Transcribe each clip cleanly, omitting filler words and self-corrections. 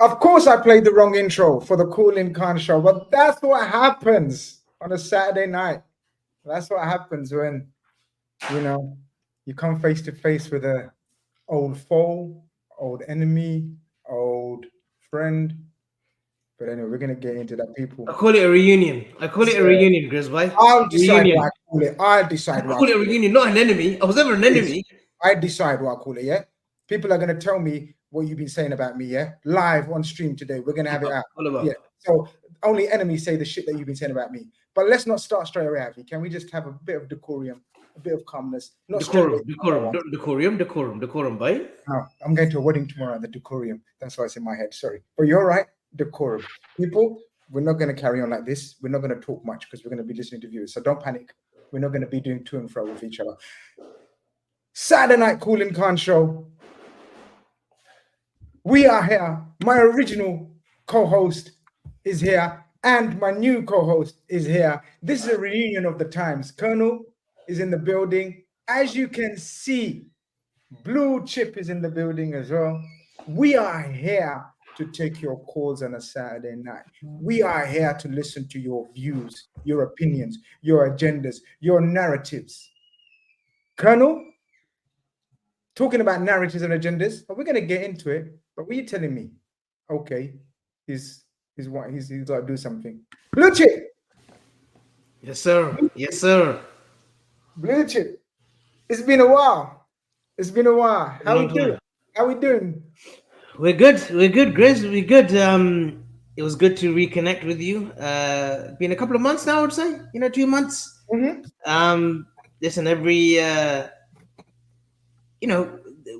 Of course, I played the wrong intro for the Call In Khan show, but that's what happens on a Saturday night. That's what happens when, you come face to face with a old foe, old enemy, old friend. But anyway, we're gonna get into that, people. I call it a reunion. Grizz, boy. I'll decide reunion. what I call it. I'll decide what I call it a reunion, not an enemy. I was never an enemy. I decide what I call it, yeah? People are gonna tell me what you've been saying about me, yeah? Live on stream today. We're gonna have it out. Yeah. So only enemies say the shit that you've been saying about me. But let's not start straight away, Avi. Can we just have a bit of decorum, a bit of calmness? Not Decorum, boy. No, I'm going to a wedding tomorrow at the decorum. That's why it's in my head. Sorry. But you're right, decorum. People, we're not going to carry on like this. We're not going to talk much because we're going to be listening to viewers. So don't panic. We're not going to be doing to and fro with each other. Saturday night Call In Khan show. We are here. My original co-host is here. And my new co-host is here. This is a reunion of the times. Colonel is in the building. As you can see, Blue Chip is in the building as well. We are here to take your calls on a Saturday night. We are here to listen to your views, your opinions, your agendas, your narratives. Colonel, talking about narratives and agendas, we're going to get into it, but what are you telling me? Okay, he's got to do something. Blue Chip. Yes, sir. Yes, sir. Blue Chip. It's been a while. How we doing? We're good, Grizz. We're good. It was good to reconnect with you. Been a couple of months now, I would say. 2 months. Mm-hmm. Listen, every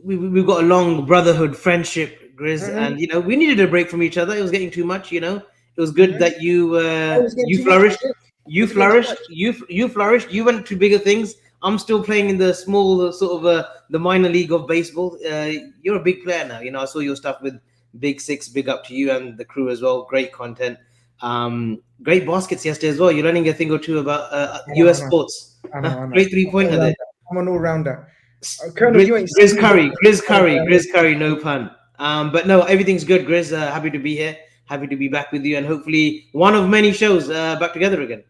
we've got a long brotherhood friendship, Grizz, and we needed a break from each other. It was getting too much. It was good that you flourished. You flourished. You flourished. You went to bigger things. I'm still playing in the small sort of the minor league of baseball. You're a big player now. I saw your stuff with Big Six. Big up to you and the crew as well. Great content. Great baskets yesterday as well. You're learning a thing or two about US sports. I know. Great 3-pointer there. I'm an all-rounder. Grizz curry, no pun. But no, everything's good, Grizz. Happy to be here. Happy to be back with you, and hopefully one of many shows back together again.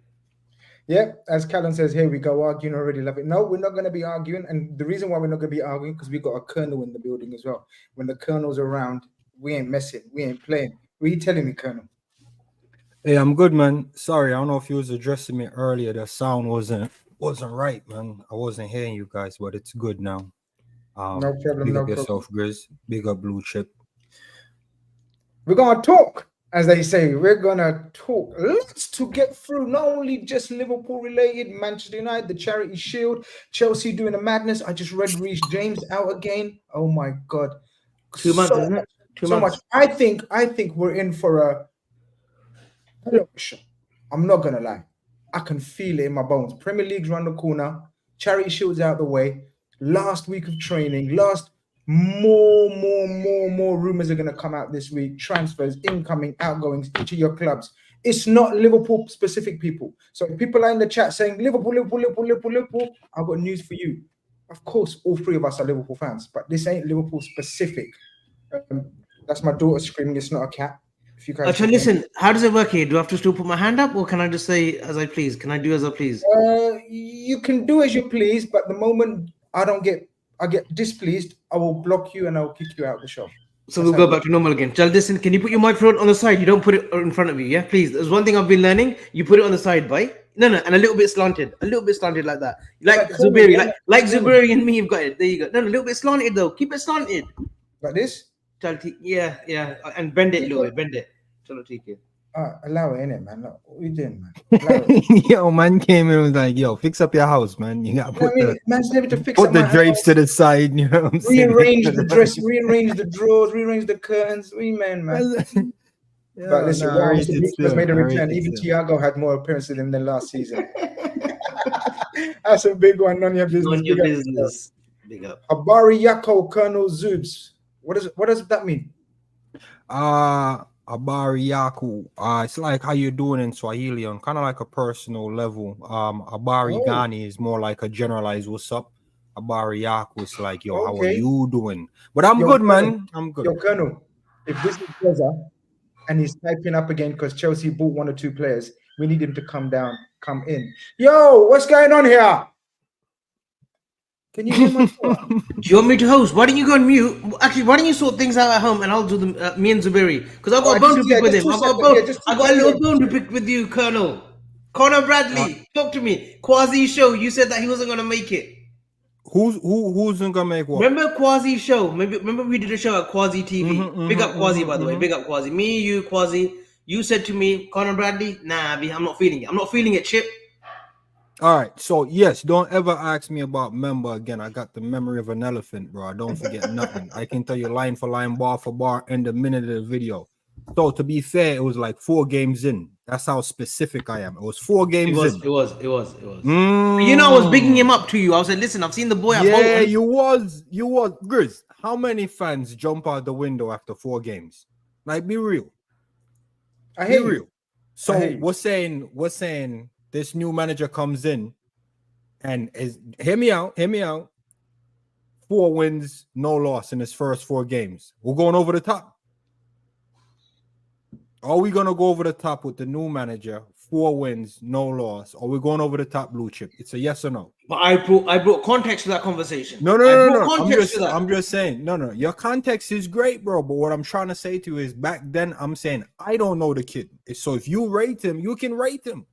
Yeah, as Callum says, here we go, arguing already. Love it. No, we're not going to be arguing. And the reason why we're not going to be arguing, because we got a colonel in the building as well. When the colonel's around, we ain't messing. We ain't playing. What are you telling me, Colonel? Hey, I'm good, man. Sorry, I don't know if you was addressing me earlier. The sound wasn't right, man. I wasn't hearing you guys, but it's good now. No problem. Big up yourself, Grizz. Big up Blue Chip. We're going to talk. As they say, we're going to talk lots to get through, not only just Liverpool related, Manchester United, the Charity Shield, Chelsea doing a madness. I just read Reece James out again. Oh my God. 2 months, isn't it? 2 months. Much. I think we're in for a show. I'm not going to lie. I can feel it in my bones. Premier League's around the corner. Charity Shield's out the way. Last week of training, more rumors are going to come out this week. Transfers, incoming, outgoings, each of your clubs. It's not Liverpool specific, people. So if people are in the chat saying Liverpool, I've got news for you. Of course, all three of us are Liverpool fans, but this ain't Liverpool specific. That's my daughter screaming. It's not a cat. If you guys listen, how does it work here? Do I have to still put my hand up, or can I just say as I please? Can I do as I please? You can do as you please, but the moment I get displeased, I will block you and I'll kick you out of the show. So we'll go back to normal again. Listen, can you put your microphone on the side? You don't put it in front of you, yeah? Please. There's one thing I've been learning. You put it on the side, boy. No, and a little bit slanted like that. Like Zubimendi, like Zubimendi and me, you've got it. There you go. No, a little bit slanted though. Keep it slanted. Like this? Yeah. And bend it a little bit. Bend it. Allow it, innit, man? Look, what are you doing, man? Yo, man came in and was like, yo, fix up your house, man. You got to put the drapes to the side, you know what I'm saying? Rearrange the dress, rearrange the drawers, rearrange the curtains. Man. Yeah, but listen, has made a return. Even Thiago had more appearances than last season. That's a big one. None of your business. Big up. Habari Yako, Colonel Zubs. What does that mean? Habari Yaku. It's like how you doing in Swahili on kind of like a personal level. Habari Gani is more like a generalized what's up. Habari Yaku is like, yo, how are you doing? But I'm good, man. I'm good. Yo, Colonel, if this is Grizz and he's typing up again because Chelsea bought 1 or 2 players, we need him to come in. Yo, what's going on here? Can you hear my call? Do you want me to host? Why don't you go on mute? Actually, why don't you sort things out at home and I'll do them, me and Zuberi? Because I've got a bone to pick with him. I got a little bone to pick with you, Colonel. Connor Bradley, talk to me. Quasi show, you said that he wasn't going to make it. Who's gonna make what? Remember Quasi show? Remember we did a show at Quasi TV. Big up Quasi, by the way. Big up Quasi. Me, you, Quasi. You said to me, Connor Bradley, nah, I'm not feeling it. I'm not feeling it, Chip. All right, so yes, don't ever ask me about member again. I got the memory of an elephant, bro. I don't forget nothing. I can tell you line for line, bar for bar, in the minute of the video. So to be fair, it was like 4 games in. That's how specific I am. It was 4 games in. It was. You know, I was bigging him up to you. I was like, listen, I've seen the boy. Yeah, you was. Grizz, how many fans jump out the window after 4 games? Like, be real. I hear you. So we're saying this new manager comes in and hear me out. 4 wins, no loss in his first 4 games. We're going over the top. Are we going to go over the top with the new manager, 4 wins, no loss? Or are we going over the top, blue chip? It's a yes or no. But I brought context to that conversation. No. I'm just saying, no. Your context is great, bro. But what I'm trying to say to you is back then, I'm saying, I don't know the kid. So if you rate him, you can rate him.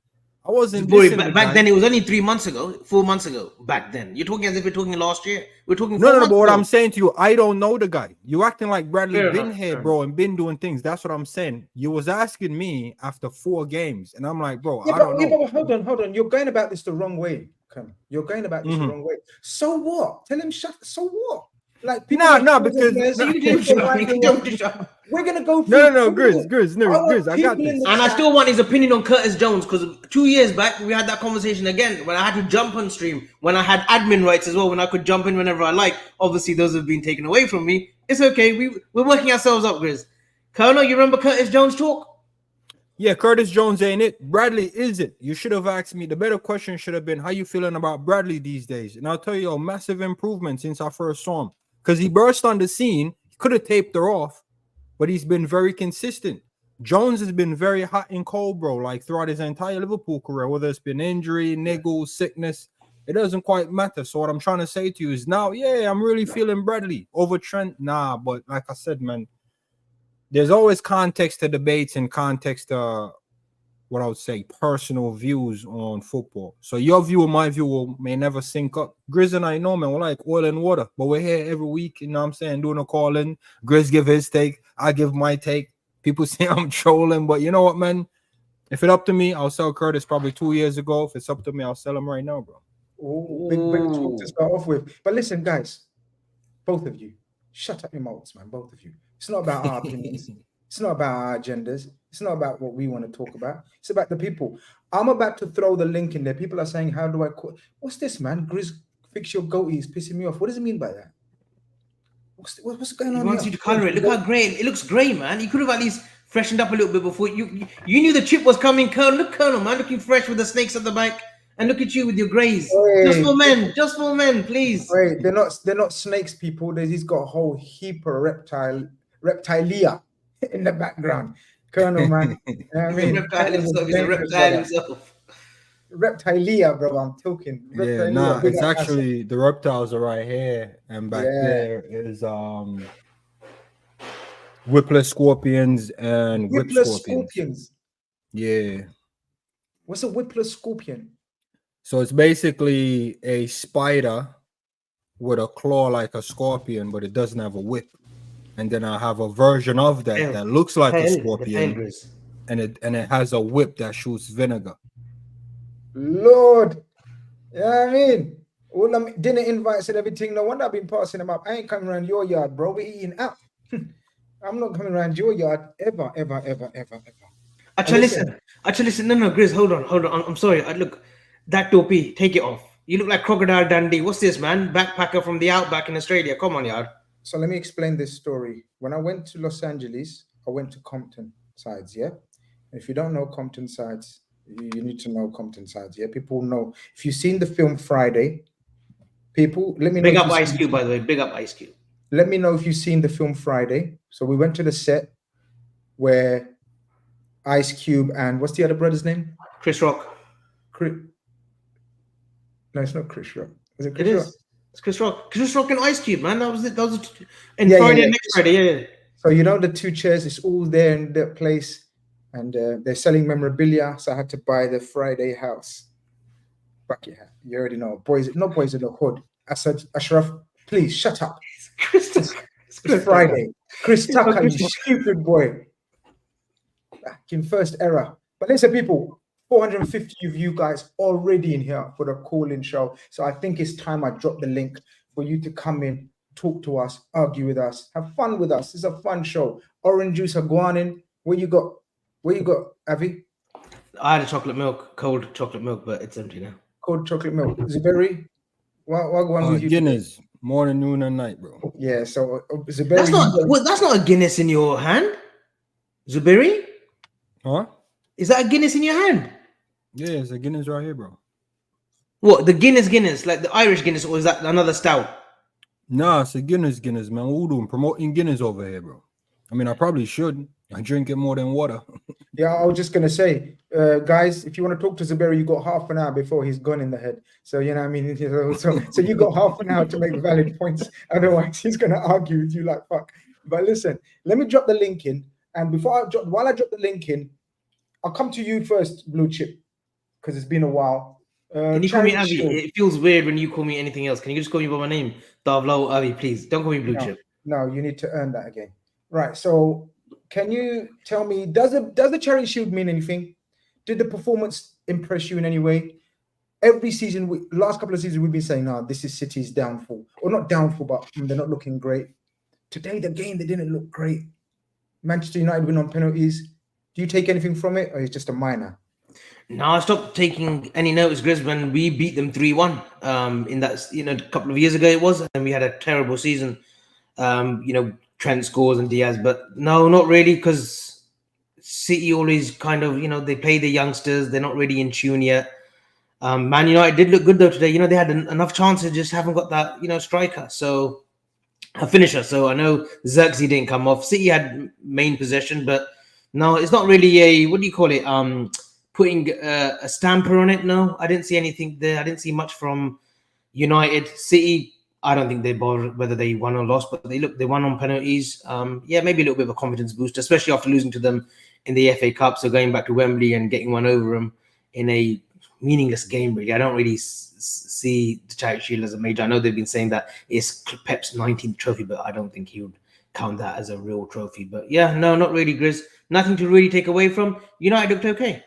I wasn't. Boy, back then, it was only 3 months ago, 4 months ago. Back then, you're talking as if we're talking last year. We're talking. No. But what I'm saying to you, I don't know the guy. You acting like Bradley been here, bro, and been doing things. That's what I'm saying. You was asking me after 4 games, and I'm like, bro, I don't know. Hold on. You're going about this the wrong way. You're going about this the wrong way. So what? Tell him shut. So what? Like people because we're gonna go. Grizz. I got this. And I still want his opinion on Curtis Jones because 2 years back we had that conversation again when I had to jump on stream, when I had admin rights as well, when I could jump in whenever I like. Obviously, those have been taken away from me. It's okay. We're working ourselves up, Grizz. Colonel, you remember Curtis Jones talk? Yeah, Curtis Jones ain't it. Bradley is it. You should have asked me. The better question should have been, how you feeling about Bradley these days? And I'll tell you a massive improvement since I first saw him. Because he burst on the scene. He could have taped her off, but he's been very consistent. Jones has been very hot and cold, bro, like throughout his entire Liverpool career, whether it's been injury, niggle, sickness. It doesn't quite matter. So what I'm trying to say to you is now, yeah, I'm really feeling Bradley over Trent. Nah, but like I said, man, there's always context to debates and context to what I would say personal views on football. So your view and my view may never sync up. Grizz and I know, man, we're like oil and water, but we're here every week, you know what I'm saying, doing a call-in. Grizz give his take, I give my take. People say I'm trolling, but you know what, man? If it's up to me, I'll sell Curtis probably 2 years ago. If it's up to me, I'll sell him right now, bro. Oh, big talk to start off with. But listen, guys, both of you, shut up your mouths, man, both of you. It's not about our opinions. It's not about our agendas. It's not about what we want to talk about. It's about the people. I'm about to throw the link in there. People are saying, how do I call? What's this, man? Grizz, fix your goatee is pissing me off. What does it mean by that? What's going on? He wants you to color it. Look how grey. It looks grey, man. You could have at least freshened up a little bit before. You knew the chip was coming, Colonel. Look, Colonel, man, looking fresh with the snakes at the back. And look at you with your greys. Just for men, please. Wait, they're not snakes, people. He's got a whole heap of reptilia in the background. Colonel, man. You know what I mean? He's a reptile himself. Reptilia, bro. I'm talking. Yeah, it's actually the reptiles are right here, and back there is whipless scorpions and whip scorpions. Yeah. What's a whipless scorpion? So it's basically a spider with a claw like a scorpion, but it doesn't have a whip. And then I have a version of that that looks like a scorpion, and it has a whip that shoots vinegar. Lord, you know what I mean? All them dinner invites and everything. No wonder I've been passing them up. I ain't coming around your yard, bro. We're eating out. I'm not coming around your yard ever. Actually, listen. No, Grizz, hold on. I'm sorry. Look, that topi, take it off. You look like Crocodile Dundee. What's this, man? Backpacker from the outback in Australia. Come on, yard. So let me explain this story. When I went to Los Angeles, I went to Compton sides, yeah? And if you don't know Compton sides, you need to know Compton sides, yeah? People know. If you've seen the film Friday, people, let me know. Big up Ice Cube, by the way. Big up Ice Cube. let me know if you've seen the film Friday. So we went to the set where Ice Cube and what's the other brother's name? Chris Rock. No, it's not Chris Rock. Is it It Chris Rock? is. It's Chris Rock. Chris Rock and Ice Cube, man. That was it. And Friday, next Friday, yeah. So you know the two chairs, it's all there in the place, and they're selling memorabilia. So I had to buy the Friday house. Fuck yeah, you already know. Boys, not boys in the hood. I said, Ashraf, please shut up. It's Friday. Chris Tucker, you stupid boy. In first error. But listen, people, 450 of you guys already in here for the call-in show. So I think it's time I drop the link for you to come in, talk to us, argue with us, have fun with us. It's a fun show. Orange juice, guanin. What you got? What you got, Avi? I had a chocolate milk, cold chocolate milk, but it's empty now. Cold chocolate milk. Zubimendi? What one with you? Guinness, morning, noon, and night, bro. Yeah, so Zubimendi. That's not a Guinness in your hand, Zubimendi. Huh? Is that a Guinness in your hand? Yeah, it's a Guinness right here, bro. What, the Guinness, like the Irish Guinness, or is that another stout? Nah, it's a Guinness, man. What we doing? Promoting Guinness over here, bro. I mean, I probably should. I drink it more than water. Yeah, I was just going to say, guys, if you want to talk to Zubimendi, you got half an hour before he's gone in the head. So, you know what I mean? So you got half an hour to make valid points. Otherwise, he's going to argue with you like fuck. But listen, let me drop the link in. And while I drop the link in, I'll come to you first, Blue Chip, because it's been a while. Can you call me Avi? It feels weird when you call me anything else. Can you just call me by my name? Davlo Avi, please. Don't call me Blue Chip. No, you need to earn that again. Right. So can you tell me, does the Charity Shield mean anything? Did the performance impress you in any way? Every season, last couple of seasons, we've been saying, no, this is City's downfall. Or not downfall, but they're not looking great. Today, the game, they didn't look great. Manchester United win on penalties. Do you take anything from it, or it's just a minor? No, I stopped taking any notice, Grizz, when we beat them 3-1 in that, a couple of years ago it was, and we had a terrible season. Trent scores and Diaz, but no, not really, because City always kind of, they play the youngsters. They're not really in tune yet. Man United did look good though today. They had enough chances, just haven't got that, striker. So a finisher. So I know Xerxes didn't come off. City had main possession, but no, it's not really what do you call it? Putting a stamper on it. No, I didn't see anything there. I didn't see much from United. City, I don't think they bothered whether they won or lost, but they won on penalties. Maybe a little bit of a confidence boost, especially after losing to them in the FA Cup. So going back to Wembley and getting one over them in a meaningless game, really. I don't really see the Charity Shield as a major. I know they've been saying that it's Pep's 19th trophy, but I don't think he would count that as a real trophy. But yeah, no, not really, Grizz. Nothing to really take away from. United looked okay.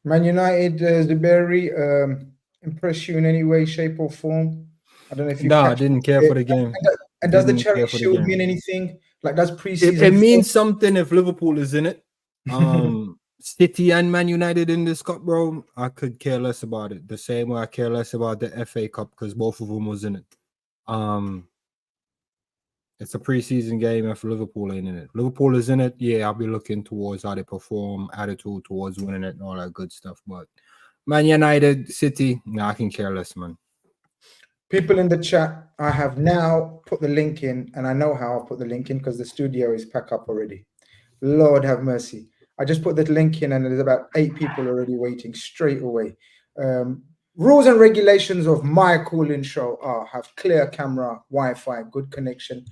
Man United, Zubimendi, impress you in any way, shape, or form? I don't know if you. No, I didn't care for the game. And does the Charity Shield mean anything? Like, does preseason? It means something if Liverpool is in it. City and Man United in this cup, bro. I could care less about it. The same way I care less about the FA Cup because both of them was in it. It's a preseason game if Liverpool ain't in it. Liverpool is in it, yeah, I'll be looking towards how they perform, attitude towards winning it and all that good stuff. But Man United, City, I can care less, man. People in the chat, I have now put the link in, and I know how I'll put the link in because the studio is packed up already. Lord have mercy. I just put the link in and there's about 8 people already waiting straight away. Rules and regulations of my call-in show are have clear camera, Wi-Fi, good connection,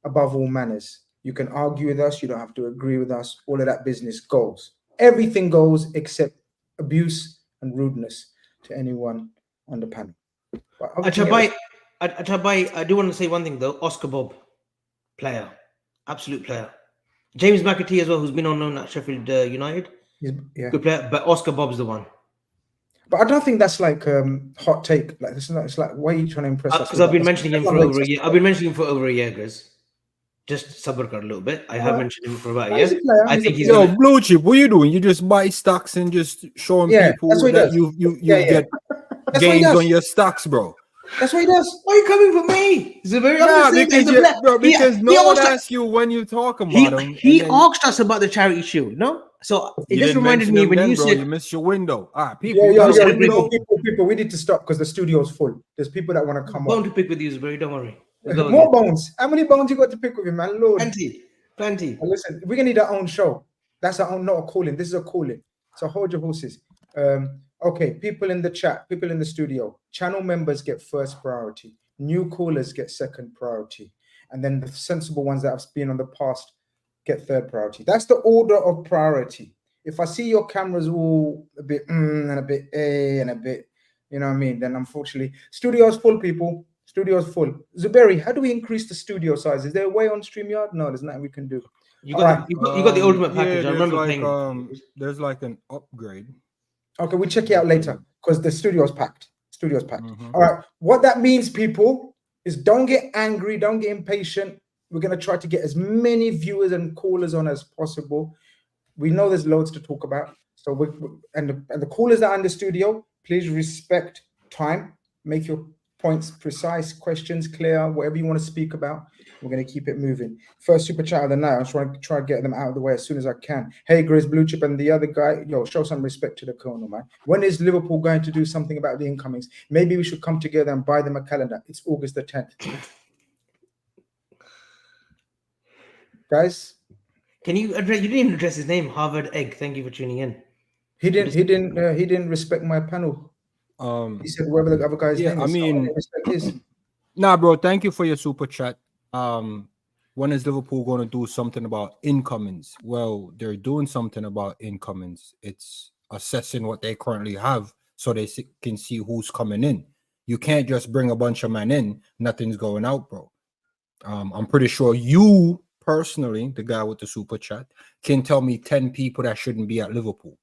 above all manners. You can argue with us. You don't have to agree with us. All of that business goes. Everything goes except abuse and rudeness to anyone on the panel. Achabai, I do want to say one thing though. Oscar Bob, player, absolute player. James McAtee as well, who's been on loan at Sheffield United. Yeah. Good player, but Oscar Bob's the one. But I don't think that's like hot take. Like it's like why are you trying to impress us? Because I've been mentioning him for over a year. I've been mentioning him for over a year, Grizz. Just sabr a little bit. I have mentioned him for about a year. I think he's Blue Chip. What are you doing? You just buy stocks and just showing people that you get gains on your stocks, bro. That's what he does. Why are you coming for me? Because no one asks you when you talk about him. He asked us about the Charity Shield, no? So it just reminded me when you said you missed your window. People, we need to stop because the studio's full. There's people that want to come on. to pick with you, Zubimendi, don't worry. Let's go More again. bones. How many bones you got to pick with him, man? Lord. Plenty. Listen, we're gonna need our own show. That's our own, not a call-in. This is a call-in. So hold your horses. Okay, people in the chat, people in the studio, channel members get first priority. New callers get second priority. And then the sensible ones that have been on the past get third priority. That's the order of priority. If I see your cameras all a bit and a bit and a bit, you know what I mean, then unfortunately, studio's full, people. Studio's full. Zuberi, how do we increase the studio size? Is there a way on StreamYard? No, there's nothing we can do. You got the ultimate package. Yeah, I remember playing. There's like an upgrade. Okay, we'll check it out later because the studio's packed. All right, what that means, people, is don't get angry, don't get impatient. We're going to try to get as many viewers and callers on as possible. We know there's loads to talk about. So the callers that are in the studio, please respect time. Make your points precise, questions clear, whatever you want to speak about. We're going to keep it moving. First super chat of the night. I'm trying to get them out of the way as soon as I can. Hey, Grizz, Blue Chip, and the other guy. Yo, show some respect to the Colonel, man. When is Liverpool going to do something about the incomings? Maybe we should come together and buy them a calendar. It's August the 10th. Guys, can you address? You didn't even address his name, Harvard Egg. Thank you for tuning in. He didn't respect my panel. He said whoever the other guy's name is. I mean, respect his. Nah, bro. Thank you for your super chat. When is Liverpool going to do something about incomings? Well, they're doing something about incomings. It's assessing what they currently have so they can see who's coming in. You can't just bring a bunch of men in. Nothing's going out, bro. I'm pretty sure you personally, the guy with the super chat, can tell me 10 people that shouldn't be at Liverpool.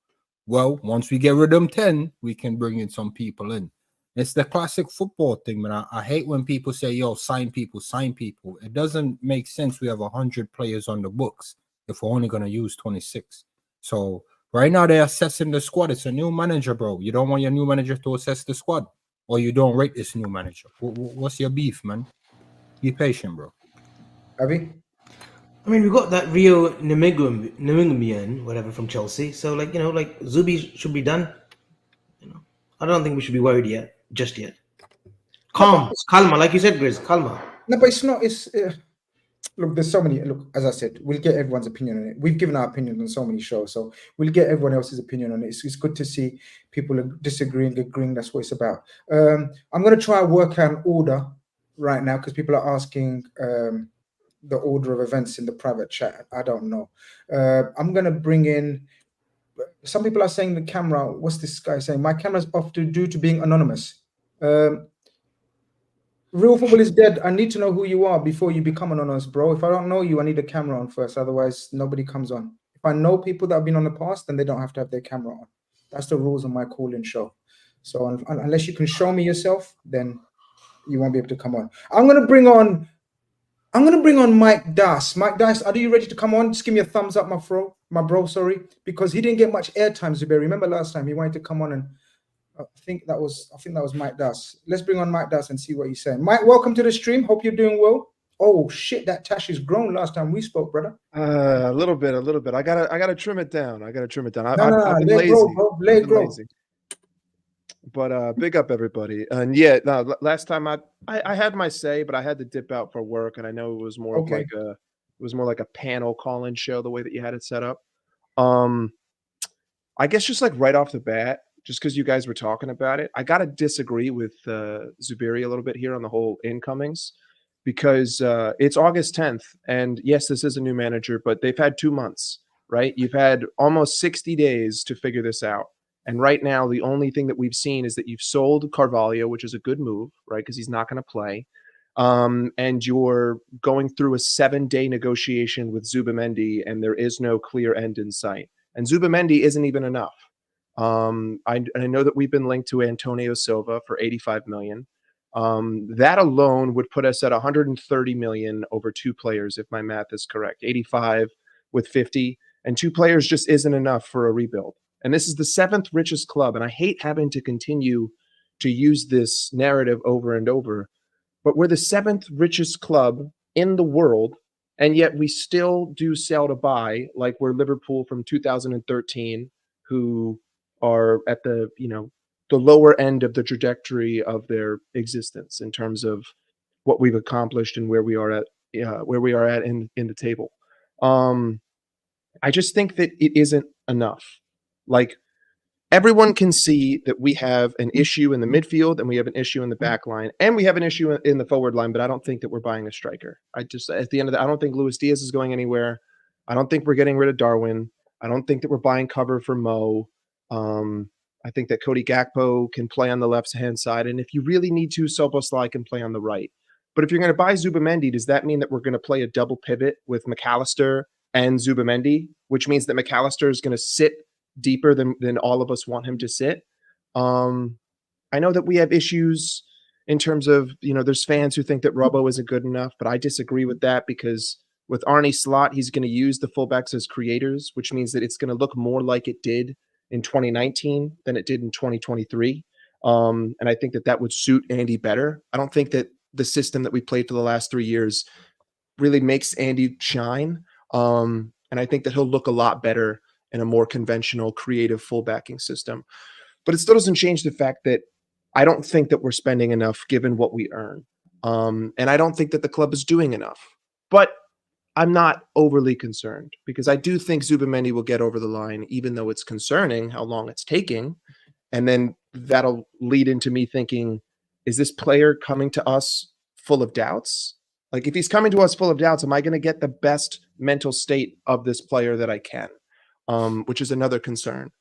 Well, once we get rid of them 10, we can bring in some people in. It's the classic football thing, man. I hate when people say, yo, sign people. It doesn't make sense. We have 100 players on the books if we're only going to use 26. So right now they're assessing the squad. It's a new manager, bro. You don't want your new manager to assess the squad, or you don't rate this new manager. What's your beef, man? Be patient, bro. Abby? I mean, we got that Rio Nemigumian, whatever, from Chelsea. So, Zubi should be done. I don't think we should be worried just yet. Calma, like you said, Grizz, calma. No, but it's not. It's look. There's so many. Look, as I said, we'll get everyone's opinion on it. We've given our opinion on so many shows, so we'll get everyone else's opinion on it. It's good to see people disagreeing, agreeing. That's what it's about. I'm going to try and work out an order right now because people are asking the order of events in the private chat. I don't know. I'm going to bring in. Some people are saying the camera. What's this guy saying? My camera's off due to being anonymous. Real football is dead. I need to know who you are before you become anonymous, bro. If I don't know you, I need a camera on first. Otherwise, nobody comes on. If I know people that have been on the past, then they don't have to have their camera on. That's the rules on my call-in show. So unless you can show me yourself, then you won't be able to come on. I'm gonna bring on Mike Das. Mike Das, are you ready to come on? Just give me a thumbs up, my bro. Sorry, because he didn't get much airtime. Zuberi, remember last time he wanted to come on and. I think that was Mike Das. Let's bring on Mike Das and see what he's saying. Mike, welcome to the stream. Hope you're doing well. Oh shit, that Tash has grown last time we spoke, brother. A little bit. I gotta trim it down. I've been lazy. But big up everybody. And yeah, no, last time I had my say, but I had to dip out for work, and I know it was more like a panel call-in show the way that you had it set up. I guess just like right off the bat, just because you guys were talking about it, I got to disagree with Zuberi a little bit here on the whole incomings, because it's August 10th. And yes, this is a new manager, but they've had 2 months, right? You've had almost 60 days to figure this out. And right now, the only thing that we've seen is that you've sold Carvalho, which is a good move, right? Because he's not going to play. And you're going through a 7-day negotiation with Zubimendi, and there is no clear end in sight. And Zubimendi isn't even enough. I know that we've been linked to Antonio Silva for 85 million. That alone would put us at 130 million over 2 players, if my math is correct. 85 with 50, and 2 players just isn't enough for a rebuild. And this is the 7th richest club, and I hate having to continue to use this narrative over and over, but we're the 7th richest club in the world, and yet we still do sell to buy, like we're Liverpool from 2013, who are at the lower end of the trajectory of their existence in terms of what we've accomplished and where we are at in the table. I just think that it isn't enough. Like, everyone can see that we have an issue in the midfield and we have an issue in the back line and we have an issue in the forward line, but I don't think that we're buying a striker. At the end of I don't think Luis Diaz is going anywhere. I don't think we're getting rid of Darwin. I don't think that we're buying cover for Mo. I think that Cody Gakpo can play on the left-hand side. And if you really need to, Soboslai can play on the right. But if you're going to buy Zubimendi, does that mean that we're going to play a double pivot with McAllister and Zubimendi, which means that McAllister is going to sit deeper than all of us want him to sit? I know that we have issues in terms of, there's fans who think that Robbo isn't good enough, but I disagree with that because with Arne Slot, he's going to use the fullbacks as creators, which means that it's going to look more like it did in 2019 than it did in 2023. And I think that would suit Andy better. I don't think that the system that we played for the last 3 years really makes Andy shine. And I think that he'll look a lot better in a more conventional, creative fullbacking system. But it still doesn't change the fact that I don't think that we're spending enough given what we earn. And I don't think that the club is doing enough. But I'm not overly concerned because I do think Zubimendi will get over the line, even though it's concerning how long it's taking. And then that'll lead into me thinking, is this player coming to us full of doubts? Like, if he's coming to us full of doubts, am I going to get the best mental state of this player that I can? Which is another concern.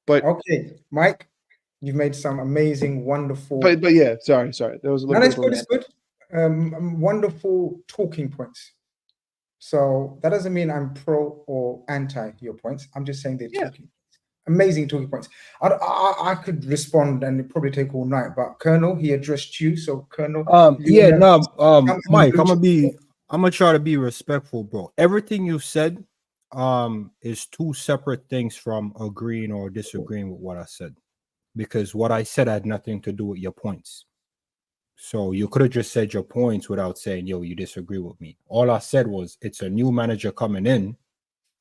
But okay, Mike, you've made some amazing, wonderful. But yeah, sorry. There was a little. No, it's good. Wonderful talking points. So that doesn't mean I'm pro or anti your points. I'm just saying they're talking. Amazing talking points. I could respond and it'd probably take all night, but Colonel, he addressed you. So Colonel, Mike, I'm gonna try to be respectful, bro. Everything you said is two separate things from agreeing or disagreeing with what I said, because what I said had nothing to do with your points. So you could have just said your points without saying, yo, you disagree with me. All I said was it's a new manager coming in.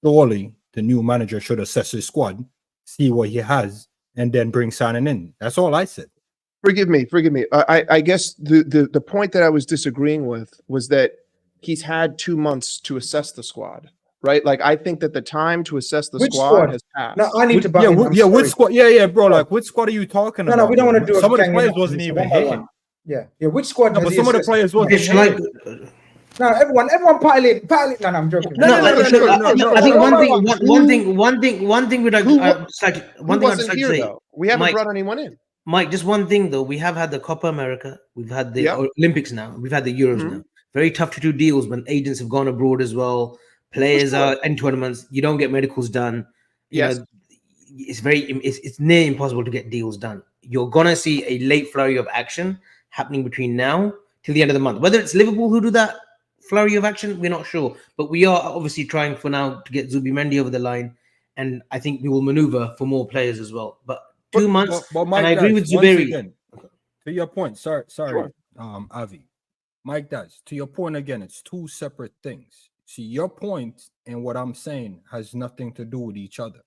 Surely the new manager should assess his squad, see what he has, and then bring signing in. That's all I said. Forgive me. I guess the point that I was disagreeing with was that he's had 2 months to assess the squad, right? Like, I think that the time to assess the squad has passed. No, I need to buy which squad? Yeah, bro. Like, which squad are you talking about? No, we don't want to do some of the players wasn't even here. Yeah. Which squad? No, but some of the players wasn't here. No, everyone pile it. No, I'm joking. No, I think one thing we'd like. One thing I'd just like to say. Though? We haven't brought anyone in. Mike, just one thing though. We have had the Copa America. We've had the Olympics now. We've had the Euros now. Very tough to do deals when agents have gone abroad as well. Players are in tournaments. You don't get medicals done. You know, it's near impossible to get deals done. You're gonna see a late flurry of action happening between now till the end of the month. Whether it's Liverpool who do that flurry of action, we're not sure. But we are obviously trying for now to get Zubimendi over the line, and I think we will maneuver for more players as well. But 2 months, but Mike, and I agree with Zuberi. To your point, sorry, Avi. Mike does. To your point again, it's two separate things. See, your point and what I'm saying has nothing to do with each other.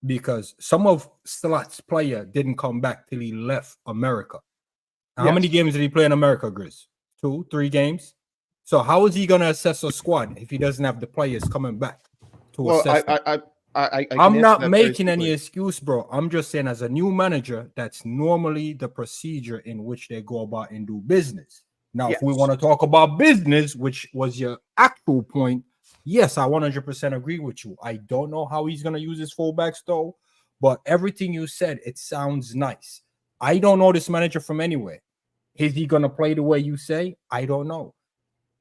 Because some of Slot's player didn't come back till he left America. How many games did he play in America, Grizz? 2, 3 games? So how is he going to assess a squad if he doesn't have the players coming back to assess them? I'm not making any excuse, bro. I'm just saying, as a new manager, that's normally the procedure in which they go about and do business. Now, if we want to talk about business, which was your actual point, yes, I 100% agree with you. I don't know how he's going to use his fullbacks, though, but everything you said, it sounds nice. I don't know this manager from anywhere. Is he going to play the way you say? I don't know.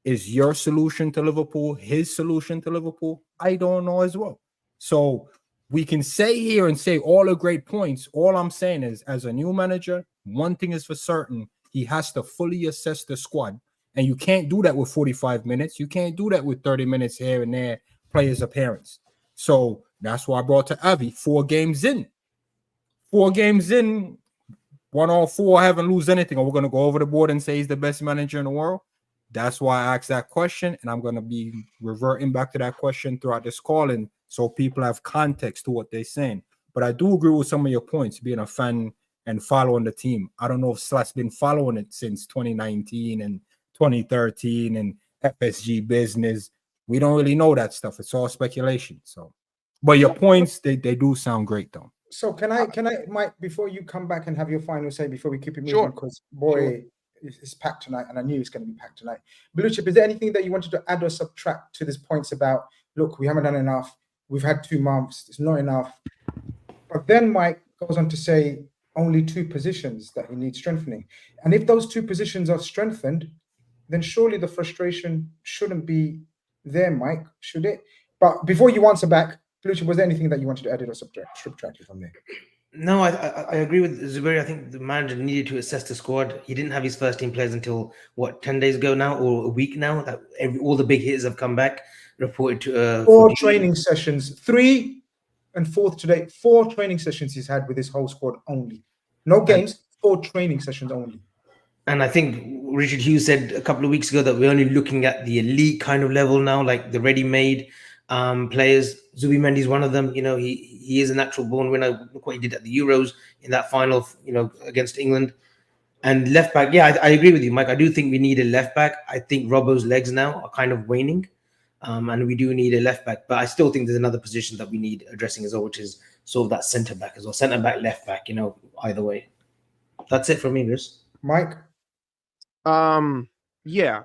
Is your solution to Liverpool his solution to Liverpool? I don't know as well. So we can say here and say all the great points. All I'm saying is, as a new manager, one thing is for certain, he has to fully assess the squad. And you can't do that with 45 minutes. You can't do that with 30 minutes here and there, players' appearance. So that's why I brought to Avi 4 games in. 4 games in, 1 all 4, haven't lose anything. Or we're going to go over the board and say he's the best manager in the world. That's why I asked that question. And I'm going to be reverting back to that question throughout this call, and so people have context to what they're saying. But I do agree with some of your points, being a fan and following the team. I don't know if Slot's been following it since 2019 and 2013 and FSG business. We don't really know that stuff. It's all speculation. So, but your points, they do sound great though. So can I, Mike, before you come back and have your final say, before we keep it moving, Sure. because boy, it's packed tonight, and I knew it's going to be packed tonight. Blue Chip, is there anything that you wanted to add or subtract to these points about, look, we haven't done enough, we've had 2 months, it's not enough. But then Mike goes on to say only 2 positions that he needs strengthening. And if those 2 positions are strengthened, then surely the frustration shouldn't be there, Mike, should it? But before you answer back, Blue Chip, was there anything that you wanted to add or subtract from there? No, I agree with Zubairi. I think the manager needed to assess the squad. He didn't have his first team players until, what, 10 days ago now, or a week now? That all the big hitters have come back, reported to... 4 training sessions, 3 and 4th today. 4 training sessions he's had with his whole squad only. No games, 4 training sessions only. And I think Richard Hughes said a couple of weeks ago that we're only looking at the elite kind of level now, like the ready-made players. Zubimendi is one of them. You know, he is a natural born winner. Look what he did at the Euros in that final, you know, against England. And left back, yeah, I agree with you, Mike. I do think we need a left back. I think Robbo's legs now are kind of waning, and we do need a left back. But I still think there's another position that we need addressing as well, which is sort of that centre back as well. Centre back, left back, you know, either way. That's it for me, Grizz. Mike? Yeah.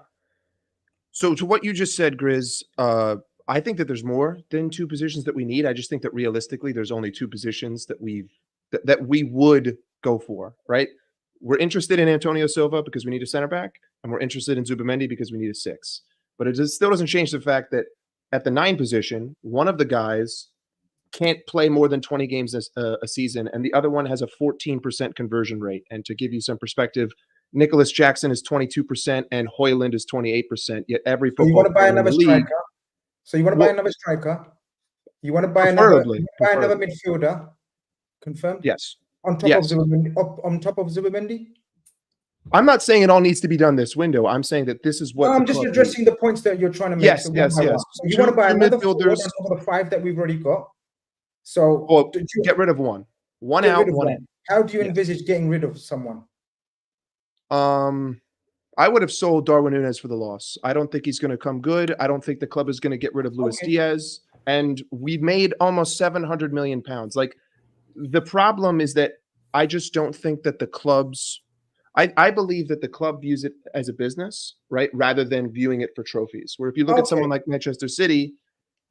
So to what you just said, Grizz, I think that there's more than 2 positions that we need. I just think that realistically, there's only 2 positions that we would go for, right? We're interested in Antonio Silva because we need a center back, and we're interested in Zubimendi because we need a 6. But it still doesn't change the fact that at the 9 position, one of the guys can't play more than 20 games a season, and the other one has a 14% conversion rate. And to give you some perspective, Nicholas Jackson is 22% and Højlund is 28%. Yet every football you want to buy another league, striker? So you want to buy another striker? You want to buy another midfielder? Confirmed? Yes. On top of Zubimendi? I'm not saying it all needs to be done this window. I'm saying that this is what I'm just addressing the points that you're trying to make. Yes, So yes. So you want to buy another midfielders on top of the 5 that we've already got. So get rid of one. One out, one in. How do you envisage getting rid of someone? I would have sold Darwin Núñez for the loss. I don't think he's going to come good. I don't think the club is going to get rid of Luis Diaz. And we've made almost 700 million pounds. Like, the problem is that I just don't think that the clubs, I believe that the club views it as a business, right? Rather than viewing it for trophies. Where if you look at someone like Manchester City,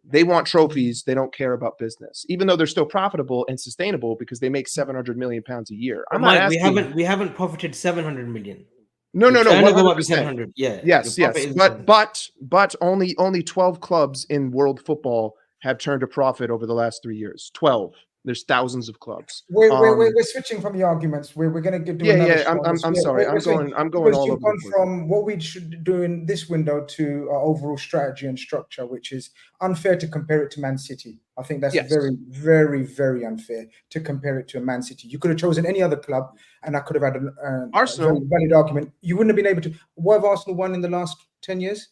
they want trophies. They don't care about business, even though they're still profitable and sustainable because they make 700 million pounds a year. I'm not asking, we haven't profited 700 million. No. 100%. Yeah. Yes. But only 12 clubs in world football have turned a profit over the last 3 years. 12. There's thousands of clubs. We're switching from the arguments. We're going to do another show. I'm sorry. I'm going all over. You've gone from what we should do in this window to our overall strategy and structure, which is unfair to compare it to Man City. I think that's very, very, very unfair to compare it to a Man City. You could have chosen any other club, and I could have had Arsenal. a valid argument. You wouldn't have been able to. What have Arsenal won in the last 10 years?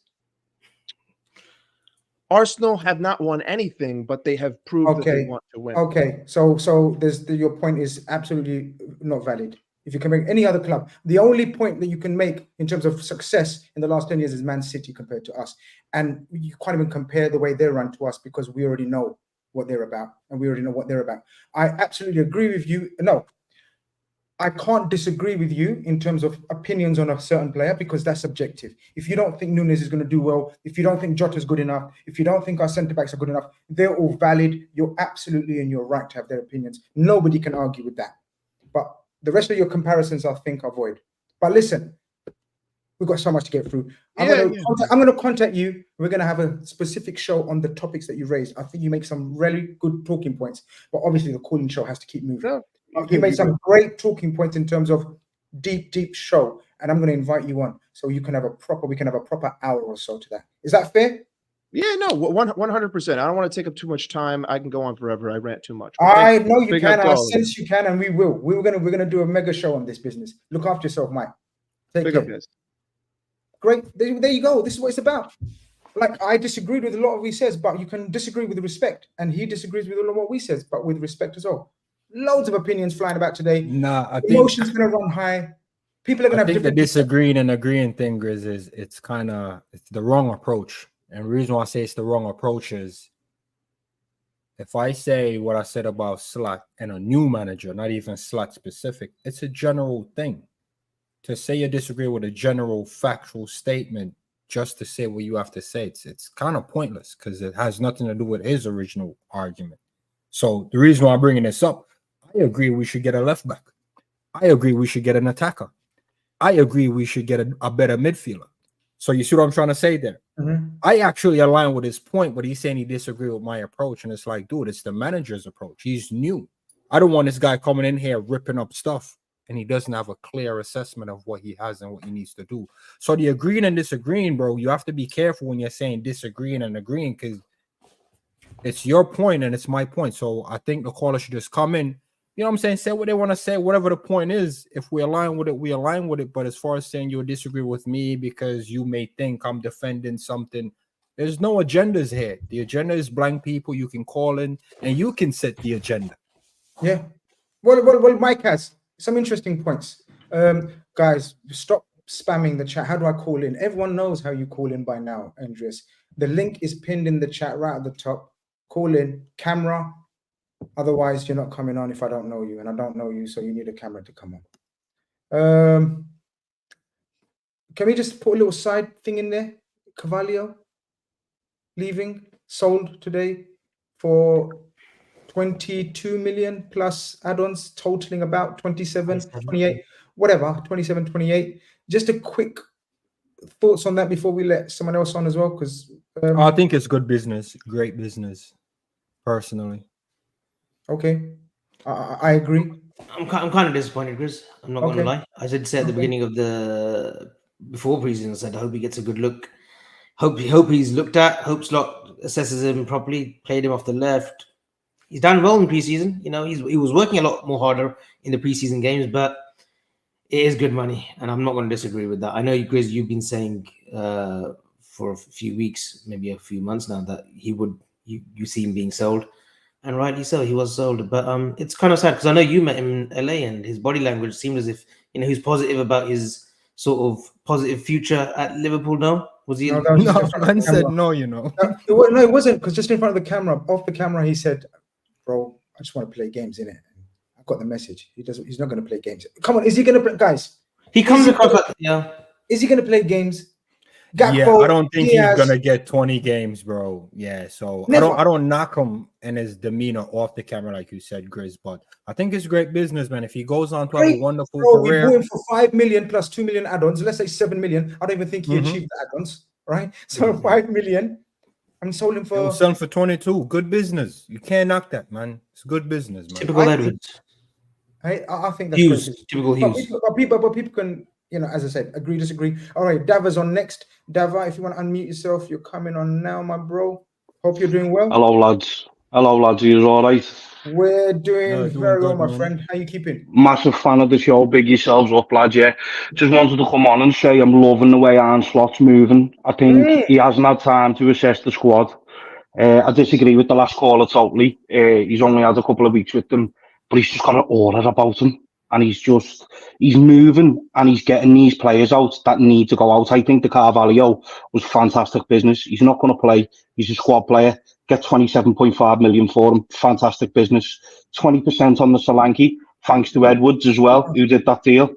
Arsenal have not won anything, but they have proved that they want to win. Okay, so your point is absolutely not valid. If you compare any other club, the only point that you can make in terms of success in the last 10 years is Man City compared to us. And you can't even compare the way they run to us because we already know what they're about and we already know what they're about. I absolutely agree with you. No, I can't disagree with you in terms of opinions on a certain player because that's subjective. If you don't think Núñez is going to do well, if you don't think Jota's good enough, if you don't think our centre-backs are good enough, they're all valid. You're absolutely in your right to have their opinions. Nobody can argue with that. But the rest of your comparisons, I think, are void. But listen, we've got so much to get through. I'm going to contact you. We're going to have a specific show on the topics that you raised. I think you make some really good talking points. But obviously, the calling show has to keep moving. No. You made some great talking points in terms of deep show, and I'm going to invite you on so we can have a proper hour or so to that. Is that fair? Yeah, no, 100%. I don't want to take up too much time. I can go on forever. I rant too much. I know you can. I sense you can, and we will. We're gonna do a mega show on this business. Look after yourself, Mike. Take care. Great. There you go. This is what it's about. Like, I disagreed with a lot of what he says, but you can disagree with respect, and he disagrees with a lot of what we says, but with respect as well. Loads of opinions flying about today. I think emotions gonna run high. People are going to I have think the different. disagreeing and agreeing thing, Grizz, is it's the wrong approach. And the reason why I say it's the wrong approach is if I say what I said about Slack and a new manager, not even Slack specific, it's a general thing. To say you disagree with a general factual statement just to say what you have to say, it's kind of pointless because it has nothing to do with his original argument. So the reason why I'm bringing this up, I agree we should get a left back. I agree we should get an attacker. I agree we should get a better midfielder. So you see what I'm trying to say there? Mm-hmm. I actually align with his point, but he's saying he disagrees with my approach. And it's like, dude, it's the manager's approach. He's new. I don't want this guy coming in here ripping up stuff and he doesn't have a clear assessment of what he has and what he needs to do. So the agreeing and disagreeing, bro, you have to be careful when you're saying disagreeing and agreeing because it's your point and it's my point. So I think the caller should just come in, you know what I'm saying, say what they want to say, whatever the point is. If we align with it, we align with it. But as far as saying you disagree with me because you may think I'm defending something, there's no agendas here. The agenda is blank people. You can call in and you can set the agenda. Yeah. Well, Mike has some interesting points. Guys, stop spamming the chat. How do I call in? Everyone knows how you call in by now, Andreas. The link is pinned in the chat right at the top. Call in, camera. Otherwise, you're not coming on if I don't know you, and I don't know you, so you need a camera to come on. Can we just put a little side thing in there? Carvalho leaving, sold today for 22 million plus add-ons, totaling about 27, 28, whatever, 27, 28. Just a quick thoughts on that before we let someone else on as well, because I think it's good business, great business, personally. Okay, I agree. I'm kind of disappointed, Grizz. I'm not going to lie. I did say at the beginning of before preseason, I said I hope he gets a good look. Hope he's looked at. Hope Slot assesses him properly. Played him off the left. He's done well in preseason. You know, he was working a lot more harder in the preseason games, but it is good money, and I'm not going to disagree with that. I know, Grizz, you've been saying for a few weeks, maybe a few months now, that you see him being sold. And rightly so, he was sold. But it's kind of sad because I know you met him in LA and his body language seemed as if, you know, he's positive about his sort of positive future at Liverpool now. Was he? No, I said no, you know. No, it wasn't, because just in front of the camera, off the camera, he said, bro, I just want to play games, innit? I got the message. He's not going to play games. Come on, is he going to play, guys? He comes across like, yeah. Is he going to play games? Gakpo, yeah, I don't think Diaz, he's gonna get 20 games, bro. Yeah, so never. I don't knock him and his demeanor off the camera, like you said, Grizz. But I think it's great business, man. If he goes on to have a wonderful career, we bought him for 5 million plus 2 million add-ons. Let's say 7 million. I don't even think he achieved the add-ons, right? So 5 million. I'm sold him for. We'll sell him for 22. Good business. You can't knock that, man. It's good business, man. Typical Edwards. I think that's Hughes. Typical Hughes. But people can. You know, as I said, agree, disagree. All right, Dava's on next. Dava, if you want to unmute yourself, you're coming on now, my bro. Hope you're doing well. Hello, lads. Are you all right? We're doing very well, my friend. How you keeping? Massive fan of the show. Big yourselves up, lads, yeah. Just wanted to come on and say I'm loving the way Arne Slot's moving. I think he hasn't had time to assess the squad. I disagree with the last caller totally. He's only had a couple of weeks with them, but he's just got an aura about him. And he's moving and he's getting these players out that need to go out. I think the Carvalho was fantastic business. He's not going to play. He's a squad player. Get 27.5 million for him. Fantastic business. 20% on the Solanke, thanks to Edwards as well, who did that deal.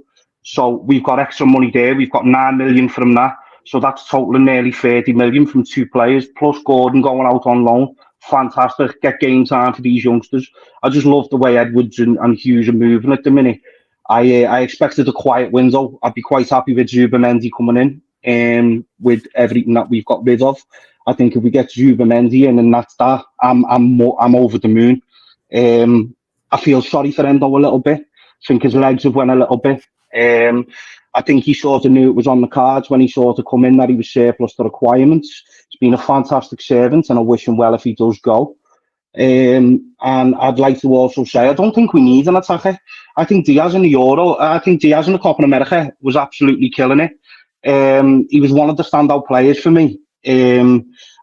So we've got extra money there. We've got 9 million from that. So that's totaling nearly 30 million from 2 players, plus Gordon going out on loan. Fantastic. Get game time for these youngsters. I just love the way Edwards and Hughes are moving at the minute. I expected a quiet window. I'd be quite happy with Zubimendi coming in with everything that we've got rid of. I think if we get Zubimendi in and that's that, I'm over the moon. I feel sorry for Endo a little bit. I think his legs have went a little bit. I think he sort of knew it was on the cards when he sort of come in that he was surplus to requirements. He's been a fantastic servant and I wish him well if he does go. And I'd like to also say, I don't think we need an attacker. I think Diaz in the Copa America was absolutely killing it. He was one of the standout players for me.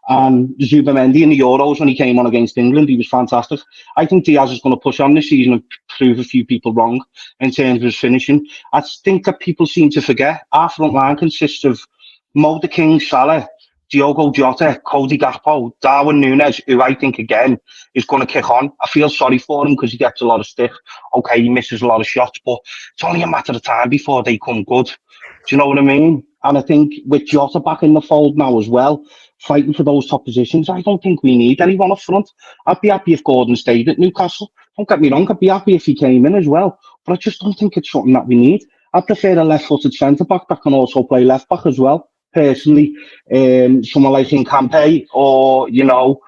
And Zubimendi in the Euros, when he came on against England, he was fantastic. I think Diaz is going to push on this season and prove a few people wrong in terms of his finishing. I think that people seem to forget our front line consists of Mo the King, Salah, Diogo Jota, Cody Gakpo, Darwin Núñez, who I think, again, is going to kick on. I feel sorry for him because he gets a lot of stick. Okay, he misses a lot of shots, but it's only a matter of time before they come good. Do you know what I mean? And I think with Jota back in the fold now as well, fighting for those top positions, I don't think we need anyone up front. I'd be happy if Gordon stayed at Newcastle. Don't get me wrong, I'd be happy if he came in as well. But I just don't think it's something that we need. I prefer a left-footed centre-back that can also play left-back as well, personally. Someone like Incampe or, you know,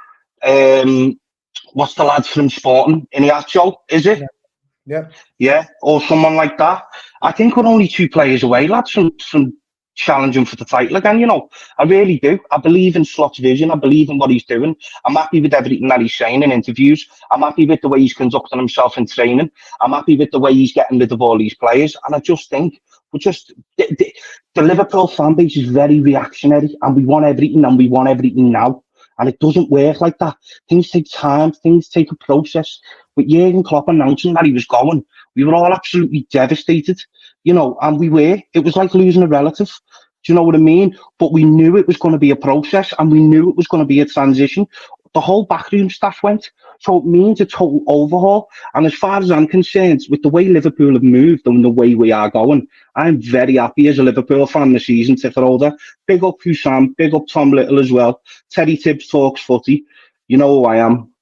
what's the lad from Sporting? Iniacho, is it? Yeah, or someone like that. I think we're only 2 players away, lads, from challenging for the title again, you know. I really do. I believe in Slot's vision. I believe in what he's doing. I'm happy with everything that he's saying in interviews. I'm happy with the way he's conducting himself in training. I'm happy with the way he's getting rid of all these players. And I just think the Liverpool fan base is very reactionary, and we want everything, and we want everything now. And it doesn't work like that. Things take time. Things take a process. With Jurgen Klopp announcing that he was going, we were all absolutely devastated, you know, and it was like losing a relative. Do you know what I mean? But we knew it was going to be a process, and we knew it was going to be a transition. The whole backroom staff went. So it means a total overhaul. And as far as I'm concerned, with the way Liverpool have moved and the way we are going, I'm very happy as a Liverpool fan this season, ticket holder. Big up Husam, big up Tom Little as well. Terry Tibbs talks footy. You know who I am.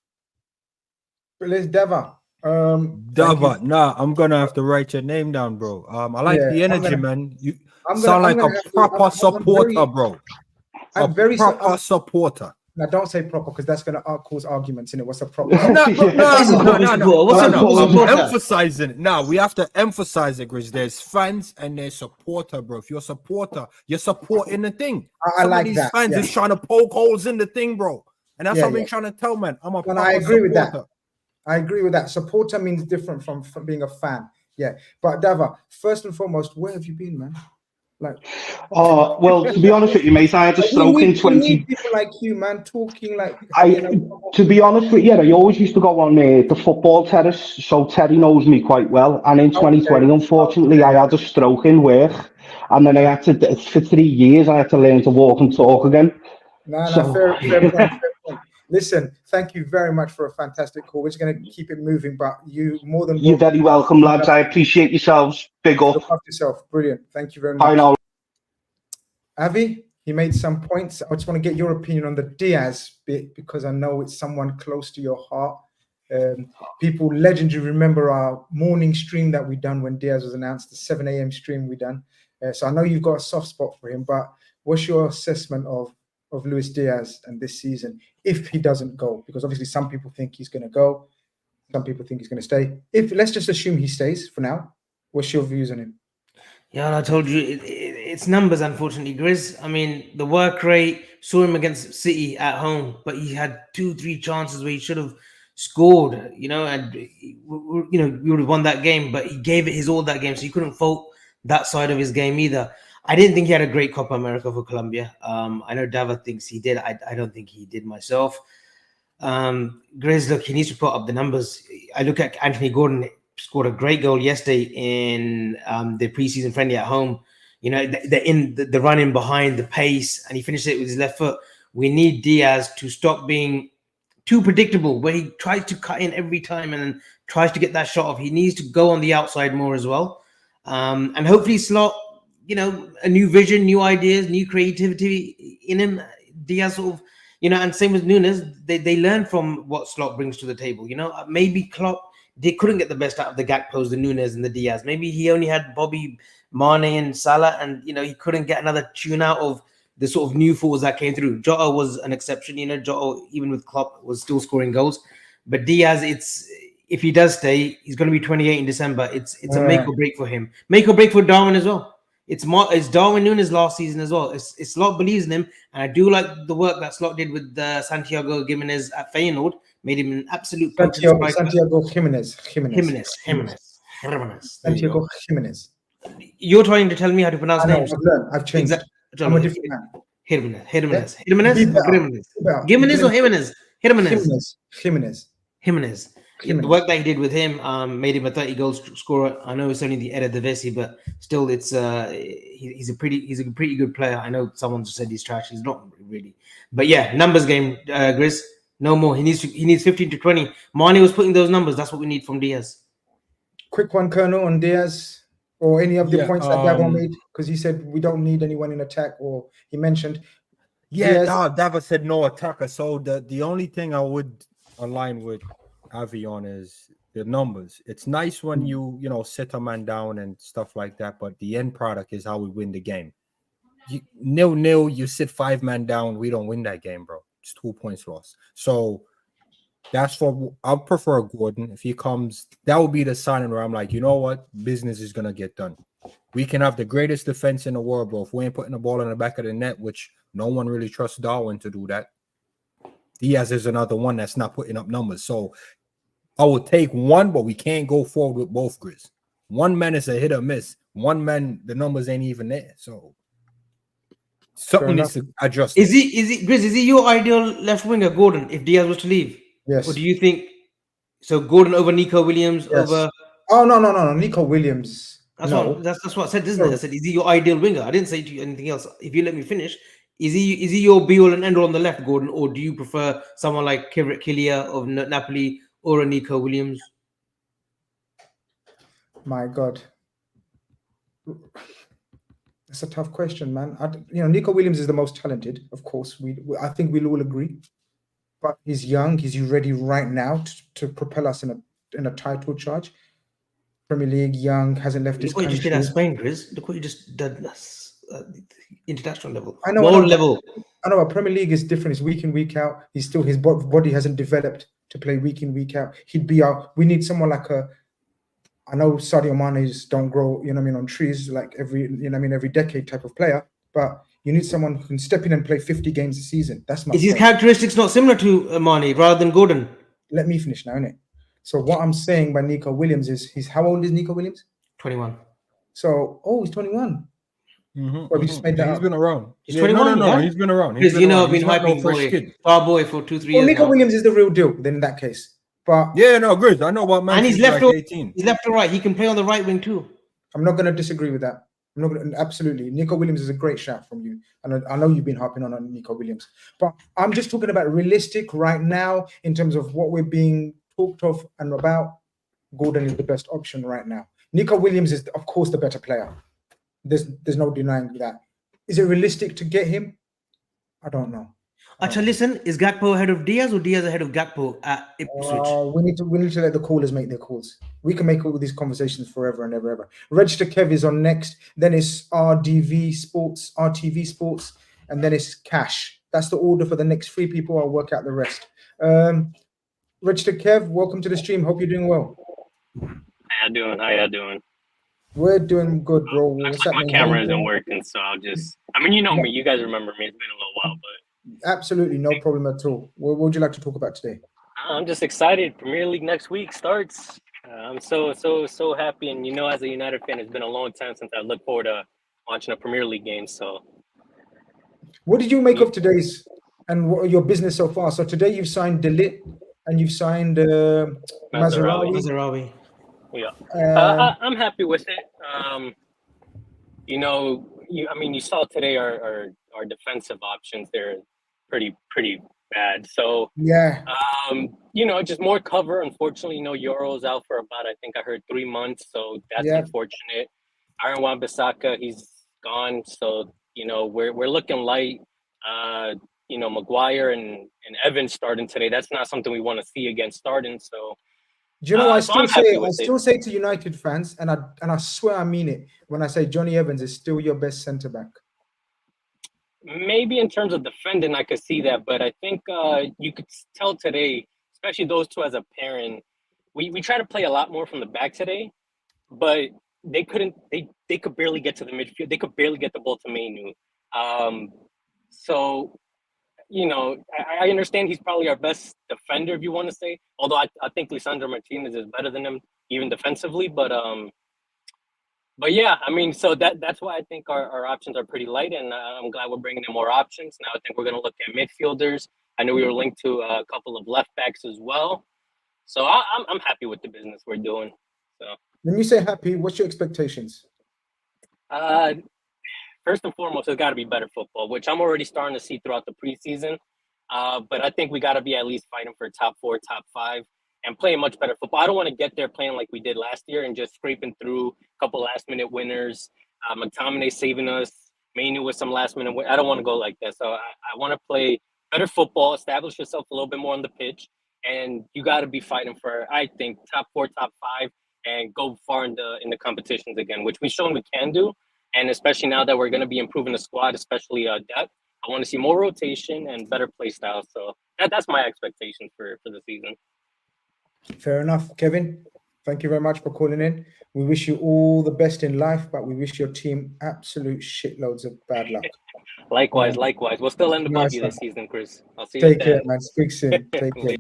Let's Dava. Dava, nah, I'm gonna have to write your name down, bro. I like the energy, man. You sound like a proper supporter, bro. I'm very proper supporter. Now, don't say proper, because that's going to cause arguments in it. What's a proper? No. I'm emphasizing it. Now we have to emphasize it, Grizz. There's fans and there's supporter, bro. If you're a supporter, you're supporting the thing. I like that. Fans is trying to poke holes in the thing, bro. And that's what I've been trying to tell, man. I'm a proper I agree with that. supporter. I agree with that. Supporter means different from being a fan. Yeah. But Dava, first and foremost, where have you been, man? Like, well, to be honest with you, mate, I had a stroke in 20. We need people like you, man, talking like. To be honest with you, I always used to go on the football terrace, so Terry knows me quite well. And in 2020, unfortunately, I had a stroke in work, and then I had to, for 3 years, I had to learn to walk and talk again. Fair point. Listen, thank you very much for a fantastic call. We're just going to keep it moving, but you're very welcome, lads. I appreciate yourselves. Big up. Look after yourself. Brilliant. Thank you very much. Bye now. Avi, he made some points. I just want to get your opinion on the Diaz bit, because I know it's someone close to your heart. People legendary remember our morning stream that we done when Diaz was announced, the 7 a.m. stream we done. So I know you've got a soft spot for him, but what's your assessment of Luis Diaz and this season if he doesn't go? Because obviously some people think he's going to go, some people think he's going to stay. Let's just assume he stays for now. What's your views on him? Yeah, I told you it's numbers, unfortunately, Grizz. I mean, the work rate, saw him against City at home, but he had 2-3 chances where he should have scored, you know, and we would have won that game, but he gave it his all that game, so you couldn't fault that side of his game either. I didn't think he had a great Copa America for Colombia. I know Dava thinks he did. I don't think he did myself. Grizz, look, he needs to put up the numbers. I look at Anthony Gordon, scored a great goal yesterday in the preseason friendly at home. You know, the run in behind, the pace, and he finished it with his left foot. We need Diaz to stop being too predictable, where he tries to cut in every time and then tries to get that shot off. He needs to go on the outside more as well. And hopefully Slot, you know, a new vision, new ideas, new creativity in him. Diaz sort of, you know, and same with Núñez, they learn from what Slot brings to the table. You know, maybe Klopp, they couldn't get the best out of the Gakpos, the Núñez and the Diaz. Maybe he only had Bobby, Mane and Salah, and, you know, he couldn't get another tune out of the sort of new forwards that came through. Jota was an exception, you know, Jota, even with Klopp, was still scoring goals. But Diaz, if he does stay, he's going to be 28 in December. It's a make or break for him. Make or break for Darwin as well. It's Darwin Núñez last season as well. Slot believes in him, and I do like the work that Slot did with Santiago Giménez at Feyenoord. Made him an absolute Santiago Giménez. Santiago Giménez. You're trying to tell me how to pronounce names. I've changed. I'm a different man. Jimenez. Be better. Jimenez or Jimenez? Jimenez. Yeah, the work that he did with him made him a 30-goal scorer. I know it's only the Eredivisie, but still, it's he's a pretty good player. I know someone said he's trash. He's not really, but yeah, numbers game, Grizz. No more. He needs 15 to 20. Mane was putting those numbers. That's what we need from Diaz. Quick one, Colonel, on Diaz or any of the points that Dava made, because he said we don't need anyone in attack, or he mentioned. Yeah, Dava said no attacker. So the only thing I would align with Avi on is the numbers. It's nice when you sit a man down and stuff like that, but the end product is how we win the game. 0-0, you sit 5 man down, we don't win that game, bro. It's 2 points lost. So that's for I prefer Gordon. If he comes, that would be the sign where I'm like, you know what, business is gonna get done. We can have the greatest defense in the world, bro. If we ain't putting the ball in the back of the net, which no one really trusts Darwin to do that. Diaz is another one that's not putting up numbers. So I would take one, but we can't go forward with both, Grizz. One man is a hit or miss. One man, the numbers ain't even there. So something needs to adjust. Is he your ideal left winger, Gordon, if Diaz was to leave? Yes. Or do you think so? Gordon over Nico Williams over? Oh no, Nico Williams. That's what I said, isn't it? I said, is he your ideal winger? I didn't say to you anything else. If you let me finish, is he your be all and end all on the left, Gordon, or do you prefer someone like Kyria of Napoli or a Nico Williams? My God, that's a tough question, man. Nico Williams is the most talented, of course. I think we'll all agree. But he's young. He's ready right now to propel us in a title charge. Premier League, young, hasn't left his country. Look what you just did at Spain, Grizz. Look what you just did. International level. I know. I know. Premier League is different. It's week in, week out. His body hasn't developed to play week in, week out. We need someone like I know Sadio Mane's don't grow, on trees like every decade type of player. But you need someone who can step in and play 50 games a season. That's my. Is his characteristics not similar to Mane rather than Gordon? Let me finish now, innit? So what I'm saying by Nico Williams is how old is Nico Williams? 21. So he's 21. Mm-hmm, well, he's been around. He's 21. No, he's been around. Because I've been hyping our boy for 2-3 years. Nico Williams is the real deal. Then in that case, but Grizz. I know about Man. And he's left like 18. He's left or right. He can play on the right wing too. I'm not going to disagree with that. I'm not going to, absolutely. Nico Williams is a great shout from you. And I know you've been harping on Nico Williams. But I'm just talking about realistic right now in terms of what we're being talked of and about. Gordon is the best option right now. Nico Williams is, of course, the better player. There's no denying that. Is it realistic to get him? I don't know. Actually, listen, is Gakpo ahead of Diaz or Diaz ahead of Gakpo at Ipswich? We need to let the callers make their calls. We can make all these conversations forever and ever. Register Kev is on next. Then it's RTV Sports, and then it's Cash. That's the order for the next 3 people. I'll work out the rest. Register Kev, welcome to the stream. Hope you're doing well. How y'all doing? We're doing good, bro. Looks like my camera isn't working, so I'll just. You know me. You guys remember me. It's been a little while, but absolutely no problem at all. What would you like to talk about today? I'm just excited. Premier League next week starts. I'm so happy, and as a United fan, it's been a long time since I looked forward to watching a Premier League game. So, what did you make of today's and your business so far? So today you've signed Delit and you've signed Mazrouri. Yeah, I'm happy with it. You saw today our defensive options. They're pretty bad. So yeah, just more cover. Unfortunately, Euro's out for about, I think I heard 3 months. So that's unfortunate. Aaron Wan-Bissaka, he's gone. So we're looking light. Maguire and Evans starting today. That's not something we want to see again starting. So. Do you know? I still say to United fans, and I swear I mean it when I say Johnny Evans is still your best centre back. Maybe in terms of defending, I could see that, but I think you could tell today, especially those two as a pairing, we try to play a lot more from the back today, but they couldn't. They could barely get to the midfield. They could barely get the ball to Manu. So. I understand he's probably our best defender, if you want to say. Although I think Lisandro Martinez is better than him, even defensively. But But yeah, I mean, so that's why I think our options are pretty light, and I'm glad we're bringing in more options. Now I think we're going to look at midfielders. I know we were linked to a couple of left backs as well. So I'm happy with the business we're doing. So when you say happy, what's your expectations? First and foremost, it's got to be better football, which I'm already starting to see throughout the preseason. But I think we got to be at least fighting for top 4, top 5, and playing much better football. I don't want to get there playing like we did last year and just scraping through a couple last-minute winners. McTominay saving us, Mainu with some last-minute win. I don't want to go like that. So I want to play better football, establish yourself a little bit more on the pitch, and you got to be fighting for, I think, top 4, top 5, and go far in the competitions again, which we've shown we can do. And especially now that we're going to be improving the squad, especially depth, I want to see more rotation and better play style. So that's my expectation for the season. Fair enough. Kevin, thank you very much for calling in. We wish you all the best in life, but we wish your team absolute shitloads of bad luck. Likewise. We'll still end above you this season, Chris. I'll see you Take care, man. Speak soon. Take care.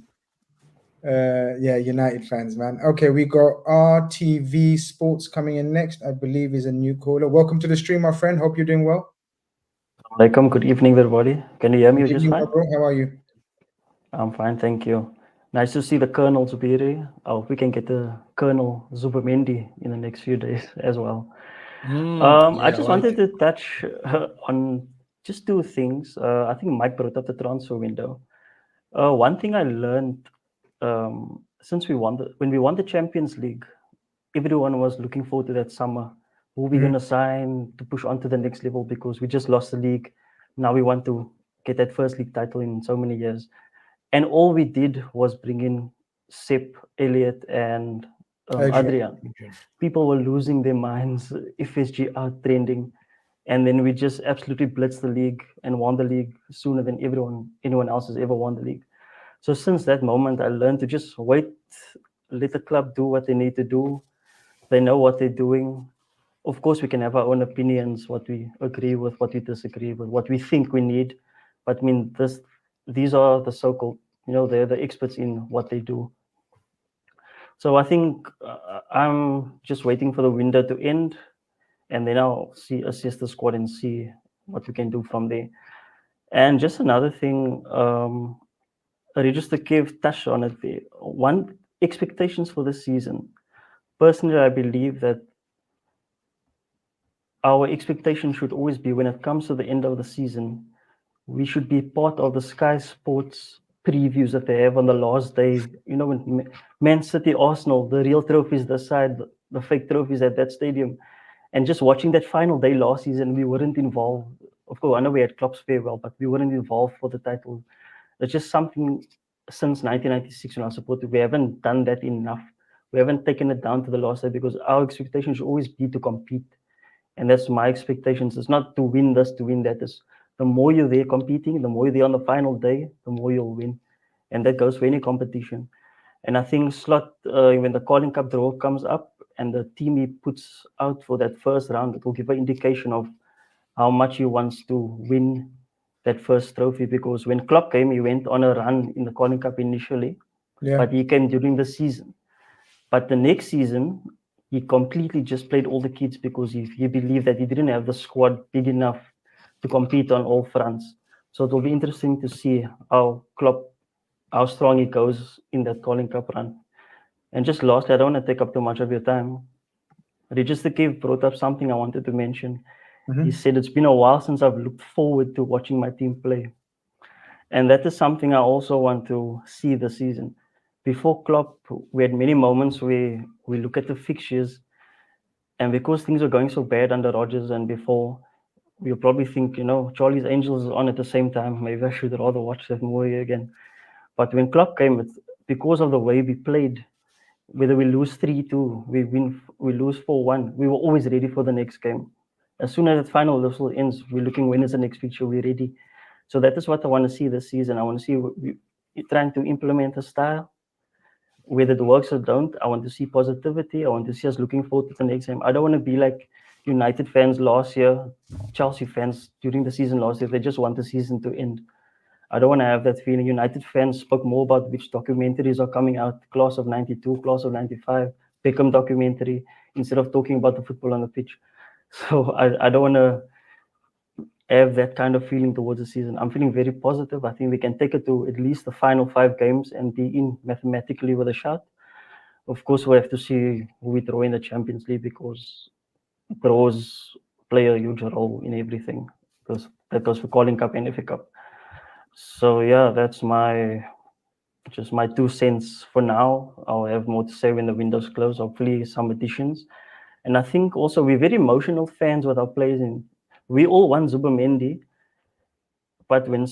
Yeah, United fans, man. Okay, we got RTV Sports coming in next. I believe is a new caller. Welcome to the stream, my friend. Hope you're doing well. Welcome. Good evening, everybody. Can you hear me just fine? Bro. How are you? I'm fine, thank you. Nice to see the Colonel Zubiri. I hope we can get the Colonel Zubimendi in the next few days as well. I just wanted to touch on just 2 things. I think Mike brought up the transfer window. One thing I learned since when we won the Champions League, everyone was looking forward to that summer. Who are we going to sign to push on to the next level, because we just lost the league. Now we want to get that first league title in so many years. And all we did was bring in Sepp, Elliot, and Adrian. People were losing their minds, FSG out trending. And then we just absolutely blitzed the league and won the league sooner than anyone else has ever won the league. So since that moment, I learned to just wait, let the club do what they need to do. They know what they're doing. Of course, we can have our own opinions, what we agree with, what we disagree with, what we think we need. But I mean, these are the so-called, they're the experts in what they do. So I think I'm just waiting for the window to end, and then I'll assess the squad and see what we can do from there. And just another thing, Register Kev touched on it there. One, expectations for this season. Personally, I believe that our expectation should always be, when it comes to the end of the season, we should be part of the Sky Sports previews that they have on the last day. When Man City, Arsenal, the real trophies this side, the fake trophies at that stadium. And just watching that final day last season, we weren't involved. Of course, I know we had Klopp's farewell, but we weren't involved for the title. It's just something since 1996 when I supported. We haven't done that enough. We haven't taken it down to the last day, because our expectation should always be to compete. And that's my expectations. It's not to win this, to win that. It's the more you're there competing, the more you're there on the final day, the more you'll win. And that goes for any competition. And I think Slot, when the Calling Cup draw comes up and the team he puts out for that first round, it will give an indication of how much he wants to win that first trophy. Because when Klopp came, he went on a run in the Calling Cup initially, but he came during the season. But the next season, he completely just played all the kids, because he believed that he didn't have the squad big enough to compete on all fronts. So it will be interesting to see how strong he goes in that Calling Cup run. And just lastly, I don't want to take up too much of your time. Register Kev brought up something I wanted to mention. He said, it's been a while since I've looked forward to watching my team play. And that is something I also want to see this season. Before Klopp, we had many moments where we look at the fixtures, and because things were going so bad under Rodgers and before, we'll probably think, Charlie's Angels is on at the same time. Maybe I should rather watch that movie again. But when Klopp came, because of the way we played, whether we lose 3-2, we lose 4-1, we were always ready for the next game. As soon as the final whistle ends, we're looking, when is the next fixture, we're ready. So that is what I want to see this season. I want to see we're trying to implement a style. Whether it works or don't, I want to see positivity. I want to see us looking forward to the next game. I don't want to be like United fans last year, Chelsea fans during the season last year. They just want the season to end. I don't want to have that feeling. United fans spoke more about which documentaries are coming out, Class of 92, Class of 95, Beckham documentary instead of talking about the football on the pitch. So I don't want to have that kind of feeling towards the season. I'm feeling very positive. I think we can take it to at least the final 5 games and be in mathematically with a shot. Of course, we have to see who we throw in the Champions League, because draws play a huge role in everything. Because that goes for Calling Cup and FA Cup. So yeah, that's just my 2 cents for now. I'll have more to say when the window's closed. Hopefully some additions. And I think also we're very emotional fans with our players. And we all want Zubimendi. But when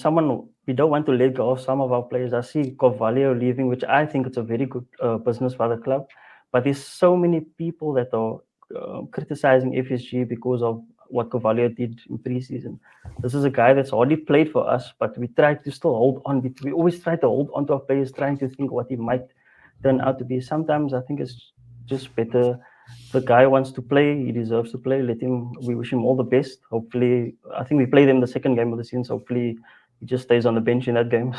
we don't want to let go of some of our players. I see CARVALHO leaving, which I think it's a very good business for the club. But there's so many people that are criticizing FSG because of what CARVALHO did in preseason. This is a guy that's hardly played for us, but we try to still hold on. We always try to hold on to our players, trying to think what he might turn out to be. Sometimes I think it's just better. If the guy wants to play, he deserves to play. Let him. We wish him all the best. Hopefully, I think we played him the second game of the season. So hopefully, he just stays on the bench in that game.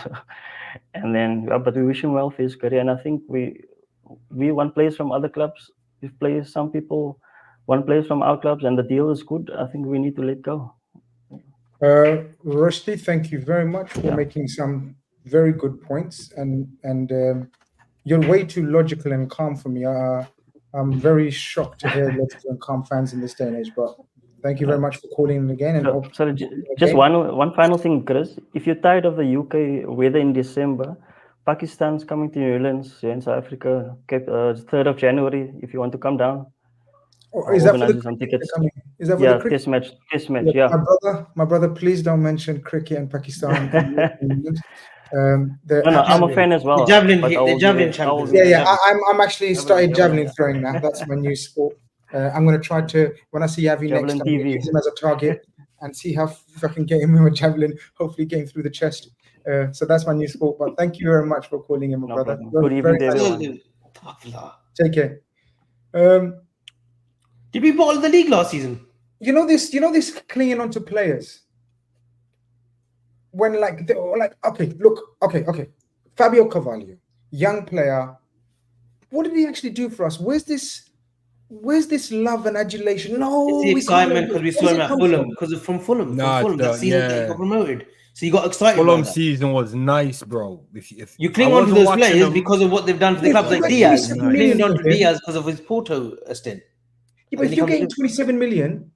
And then, but we wish him well for his career. And I think we want players from other clubs. If players, some people want players from our clubs, and the deal is good, I think we need to let go. Rusty, thank you very much for making some very good points, and you're way too logical and calm for me. I'm very shocked to hear logical and calm fans in this day and age, but thank you very much for calling in again. And sorry, just one final thing, Chris. If you're tired of the UK weather in December, Pakistan's coming to New Orleans in South Africa, 3rd of January. If you want to come down. Is that for the some tickets? Is that for the cricket? Test match, yeah. My brother, please don't mention cricket and Pakistan. I'm a fan as well. The javelin champions. Yeah. I'm actually started javelin throwing now. That's my new sport. I'm going to try to, when I see Yavi next time, use him as a target and see how if I can get him with a javelin, hopefully getting through the chest. So that's my new sport. But thank you very much for calling him, my brother. Good evening, everyone. Take care. Did we bottle the league last season? You know this clinging on to players. When okay. Fabio Carvalho, young player. What did he actually do for us? Where's this love and adulation? No, it's the excitement because we saw him at Fulham. Because from Fulham. That season he got promoted. So you got excited. Fulham season was nice, bro. If you cling on to those players because of what they've done for the clubs, like Diaz. You clinged on to Diaz because of his Porto stint. Yeah, but if you're getting 27 million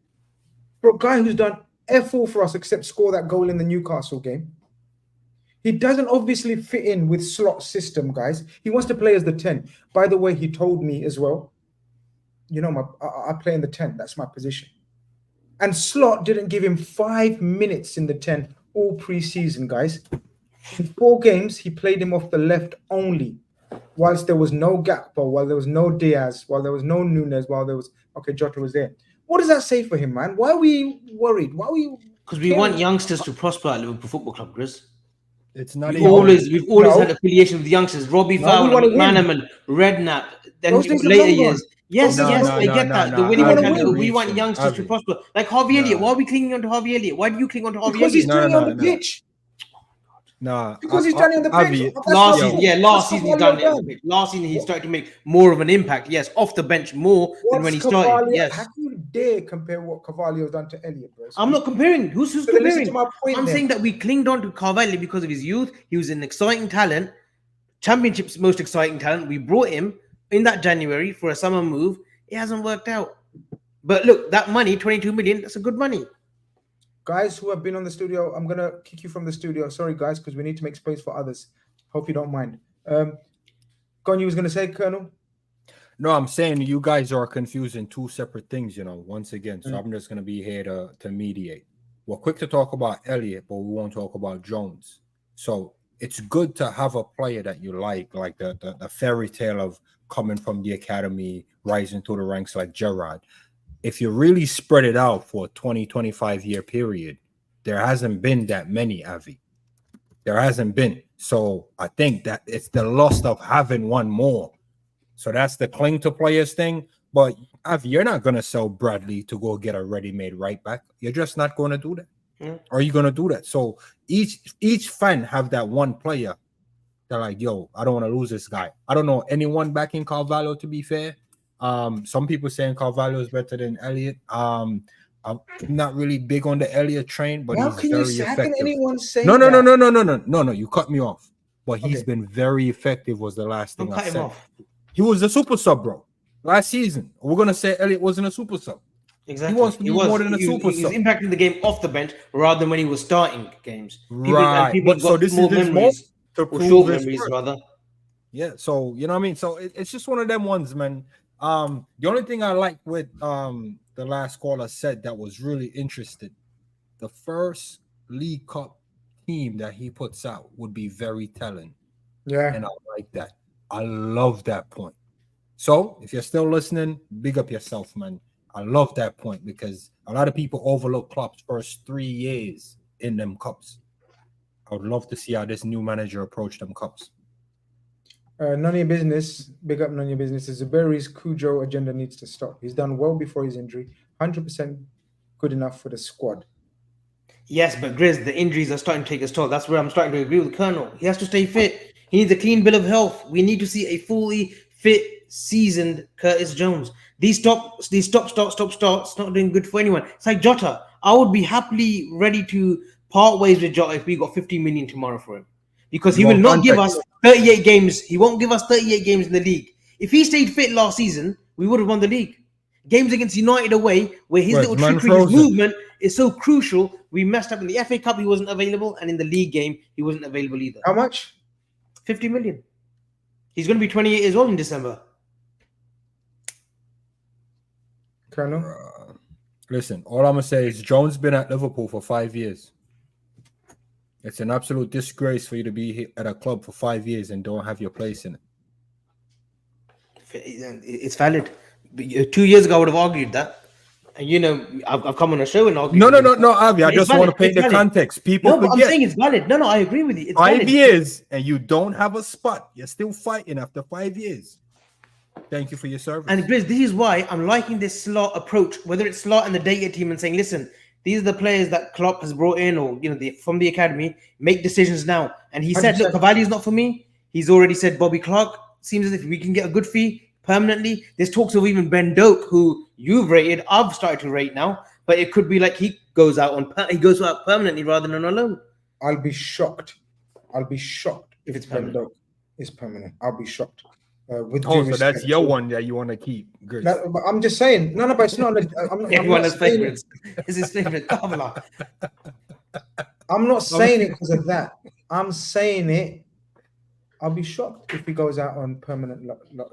for a guy who's done F4 for us except score that goal in the Newcastle game, he doesn't obviously fit in with Slot's system, guys. He wants to play as the 10. By the way, he told me as well, I play in the 10. That's my position. And Slot didn't give him 5 minutes in the 10 all pre-season, guys. In 4 games, he played him off the left only. Whilst there was no Gakpo, while there was no Diaz, while there was no Nunes, while there was Jota was there. What does that say for him, man? Why are we worried? Why are we? Because we want youngsters to prosper at Liverpool Football Club, Grizz. It's not. We've always had affiliation with the youngsters. Robbie Fowler, McManaman, Redknapp. Then later years. Yes, I get that. The winning mentality. We want youngsters to prosper. Like Harvey Elliott. Why are we clinging on to Harvey Elliott? Why do you cling on to Harvey Elliott? Because he's doing it on the pitch. Because he's done it on the pitch. Last season he's done it on the pitch. Last season he started to make more of an impact. Yes, off the bench more than when he started. Yes. How can you dare compare what Carvalho has done to Elliott, bro? I'm not comparing. Who's comparing? I'm saying that we clinged on to Carvalho because of his youth. He was an exciting talent, Championship's most exciting talent. We brought him in that January for a summer move. It hasn't worked out. But look, that money, 22 million, that's a good money. Guys who have been on the studio, I'm going to kick you from the studio. Sorry, guys, because we need to make space for others. Hope you don't mind. Gon, you was going to say, Colonel? No, I'm saying you guys are confusing 2 separate things, once again. So I'm just going to be here to mediate. We're quick to talk about Elliott, but we won't talk about Jones. So it's good to have a player that you like the fairy tale of coming from the academy, rising through the ranks like Gerrard. If you really spread it out for a 20-25 year period, there hasn't been that many, Avi. There hasn't been. So I think that it's the loss of having one more. So that's the cling to players thing. But Avi, you're not going to sell Bradley to go get a ready-made right back. You're just not going to do that. Are you going to do that? So each fan have that one player. They're like, yo, I don't want to lose this guy. I don't know anyone backing Carvalho, to be fair. Some people saying Carvalho is better than Elliot. I'm not really big on the Elliot train, but How he's can very you? How effective. can anyone say No. that? You cut me off. But he's Okay. been very effective. Was the last thing Don't I cut him said. off. He was a super sub, bro. Last season, we're gonna say Elliot wasn't a super sub. Exactly. He wants to be more than a He super was sub. impacting the game off the bench rather than when he was starting games. Right. People But so got this small is his memories to or prove short his memories worth. rather. Yeah, so you know what I mean. So it's just one of them ones, man. The only thing I like with the last caller said that was really interesting, the first League Cup team that he puts out would be very telling, Yeah. and I like that. I love that point. So if you're still listening, big up yourself, man. I love that point because a lot of people overlook Klopp's first 3 years in them cups. I would love to see how this new manager approach them cups. None of your business. Big up, none of your business. Zuberi's Cujo agenda needs to stop. He's done well before his injury. 100% good enough for the squad. Yes, but Grizz, the injuries are starting to take its toll. That's where I'm starting to agree with Colonel. He has to stay fit. He needs a clean bill of health. We need to see a fully fit, seasoned Curtis Jones. These stop, starts, not doing good for anyone. It's like Jota. I would be happily ready to part ways with Jota if we got 50 million tomorrow for him. Because he will not give us 38 games. He won't give us 38 games in the league. If he stayed fit last season, we would have won the league. Games against United away, where his little trickery, his movement is so crucial. We messed up in the FA Cup, he wasn't available, and in the league game, he wasn't available either. How much? 50 million. He's going to be 28 years old in December. Colonel? Listen, all I'm going to say is Jones been at Liverpool for 5 years. It's an absolute disgrace for you to be at a club for 5 years and don't have your place in it. It's valid. 2 years ago, I would have argued that. And you know, I've come on a show and argued. No, Avi. I just want to paint the context. People forget. I'm saying it's valid. No, I agree with you. It's 5 valid. years and you don't have a spot. You're still fighting after 5 years. Thank you for your service. And Grizz, this is why I'm liking this slot approach, whether it's slot and the data team and saying, listen, these are the players that Klopp has brought in or, you know, from the academy, make decisions now. And he said, look, Cavalli's not for me. He's already said Bobby Clark. Seems as if we can get a good fee permanently. There's talks of even Ben Doak, who you've rated, I've started to rate now, but it could be like he goes out permanently rather than on loan. I'll be shocked if it's Ben Doak is permanent. I'll be shocked. So that's your one that you want to keep. Good. No, but I'm just saying. No, but it's not. Everyone has favorites. Is his favorite CARVALHO? I'm not saying it because of that. I'm saying it. I'll be shocked if he goes out on permanent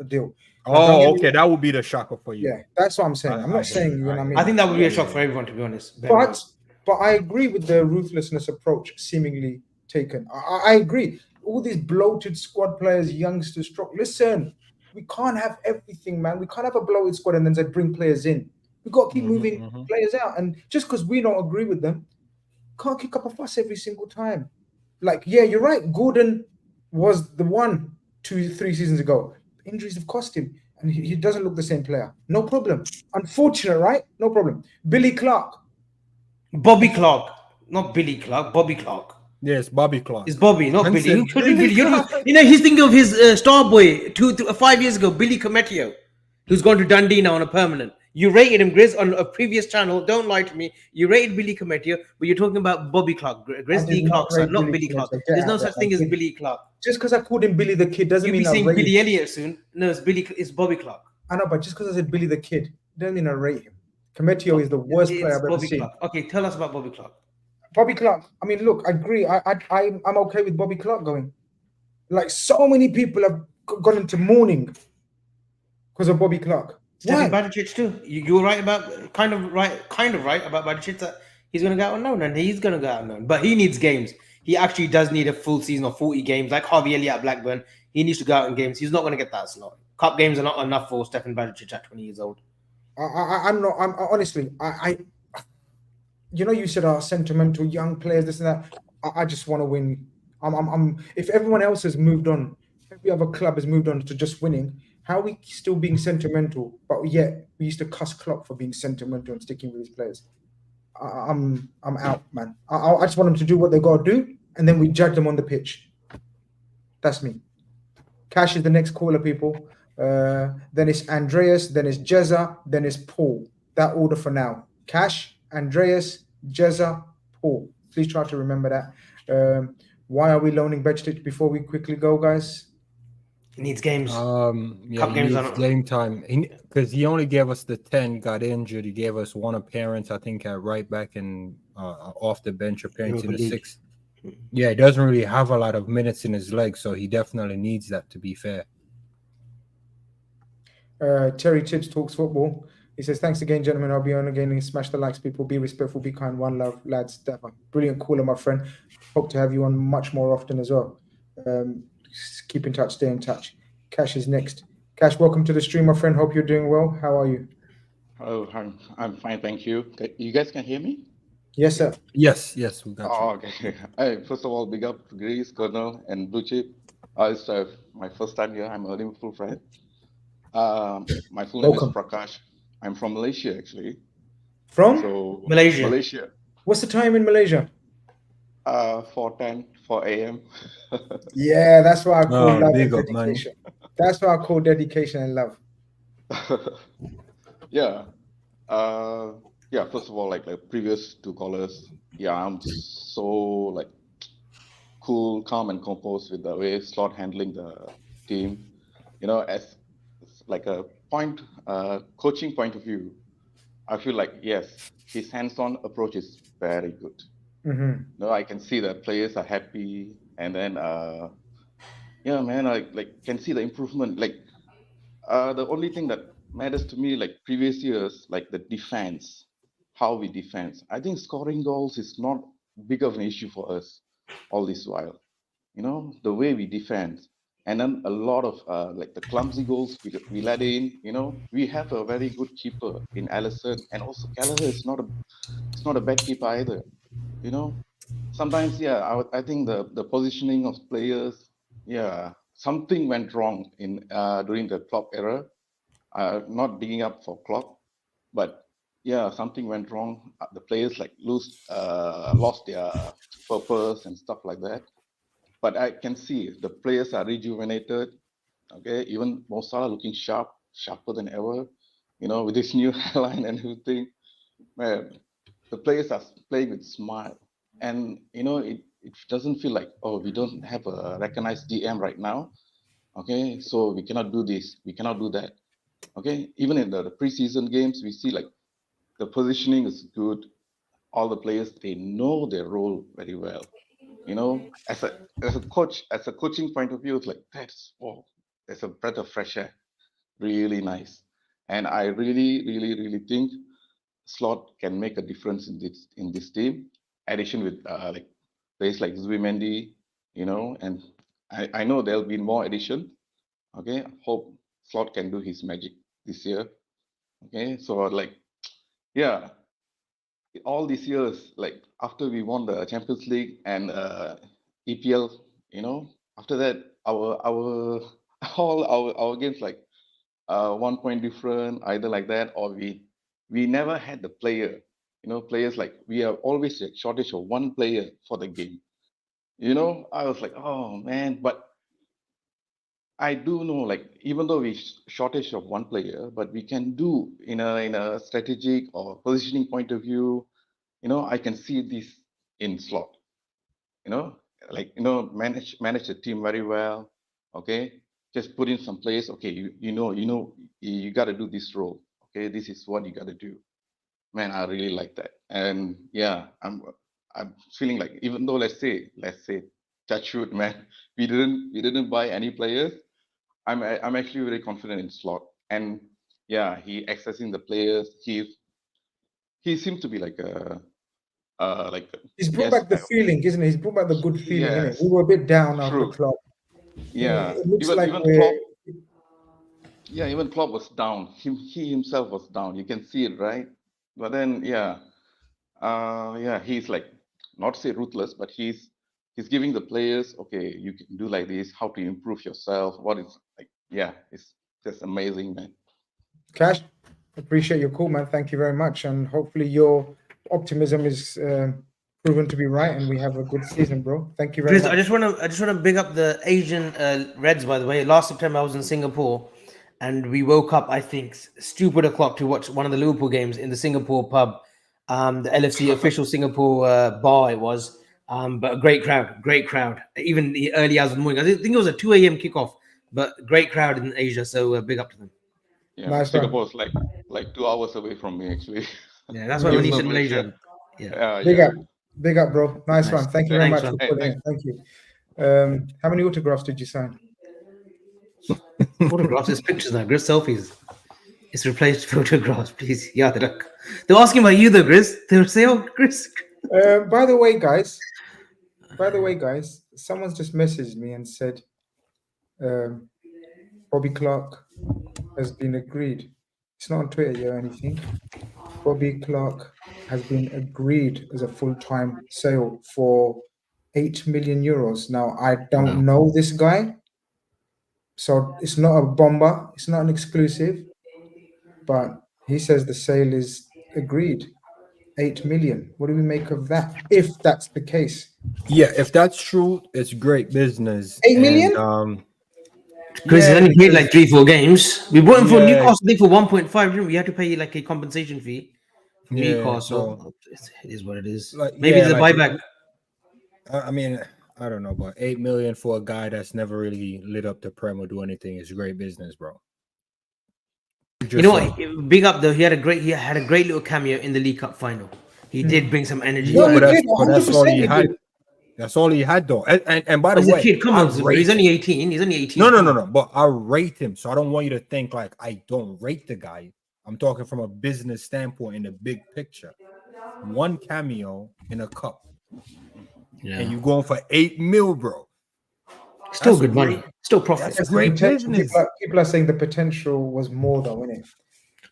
deal. Oh, okay, that would be the shocker for you. Yeah, that's what I'm saying. I'm not saying, you know what I mean? I think that would be a shock for everyone, to be honest. But I agree with the ruthlessness approach seemingly taken. I agree. All these bloated squad players, youngsters, listen, we can't have everything, man. We can't have a bloated squad and then say bring players in. We've got to keep moving players out. And just because we don't agree with them, can't kick up a fuss every single time. Like, yeah, you're right. Gordon was the one 2-3 seasons ago. Injuries have cost him, and he doesn't look the same player. No problem. Unfortunate, right? No problem. Bobby Clark, not Billy Clark. Bobby Clark. Yes, Bobby Clark. It's Bobby, not Billy. Who could be Billy? You know, he's thinking of his star boy 5 years ago, Billy Cometio, who's gone to Dundee now on a permanent. You rated him, Grizz, on a previous channel. Don't lie to me. You rated Billy Cometio, but you're talking about Bobby Clark. Grizz, Lee Clark's son, not Billy Clark. There's no such thing as Billy Clark. Just because I called him Billy the Kid doesn't mean I rate him. You'll be saying Billy Elliot soon. No, it's Bobby Clark. I know, but just because I said Billy the Kid doesn't mean I rate him. Cometio is the worst player I've ever seen. Clark. Okay, tell us about Bobby Clark. Bobby Clark. I mean, look, I agree. I'm okay with Bobby Clark going. Like, so many people have gone into mourning because of Bobby Clark. Stefan Bajcetic too. You were right about kind of right about Bajcetic that he's going to go out on loan, and he's going to go out on loan. But he needs games. He actually does need a full season of 40 games, like Harvey Elliott at Blackburn. He needs to go out in games. He's not going to get that slot. Cup games are not enough for Stefan Bajcetic at 20 years old. I'm honestly, you know, you said sentimental young players, this and that. I just want to win. If everyone else has moved on, every other club has moved on to just winning, how are we still being sentimental? But yet we used to cuss Klopp for being sentimental and sticking with his players. I'm out, man. I just want them to do what they got to do, and then we judge them on the pitch. That's me. Cash is the next caller, people. then it's Andreas, then it's Jezza, then it's Paul. That order for now. Cash, Andreas, Jezza, Paul. Please try to remember that. Why are we loaning Bajcetic before we quickly go, guys? He needs games. Yeah, Cup he games needs on it. game time. Because he only gave us the 10, got injured. He gave us one appearance, I think, at right back and off the bench appearance in the Europa League. 6th. Yeah, he doesn't really have a lot of minutes in his legs, so he definitely needs that, to be fair. Terry Tibbs talks football. He says, thanks again, gentlemen. I'll be on again and smash the likes, people. Be respectful, be kind. One love, lads. Dava. Brilliant caller, my friend. Hope to have you on much more often as well. Keep in touch, stay in touch. Cash is next. Cash, welcome to the stream, my friend. Hope you're doing well. How are you? Oh, I'm fine, thank you. You guys can hear me? Yes, sir. Yes, we got you. Oh, okay. Hey, first of all, big up to Grizz, Colonel, and Blue Chip. It's my first time here. I'm a Liverpool fan. My full name is Prakash. I'm from Malaysia, actually. From? So Malaysia. Malaysia. What's the time in Malaysia? 4:10, 4 a.m. Yeah, that's why I call love big and up, man. dedication. That's why I call dedication and love. Yeah. Yeah, first of all, like the previous two callers, yeah, I'm so like cool, calm, and composed with the way Slot handling the team. You know, as like a coaching point of view, I feel like yes, his hands-on approach is very good. Mm-hmm. No, I can see that players are happy, and then yeah, man, I like can see the improvement. Like the only thing that matters to me, like previous years, like the defense, how we defend. I think scoring goals is not big of an issue for us all this while. You know, the way we defend, and then a lot of like the clumsy goals we let in. You know, we have a very good keeper in Allison, and also Gallagher is not a bad keeper either. You know, sometimes yeah, I think the positioning of players, yeah, something went wrong in during the Klopp era. Not digging up for Klopp, but yeah, something went wrong. The players like lost their purpose and stuff like that. But I can see the players are rejuvenated. Okay, even Mo Salah looking sharper than ever. You know, with this new hairline and everything. Man, the players are playing with smile, and you know it doesn't feel like, oh, we don't have a recognized DM right now. Okay, so we cannot do this, we cannot do that. Okay, even in the preseason games, we see like the positioning is good. All the players, they know their role very well. You know, as a coach, as a coaching point of view, it's like there's a breath of fresh air, really nice. And I really think Slot can make a difference in this team. Addition with like players like Zubimendi, you know, and I know there'll be more addition. Okay, hope Slot can do his magic this year. Okay, so like, yeah, all these years, like after we won the Champions League and EPL, you know, after that our all our games like 1 point different, either like that, or we never had the player, you know, players like we are always a shortage of one player for the game. You know, I was like, oh man, but I do know, like, even though we shortage of one player, but we can do in a strategic or positioning point of view. You know, I can see this in Slot. You know, like, you know, manage the team very well. Okay, just put in some players. Okay, you know you got to do this role. Okay, this is what you got to do. Man, I really like that. And yeah, I'm feeling like, even though let's say touch wood, man, we didn't buy any players. I'm actually very confident in Slot, and yeah, he accessing the players. He seems to be like a he's brought back the feeling, isn't it? He's brought back the good feeling, isn't it? We were a bit down after Klopp. Yeah, it looks even like Klopp. Yeah, even Klopp was down. He himself was down. You can see it, right? But then, yeah, he's like, not say ruthless, but he's giving the players, okay, you can do like this, how to improve yourself. What is like, yeah, it's just amazing, man. Cash, appreciate your call, man. Thank you very much, and hopefully your optimism is proven to be right, and we have a good season, bro. Thank you very much. I just want to big up the Asian Reds, by the way. Last September I was in Singapore, and we woke up, I think, stupid o'clock to watch one of the Liverpool games in the Singapore pub, the LFC official Singapore bar it was. But a great crowd. Even the early hours of the morning. I think it was a 2 a.m. kickoff, but great crowd in Asia. So big up to them. Yeah, Nice Singapore's like 2 hours away from me actually. Yeah, that's why when you said Malaysia. Big up, bro. Nice one. Thank you very Thanks, much for man. calling in. Thank you. How many autographs did you sign? Photographs is pictures now, Grizz. Selfies. It's replaced photographs, please. Yeah, they're asking about you though, Grizz. They'll say, "Oh, Grizz." By the way, guys, someone's just messaged me and said Bobby Clark has been agreed. It's not on Twitter yet or anything. Bobby Clark has been agreed as a full-time sale for 8 million euros. Now, I don't know this guy, so it's not a bomber. It's not an exclusive, but he says the sale is agreed. 8 million. What do we make of that? If that's the case. Yeah, if that's true, it's great business. 8 million? Chris has only played like 3-4 games. We bought him for Newcastle, I think, for 1.5. Didn't we? We had to pay like a compensation fee for Newcastle. So it is what it is. Maybe it's a buyback. I mean, I don't know, but 8 million for a guy that's never really lit up the Prem or do anything is great business, bro. You know what? Big up though. He had a great little cameo in the League Cup final. He did bring some energy. No, but that's all he had. That's all he had though. And by the way, kid, come on, he's only 18. He's only 18. No. But I rate him, so I don't want you to think like I don't rate the guy. I'm talking from a business standpoint in the big picture. One cameo in a cup, and you going for 8 mil, bro. Still good money. Still profit. That's great business. People are saying the potential was more though, isn't it?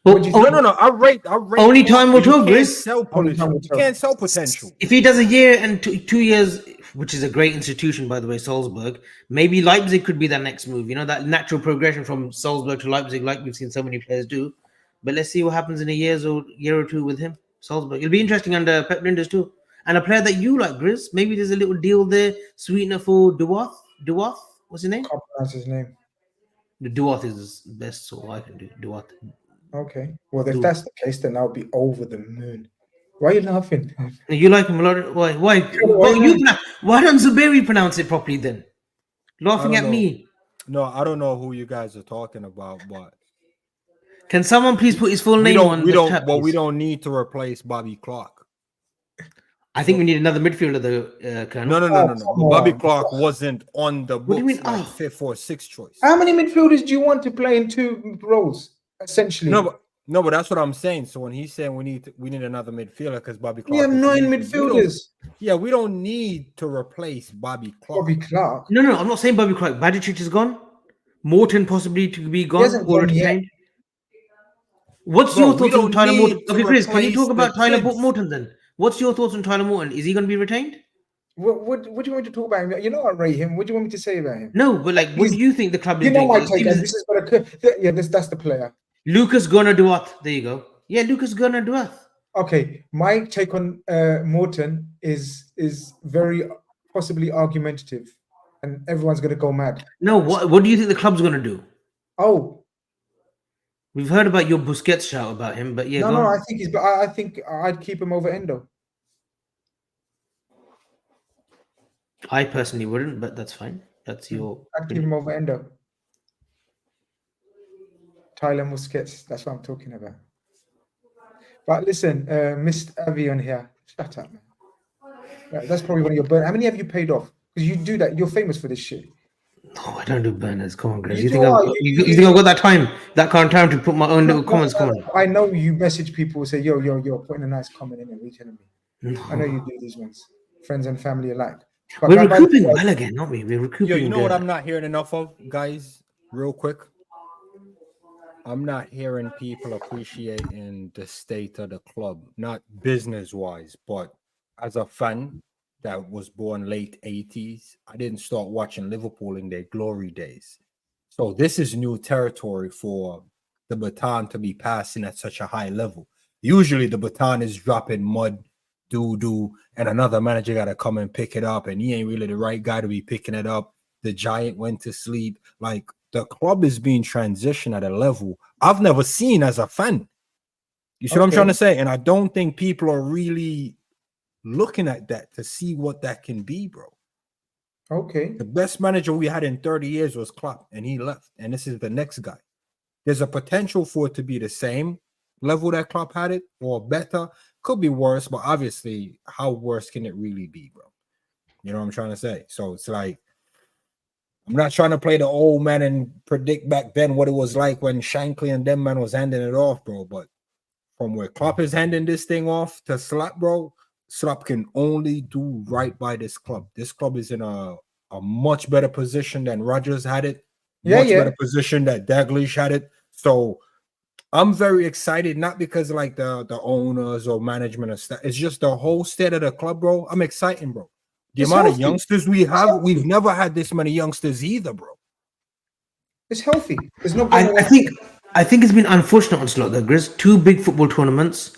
Well, no. I rate. Only time will tell, Grizz. You can't sell potential. If he does a year and 2 years, which is a great institution, by the way, Salzburg, maybe Leipzig could be that next move. You know, that natural progression from Salzburg to Leipzig, like we've seen so many players do. But let's see what happens in a year or two with him, Salzburg. It'll be interesting under Pep Linders too. And a player that you like, Grizz. Maybe there's a little deal there, sweetener for Duarte. What's his name? Can't pronounce his name. The Duarte is the best, so I can do Duarte. Okay. Well, if that's the case, then I'll be over the moon. Why are you laughing? You like him a lot. Why? Why don't Zubimendi pronounce it properly then? Laughing at me. No, I don't know who you guys are talking about, but can someone please put his full name on the chat? Well, we don't need to replace Bobby Clark. I think we need another midfielder though, Colonel. No. Bobby Clark wasn't on the books like fifth or sixth choice. How many midfielders do you want to play in two roles? Essentially, no, but that's what I'm saying. So when he's saying we need another midfielder because Bobby Clark, we have 9 midfielders. We don't need to replace Bobby Clark. No, I'm not saying Bobby Clark. Bajcetic is gone. Morton possibly to be gone or retained. What's your thoughts on Tyler Morton? Okay, Chris, can you talk about Tyler Morton then? What's your thoughts on Tyler Morton? Is he going to be retained? What do you want me to talk about him? You know I rate him. What do you want me to say about him? No, but like, what do you think the club is doing? You know my take. This is that's the player. Lucas Gunnar Duarte. There you go. Yeah, Lucas Gunnar Duarte. Okay, my take on Morton is very possibly argumentative, and everyone's going to go mad. No, what do you think the club's going to do? Oh, we've heard about your Busquets shout about him, but yeah. No, I think I'd keep him over Endo. I personally wouldn't, but that's fine. That's your. I'd keep him over Endo. Tyler Busquets, that's what I'm talking about. But listen, Mr. Avion here, shut up, man. That's probably one of your burners. How many have you paid off? Because you do that. You're famous for this shit. No, I don't do burners. Come on, Grizz. You think I've got that kind of time to put my own little comments? Come on. I know you message people, say, yo, putting a nice comment in and retelling me. I know you do these ones. Friends and family alike. But we're recouping well again, aren't we? We're recouping. Yo, you know what I'm not hearing enough of, guys? Real quick. I'm not hearing people appreciating the state of the club, not business-wise, but as a fan that was born late 80s, I didn't start watching Liverpool in their glory days. So this is new territory for the baton to be passing at such a high level. Usually the baton is dropping mud, doo-doo, and another manager got to come and pick it up, and he ain't really the right guy to be picking it up. The giant went to sleep. Like, the club is being transitioned at a level I've never seen as a fan. You see what I'm trying to say? And I don't think people are really looking at that to see what that can be, bro. Okay. The best manager we had in 30 years was Klopp, and he left. And this is the next guy. There's a potential for it to be the same level that Klopp had it, or better. Could be worse, but obviously, how worse can it really be, bro? You know what I'm trying to say? So it's like, I'm not trying to play the old man and predict back then what it was like when Shankly and them man was handing it off, bro. But from where Klopp is handing this thing off to Slap, bro, Slap can only do right by this club. This club is in a much better position than Rodgers had it. Much better position that Dalglish had it. So I'm very excited, not because like the owners or management or stuff. It's just the whole state of the club, bro. I'm excited, bro. The amount of youngsters we have, we've never had this many youngsters either, bro. It's healthy. There's no. I think it's been unfortunate on Slot though, Grizz. 2 big football tournaments.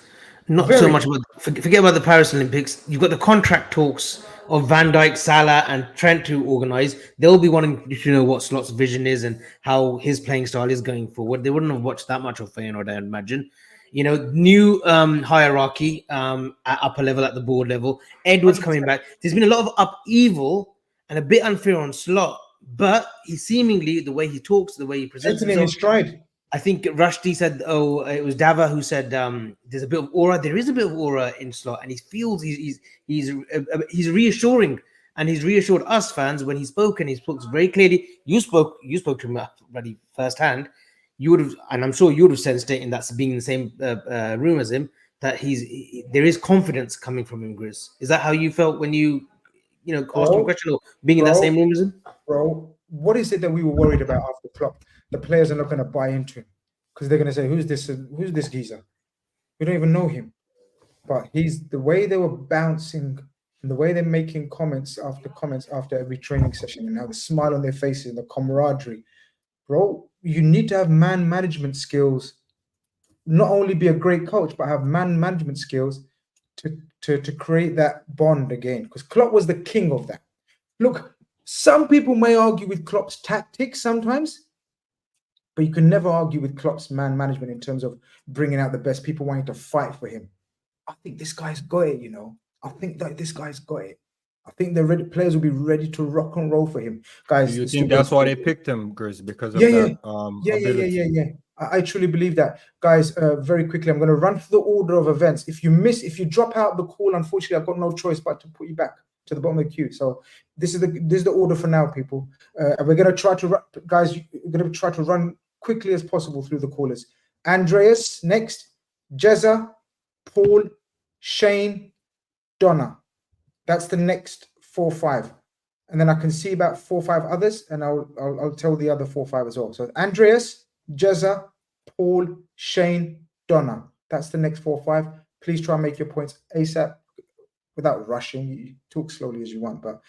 Not so much about forget about the Paris Olympics. You've got the contract talks of Van Dijk, Salah, and Trent to organize. They'll be wanting to know what Slot's vision is and how his playing style is going forward. They wouldn't have watched that much of Feyenoord, I imagine. You know, new hierarchy at upper level, at the board level. Edwards coming back. There's been a lot of upheaval and a bit unfair on Slot, but he seemingly, the way he talks, the way he presents himself, in stride. I think Rushdie said, it was Dava who said, there's a bit of aura. There is a bit of aura in Slot, and he feels he's reassuring, and he's reassured us fans when he spoke, and he spoke very clearly. You spoke to him already firsthand. You would have, and I'm sure you would have sensed it in that being in the same room as him, that there is confidence coming from him, Grizz. Is that how you felt when you asked him a question or being in that same room as him? Bro, what is it that we were worried about after Klopp? The players are not going to buy into him because they're going to say, "Who's this geezer? We don't even know him." But the way they were bouncing and the way they're making comments after every training session, and how the smile on their faces and the camaraderie, bro. You need to have man management skills. Not only be a great coach, but have man management skills to create that bond again. Because Klopp was the king of that. Look, some people may argue with Klopp's tactics sometimes, but you can never argue with Klopp's man management in terms of bringing out the best, people wanting to fight for him. I think this guy's got it, you know. I think that this guy's got it. I think the players will be ready to rock and roll for him. Guys, do you think that's why they picked him, Grizz? Because of yeah. I truly believe that. Guys, very quickly, I'm going to run through the order of events. If you drop out the call, unfortunately, I've got no choice but to put you back to the bottom of the queue. So this is the order for now, people. And we're going to try to run quickly as possible through the callers. Andreas next, Jezza, Paul, Shane, Donna. That's the next 4 or 5, and then I can see about 4 or 5 others, and I'll tell the other 4 or 5 as well. So Andreas, Jezza, Paul, Shane, Donna. That's the next 4 or 5. Please try and make your points ASAP without rushing. You talk slowly as you want, but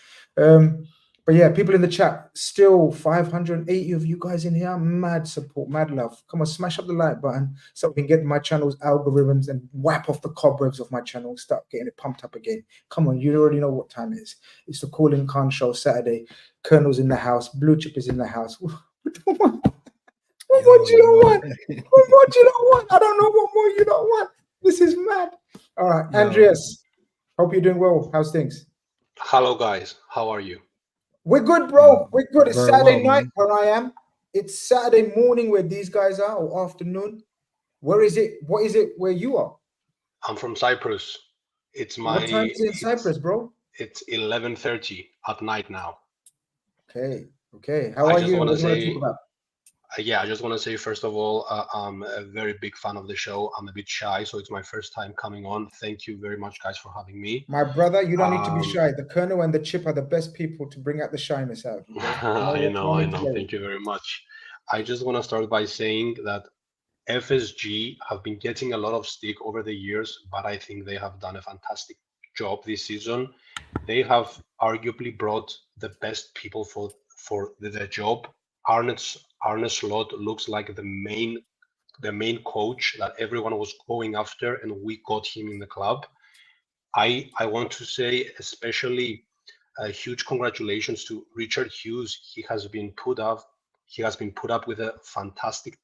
yeah, people in the chat, still 580 of you guys in here. Mad support, mad love. Come on, smash up the like button so we can get my channel's algorithms and wipe off the cobwebs of my channel, start getting it pumped up again. Come on, you already know what time it is. It's the Call In Khan show Saturday. Colonel's in the house. Blue Chip is in the house. What you don't want? What you don't want? I don't know what more you don't want. This is mad. All right, Andreas, hope you're doing well. How's things? Hello, guys. How are you? We're good, bro. We're good. It's Very Saturday well, night where I am. It's Saturday morning where these guys are, or afternoon. Where is it? What is it where you are? I'm from Cyprus. What time is it in Cyprus, bro? It's 11:30 at night now. Okay. How are you? What do you want to talk about? I just want to say, first of all, I'm a very big fan of the show. I'm a bit shy, so it's my first time coming on. Thank you very much, guys, for having me. My brother, you don't need to be shy. The Colonel and the Chip are the best people to bring out the shyness out. I know. Thank you very much. I just want to start by saying that FSG have been getting a lot of stick over the years, but I think they have done a fantastic job this season. They have arguably brought the best people for the job. Arne Slot looks like the main coach that everyone was going after, and we got him in the club. I want to say especially a huge congratulations to Richard Hughes. He has been he has been put up with a fantastic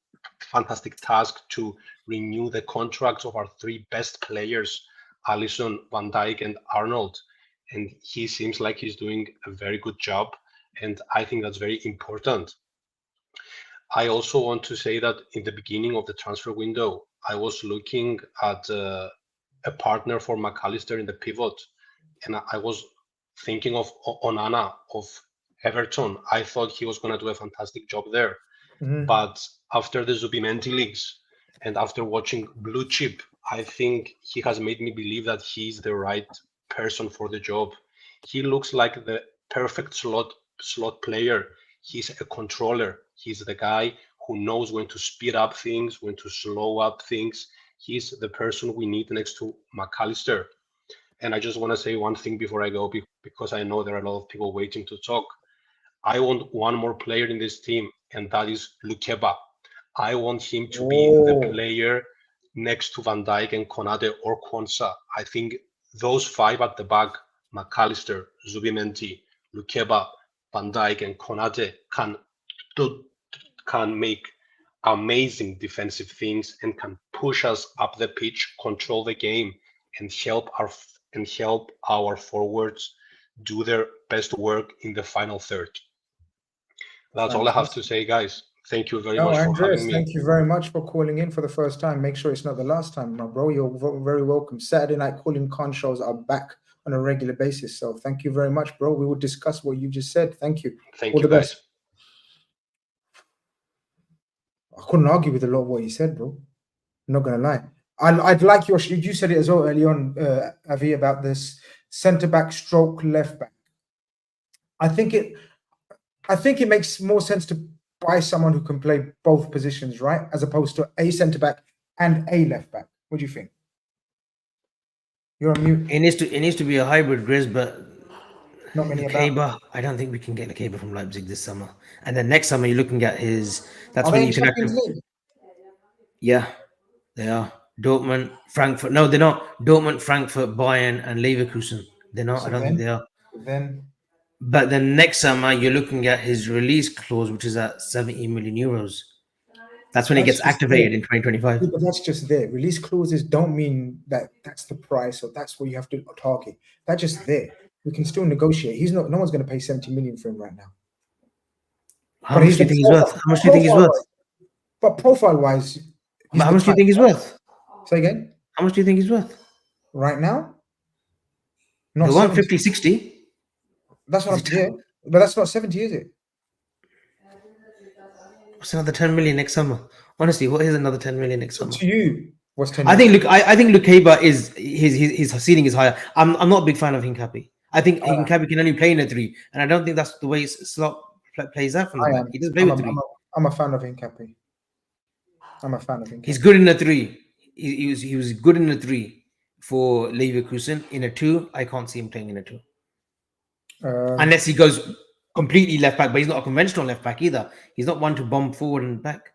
task to renew the contracts of our three best players, Alisson, Van Dijk, and Arnold. And he seems like he's doing a very good job. And I think that's very important. I also want to say that in the beginning of the transfer window, I was looking at a partner for McAllister in the pivot, and I was thinking of Onana of Everton. I thought he was going to do a fantastic job there. But after the Zubimendi leagues and after watching Blue Chip, I think he has made me believe that he's the right person for the job. He looks like the perfect slot player. He's a controller. He's the guy who knows when to speed up things, when to slow up things. He's the person we need next to McAllister. And I just want to say one thing before I go, because I know there are a lot of people waiting to talk. I want one more player in this team, and that is Lukeba. I want him to be the player next to Van Dijk and Konate or Quansah. I think those five at the back, McAllister, Zubimendi, Lukeba, Van Dijk, and Konate can make amazing defensive things and can push us up the pitch, control the game, and help our forwards do their best work in the final third. That's all I have to say, guys. Thank you very much for Andreas, having me. thank you very much for calling in for the first time. Make sure it's not the last time, my bro. You're very welcome. Saturday night calling Khan shows are back on a regular basis. So thank you very much, bro. We will discuss what you just said. Thank you. Thank you, guys. I couldn't argue with a lot of what you said, bro. I'm not gonna lie. I'd like you said it as well early on, Avi, about this centre back stroke left back. I think it makes more sense to buy someone who can play both positions, right? As opposed to a centre back and a left back. What do you think? You're on mute. It needs to be a hybrid, Grizz, but not many Lukeba, I don't think we can get Lukeba from Leipzig this summer. And then next summer you're looking at his. That's when you can activate. Yeah, they are. Dortmund, Frankfurt. No, they're not. Dortmund, Frankfurt, Bayern, and Leverkusen. They're not. So I don't think they are. But then next summer you're looking at his release clause, which is at 70 million euros. That's when it gets activated in 2025. Yeah, but that's just there. Release clauses don't mean that that's the price or that's what you have to target. That's just there. We can still negotiate. No one's going to pay 70 million for him right now. How much do you think he's worth? How much do you think he's worth? But profile-wise, how much do you think he's worth? Say again? How much do you think he's worth? Right now? Not the 150, 60. That's what I'm, yeah, but that's not 70, is it? What's another 10 million next summer? Honestly, what is another 10 million next summer? To you, what's 10 million? I think Lukeba is his ceiling is higher. I'm not a big fan of Hincapi. I think Hincapi can only play in a 3, and I don't think that's the way Slot plays out from the back. He doesn't play with 3. I'm a fan of Hincapi. He's good in a 3. He was good in a 3 for Leverkusen. In a 2, I can't see him playing in a 2. Unless he goes completely left back, but he's not a conventional left back either. He's not one to bomb forward and back.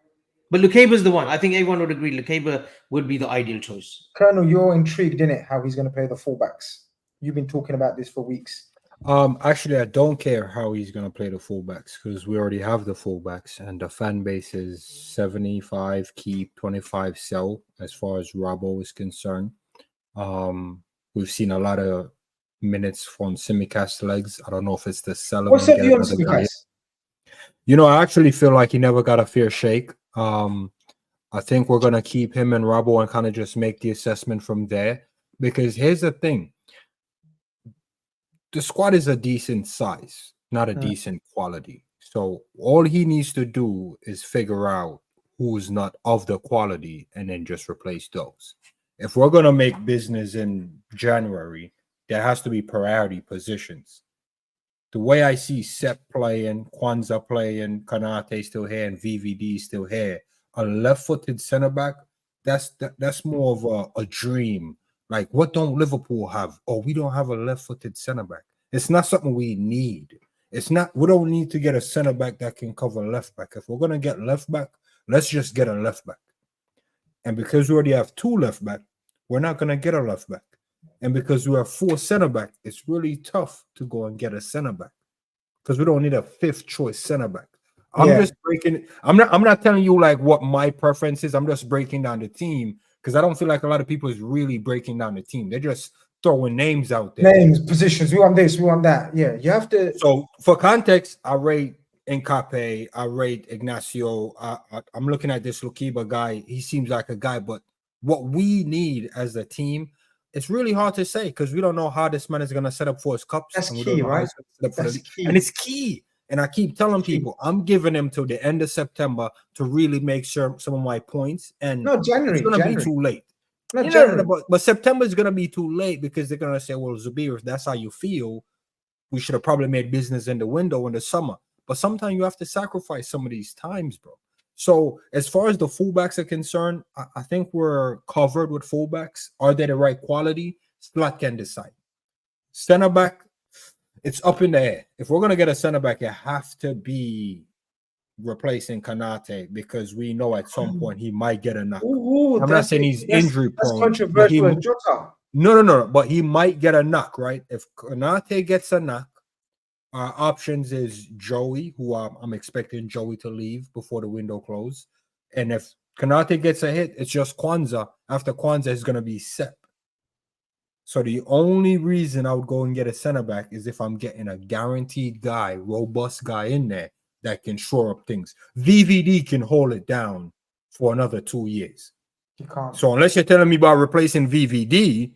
But Lukeba's the one. I think everyone would agree Lukeba would be the ideal choice. Colonel, you're intrigued, innit, how he's going to play the fullbacks. You've been talking about this for weeks. Actually, I don't care how he's going to play the fullbacks because we already have the fullbacks and the fan base is 75 keep, 25 sell as far as Robbo is concerned. We've seen a lot of minutes from Simicast's legs. I don't know if it's the seller. What's your view on Simicast? You know, I actually feel like he never got a fair shake. I think we're going to keep him and Robbo and kind of just make the assessment from there. Because here's the thing. The squad is a decent size, not a decent quality. So all he needs to do is figure out who's not of the quality and then just replace those. If we're going to make business in January, there has to be priority positions. The way I see Sepp playing, Quansah playing, Konate still here, and VVD still here, a left-footed centre-back, that's more of a dream. Like, what don't Liverpool have? Oh, we don't have a left-footed centre-back. It's not something we need. It's not. We don't need to get a centre-back that can cover left-back. If we're going to get left-back, let's just get a left-back. And because we already have 2 left-back, we're not going to get a left-back. And because we have 4 centre-back, it's really tough to go and get a centre-back because we don't need a 5th choice centre-back. I'm just breaking. I'm not telling you like what my preference is. I'm just breaking down the team because I don't feel like a lot of people is really breaking down the team. They're just throwing names out there. Names, positions. We want this. We want that. Yeah, you have to. So for context, I rate Nkape. I rate Ignacio. I'm looking at this Lukiba guy. He seems like a guy, but what we need as a team, it's really hard to say because we don't know how this man is going to set up for his cups. That's and we key, don't know how right? he's gonna set up for That's the, key. and it's key. And I keep telling people, I'm giving him till the end of September to really make sure some of my points. And No, January. it's going to January. be too late. No, You know, January. but September is going to be too late because they're going to say, well, Zubir, if that's how you feel, we should have probably made business in the window in the summer. But sometimes you have to sacrifice some of these times, bro. So as far as the fullbacks are concerned, I think we're covered with fullbacks. Are they the right quality? Slot can decide. Center back, it's up in the air. If we're going to get a center back, it has to be replacing Kanate because we know at some point he might get a knock. Ooh, I'm not saying he's injury That's prone. controversial. Jota. No. But he might get a knock, right? If Kanate gets a knock, our options is Joey, who I'm expecting Joey to leave before the window closes. And if Kanate gets a hit, it's just Kwanzaa. After Kwanzaa is going to be Sepp. So the only reason I would go and get a center back is if I'm getting a guaranteed guy, robust guy in there that can shore up things. VVD can hold it down for another 2 years. You can't. So unless you're telling me about replacing VVD,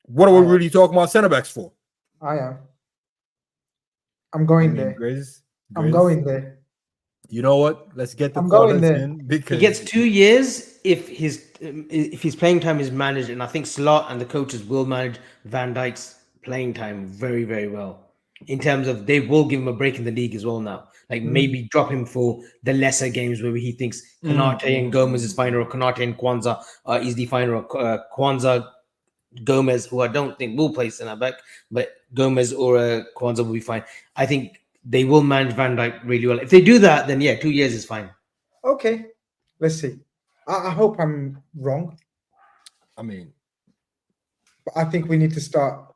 what are we really talking about center backs for? I am. I'm going there. Grizz, I'm going there. You know what? Let's get the I'm going callers there. in because He gets 2 years if his playing time is managed, and I think Slot and the coaches will manage Van Dijk's playing time very, very well. In terms of they will give him a break in the league as well now. Like maybe drop him for the lesser games where he thinks Konate and Gomez is fine, or Konate and Kwanzaa are easily fine, or Kwanzaa, Gomez, who I don't think will play center back, but Gomez or Kwanzaa will be fine. I think they will manage Van Dijk really well. If they do that, then 2 years is fine. Okay, let's see. I hope I'm wrong, I mean, but I think we need to start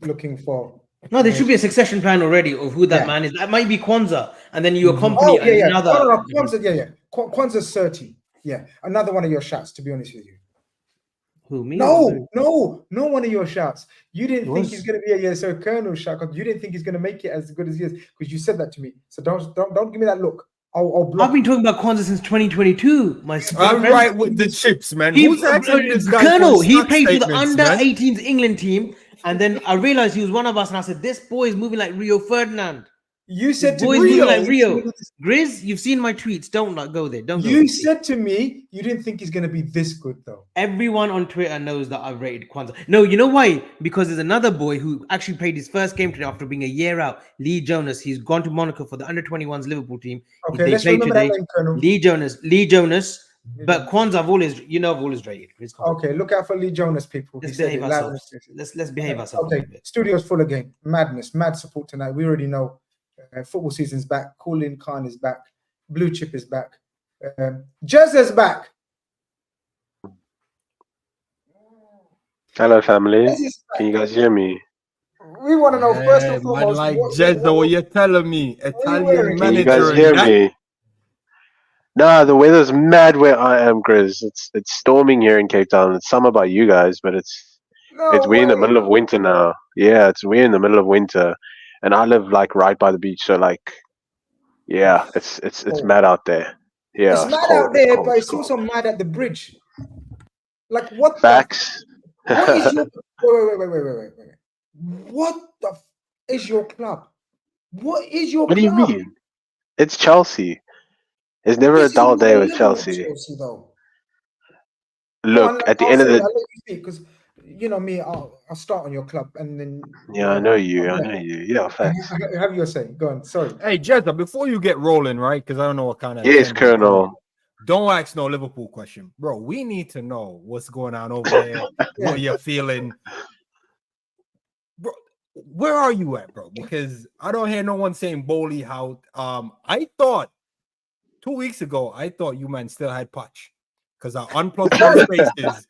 looking for. No, there should be a succession plan already of who that man is. That might be Kwanzaa, and then you accompany another. No, Kwanzaa, Kwanzaa's 30. Yeah, another one of your shots, to be honest with you. Who, me? No one of your shots. You didn't think he's going to be so Colonel shot. You didn't think he's going to make it as good as he is because you said that to me. So don't give me that look. I'll block. I've been talking about Kwanzaa since 2022. I'm right with the chips, man. Who's actually this guy? Colonel, he played for the under-18s England team, and then I realized he was one of us, and I said, "This boy is moving like Rio Ferdinand." You said to boys me, moving like Rio. Grizz, you've seen my tweets. Don't go there. Don't. You said to me you didn't think he's going to be this good, though. Everyone on Twitter knows that I've rated Kwanzaa. No, you know why? Because there's another boy who actually played his first game today after being a year out. Lee Jonas. He's gone to Monaco for the under-21s Liverpool team. Okay, let's remember that name, Colonel. Lee Jonas. But Kwanzaa, I've always rated. Okay, look out for Lee Jonas, people. Let's behave ourselves. Let's behave ourselves. Okay, studio's full again. Madness, mad support tonight. We already know. Football season's back. Call in Khan is back. Blue Chip is back. Jez is back. Hello, family. Can you guys hear me? We want to know first and foremost. Like Jez, what you're telling me? Italian manager. Can you guys hear me? Nah, the weather's mad where I am, Grizz. It's storming here in Cape Town. It's summer by you guys, but we're in the middle of winter now. Yeah, we're in the middle of winter. And I live like right by the beach, so like, yeah, it's mad out there. Yeah, it's mad out there, but it's also mad at the bridge. Like what? Facts. What is your wait? What the is your club? What is your? What do you mean? It's Chelsea. It's never a dull day with Chelsea. Look, at the end of the because you know me, I'll start on your club and then. Yeah, I know you. Yeah, facts. Have your say. Go on. Sorry. Hey, Jezza, before you get rolling, right? Because I don't know what kind of. Yes, Colonel. Don't ask no Liverpool question, bro. We need to know what's going on over there. What you're feeling, bro. Where are you at, bro? Because I don't hear no one saying Bowley how. I thought 2 weeks ago, I thought you man still had Poch because I unplugged my spaces.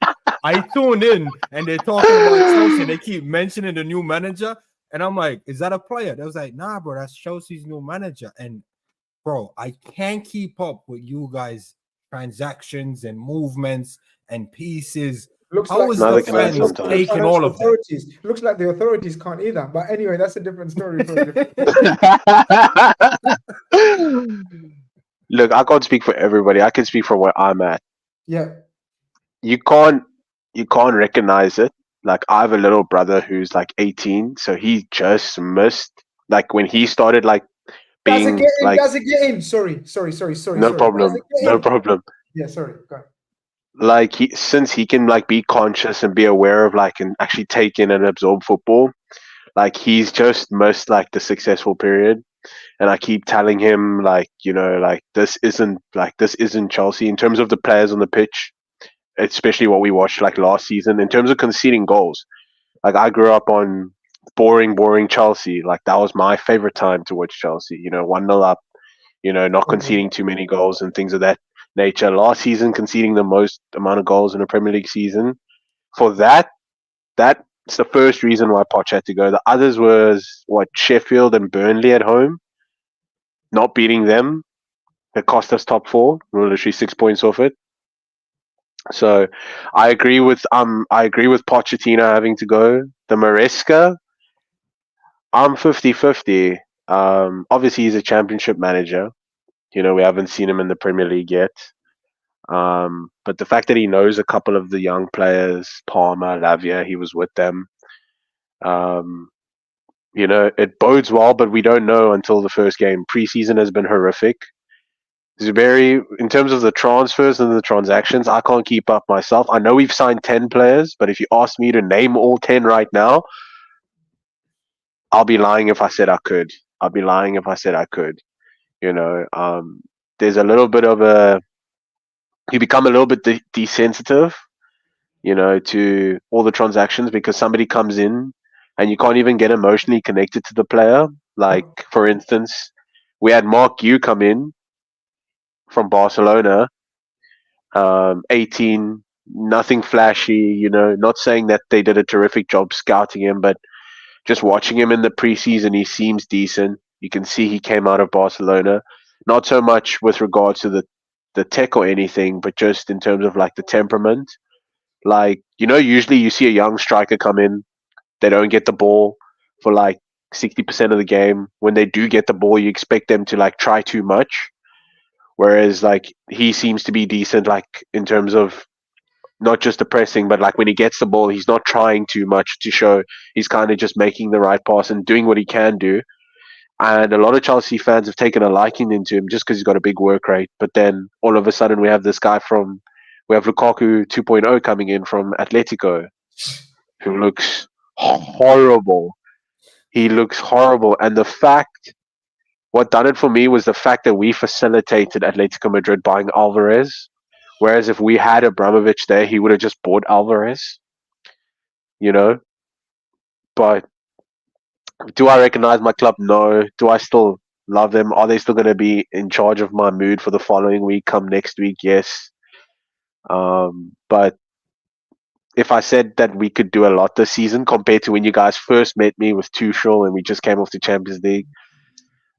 I tuned in and they're talking about Chelsea. They keep mentioning the new manager. And I'm like, is that a player? They was like, nah, bro, that's Chelsea's new manager. And bro, I can't keep up with you guys' transactions and movements and pieces. Looks How like is Neither the can I fans sometimes. taking all of that? authorities. Looks like the authorities can't either. But anyway, that's a different story for a different. Look, I can't speak for everybody. I can speak from where I'm at. Yeah. You can't recognize it. Like I have a little brother who's like 18, so he just missed like when he started like Does it being get in? like Does it get in? Sorry. no Does problem, it get no in? problem. Yeah, sorry. Go ahead. Like since he can like be conscious and be aware of like and actually take in and absorb football, like he's just missed like the successful period. And I keep telling him like, you know, like this isn't Chelsea in terms of the players on the pitch, especially what we watched like last season in terms of conceding goals. Like I grew up on boring Chelsea. Like that was my favorite time to watch Chelsea. You know, 1-0 up, you know, not conceding too many goals and things of that nature. Last season conceding the most amount of goals in a Premier League season. For that's the first reason why Poch had to go. The others was what Sheffield and Burnley at home. Not beating them, it cost us top four. We were literally 6 points off it. So I agree with Pochettino having to go. The Maresca, I'm 50-50. Obviously he's a championship manager. You know, we haven't seen him in the Premier League yet. But the fact that he knows a couple of the young players, Palmer, Lavia, he was with them. You know, it bodes well, but we don't know until the first game. Preseason has been horrific. Zubairi, in terms of the transfers and the transactions, I can't keep up myself. I know we've signed 10 players, but if you ask me to name all 10 right now, I'll be lying if I said I could. You know, there's a little bit of you become a little bit desensitive, you know, to all the transactions because somebody comes in and you can't even get emotionally connected to the player. Like, for instance, we had Mark Yu come in from Barcelona, 18, nothing flashy, you know, not saying that they did a terrific job scouting him, but just watching him in the preseason, he seems decent. You can see he came out of Barcelona, not so much with regards to the tech or anything, but just in terms of like the temperament. Like, you know, usually you see a young striker come in, they don't get the ball for like 60% of the game. When they do get the ball, you expect them to like try too much. Whereas like he seems to be decent, like in terms of not just the pressing, but like when he gets the ball, he's not trying too much to show. He's kind of just making the right pass and doing what he can do. And a lot of Chelsea fans have taken a liking into him just because he's got a big work rate. But then all of a sudden we have Lukaku 2.0 coming in from Atletico, who looks horrible. He looks horrible. And what done it for me was the fact that we facilitated Atletico Madrid buying Alvarez. Whereas if we had Abramovich there, he would have just bought Alvarez. You know? But do I recognize my club? No. Do I still love them? Are they still going to be in charge of my mood for the following week, come next week? Yes. But if I said that we could do a lot this season compared to when you guys first met me with Tuchel and we just came off the Champions League,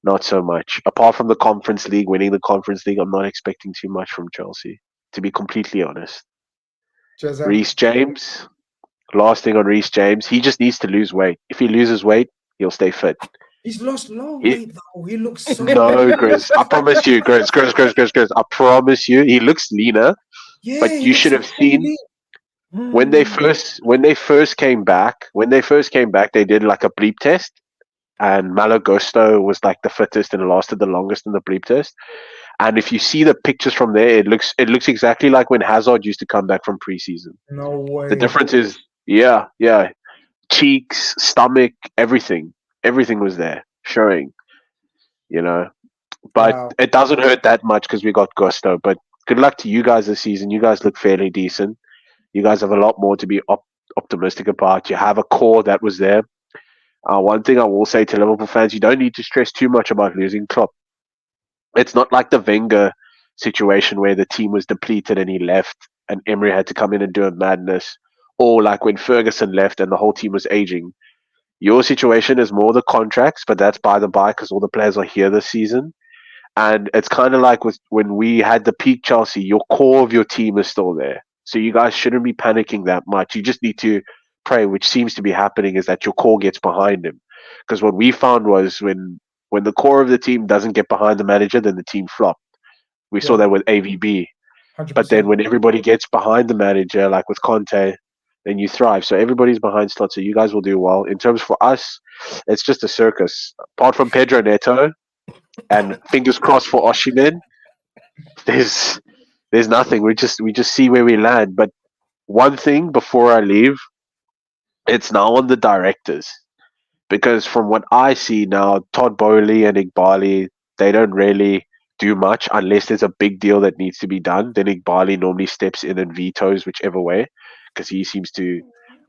not so much. Apart from the Conference League, winning the Conference League, I'm not expecting too much from Chelsea, to be completely honest. Reece James, last thing on Reece James, he just needs to lose weight. If he loses weight, he'll stay fit. He's lost no weight though. He looks so. No, Grizz. I promise you, Grizz. I promise you, he looks leaner. Yeah, but you should have seen when they first came back. When they first came back, they did like a bleep test, and Malo Gusto was like the fittest and lasted the longest in the bleep test. And if you see the pictures from there, it looks exactly like when Hazard used to come back from preseason. No way. The difference is, yeah, cheeks, stomach, everything was there showing, you know. But It doesn't hurt that much because we got Gusto. But good luck to you guys this season. You guys look fairly decent. You guys have a lot more to be optimistic about. You have a core that was there. One thing I will say to Liverpool fans, you don't need to stress too much about losing Klopp. It's not like the Wenger situation where the team was depleted and he left and Emery had to come in and do a madness, or like when Ferguson left and the whole team was aging. Your situation is more the contracts, but that's by the by because all the players are here this season. And it's kind of like when we had the peak Chelsea, your core of your team is still there. So you guys shouldn't be panicking that much. You just need to pray, which seems to be happening, is that your core gets behind him. Because what we found was when the core of the team doesn't get behind the manager, then the team flopped. We saw that with AVB. 100%. But then when everybody gets behind the manager, like with Conte, then you thrive. So everybody's behind Slot, so you guys will do well. In terms for us, it's just a circus. Apart from Pedro Neto, and fingers crossed for Osimhen, there's nothing. We just see where we land. But one thing before I leave, it's now on the directors, because from what I see now, Todd Bowley and Igbali, they don't really do much unless there's a big deal that needs to be done. Then Igbali normally steps in and vetoes whichever way, because he seems to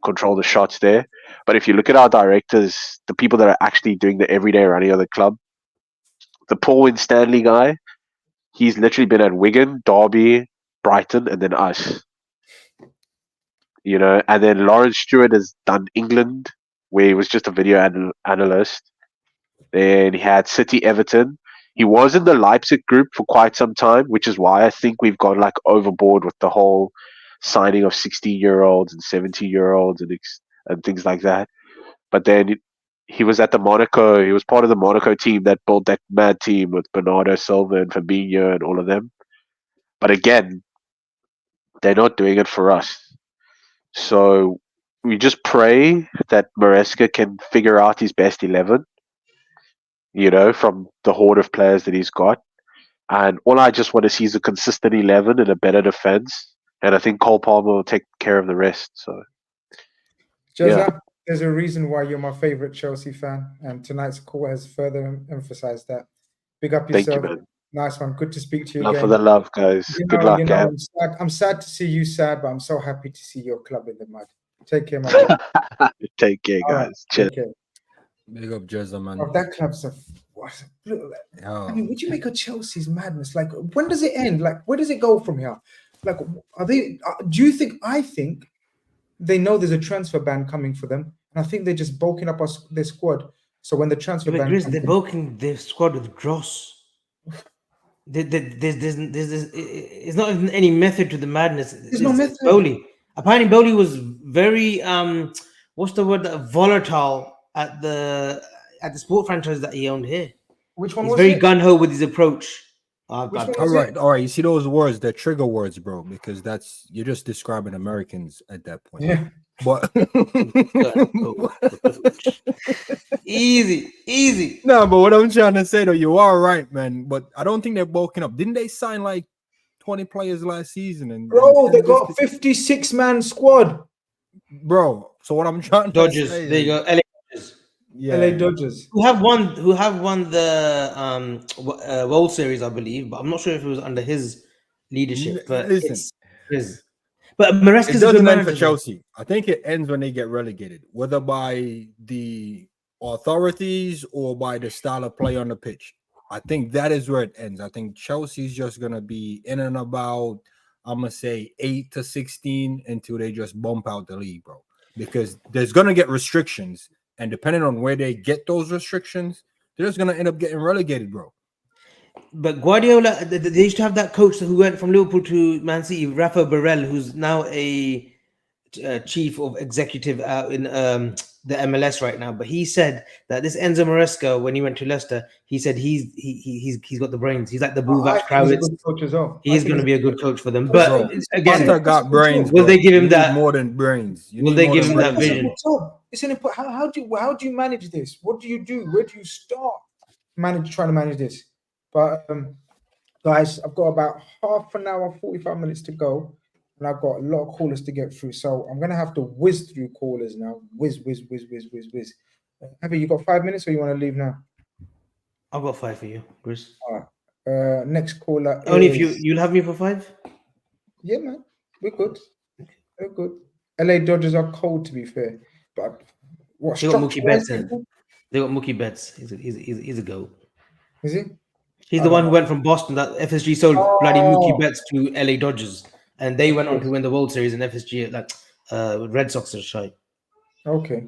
control the shots there. But if you look at our directors, the people that are actually doing the everyday running of the club, the Paul Winstanley guy, he's literally been at Wigan, Derby, Brighton, and then us. And then Lawrence Stewart has done England, where he was just a video analyst. Then he had City, Everton. He was in the Leipzig group for quite some time, which is why I think we've gone like overboard with the whole signing of 16-year-olds and 17-year-olds and things like that. But then he was at the Monaco. He was part of the Monaco team that built that mad team with Bernardo Silva and Fabinho and all of them. But again, they're not doing it for us. So we just pray that Maresca can figure out his best 11, from the horde of players that he's got. And all I just want to see is a consistent 11 and a better defense. And I think Cole Palmer will take care of the rest. So, Jezza, there's a reason why you're my favorite Chelsea fan, and tonight's call has further emphasized that. Big up yourself. Thank you, man. Nice one. Good to speak to you Love again. for the love, guys. Good luck, man. I'm sad to see you sad, but I'm so happy to see your club in the mud. Take care, my man. Take care, guys. Right, Cheers. take care. Big up Jezza, man. Oh, that club's I mean, would you make a Chelsea's madness? Like, when does it end? Like, where does it go from here? Like, are they? Do you think? I think they know there's a transfer ban coming for them, and I think they're just bulking up their squad. So when the transfer ban, Grizz, they're bulking their squad with dross. There's not even any method to the madness. There's no method. Bowley. Apparently, Bowley was very what's the word? Volatile at the sport franchise that he owned here. Which one He's was very it? gun ho with his approach. All right. You see those words? They're trigger words, bro, because you're just describing Americans at that point. Yeah. But easy. No, but what I'm trying to say though, you are right, man. But I don't think they're bulking up. Didn't they sign like 20 players last season? And they got a 56-man squad, bro. So what I'm trying to Dodgers. say, There you go. LA Dodgers. Yeah. LA Dodgers, who have won the World Series, I believe, but I'm not sure if it was under his leadership. But but Maresca's it doesn't a good end for manager. Chelsea. I think it ends when they get relegated, whether by the authorities or by the style of play on the pitch. I think that is where it ends. I think Chelsea's just gonna be in and about, I'm gonna say 8 to 16 until they just bump out the league, bro. Because there's gonna get restrictions, and depending on where they get those restrictions, they're just gonna end up getting relegated, bro. But Guardiola, they used to have that coach who went from Liverpool to Man City, Rafa Barrel, who's now a chief of executive in the MLS right now. But he said that this Enzo Maresca, when he went to Leicester, he said he's got the brains. He's like the Buvac Krawietz. He is going to be a good coach for them. But bro, again, got brains. Will they give him that more than brains? Will they give him that vision? It's an important. How do you manage this? What do you do? Where do you start? Trying to manage this. But guys, I've got about half an hour, 45 minutes to go, and I've got a lot of callers to get through. So I'm gonna have to whiz through callers now. Whiz. Have you got 5 minutes, or you want to leave now? I've got 5 for you, Grizz. All right. Next caller. Only if you'll have me for 5. Yeah, man, we're good. We're good. LA Dodgers are cold, to be fair, but what? They got Mookie Betts in. They got Mookie Betts. He's a goat. Is he? He's the one who went from Boston. That FSG sold bloody Mookie Betts to LA Dodgers, and they went on to win the World Series. And FSG, like Red Sox, are shy. Okay.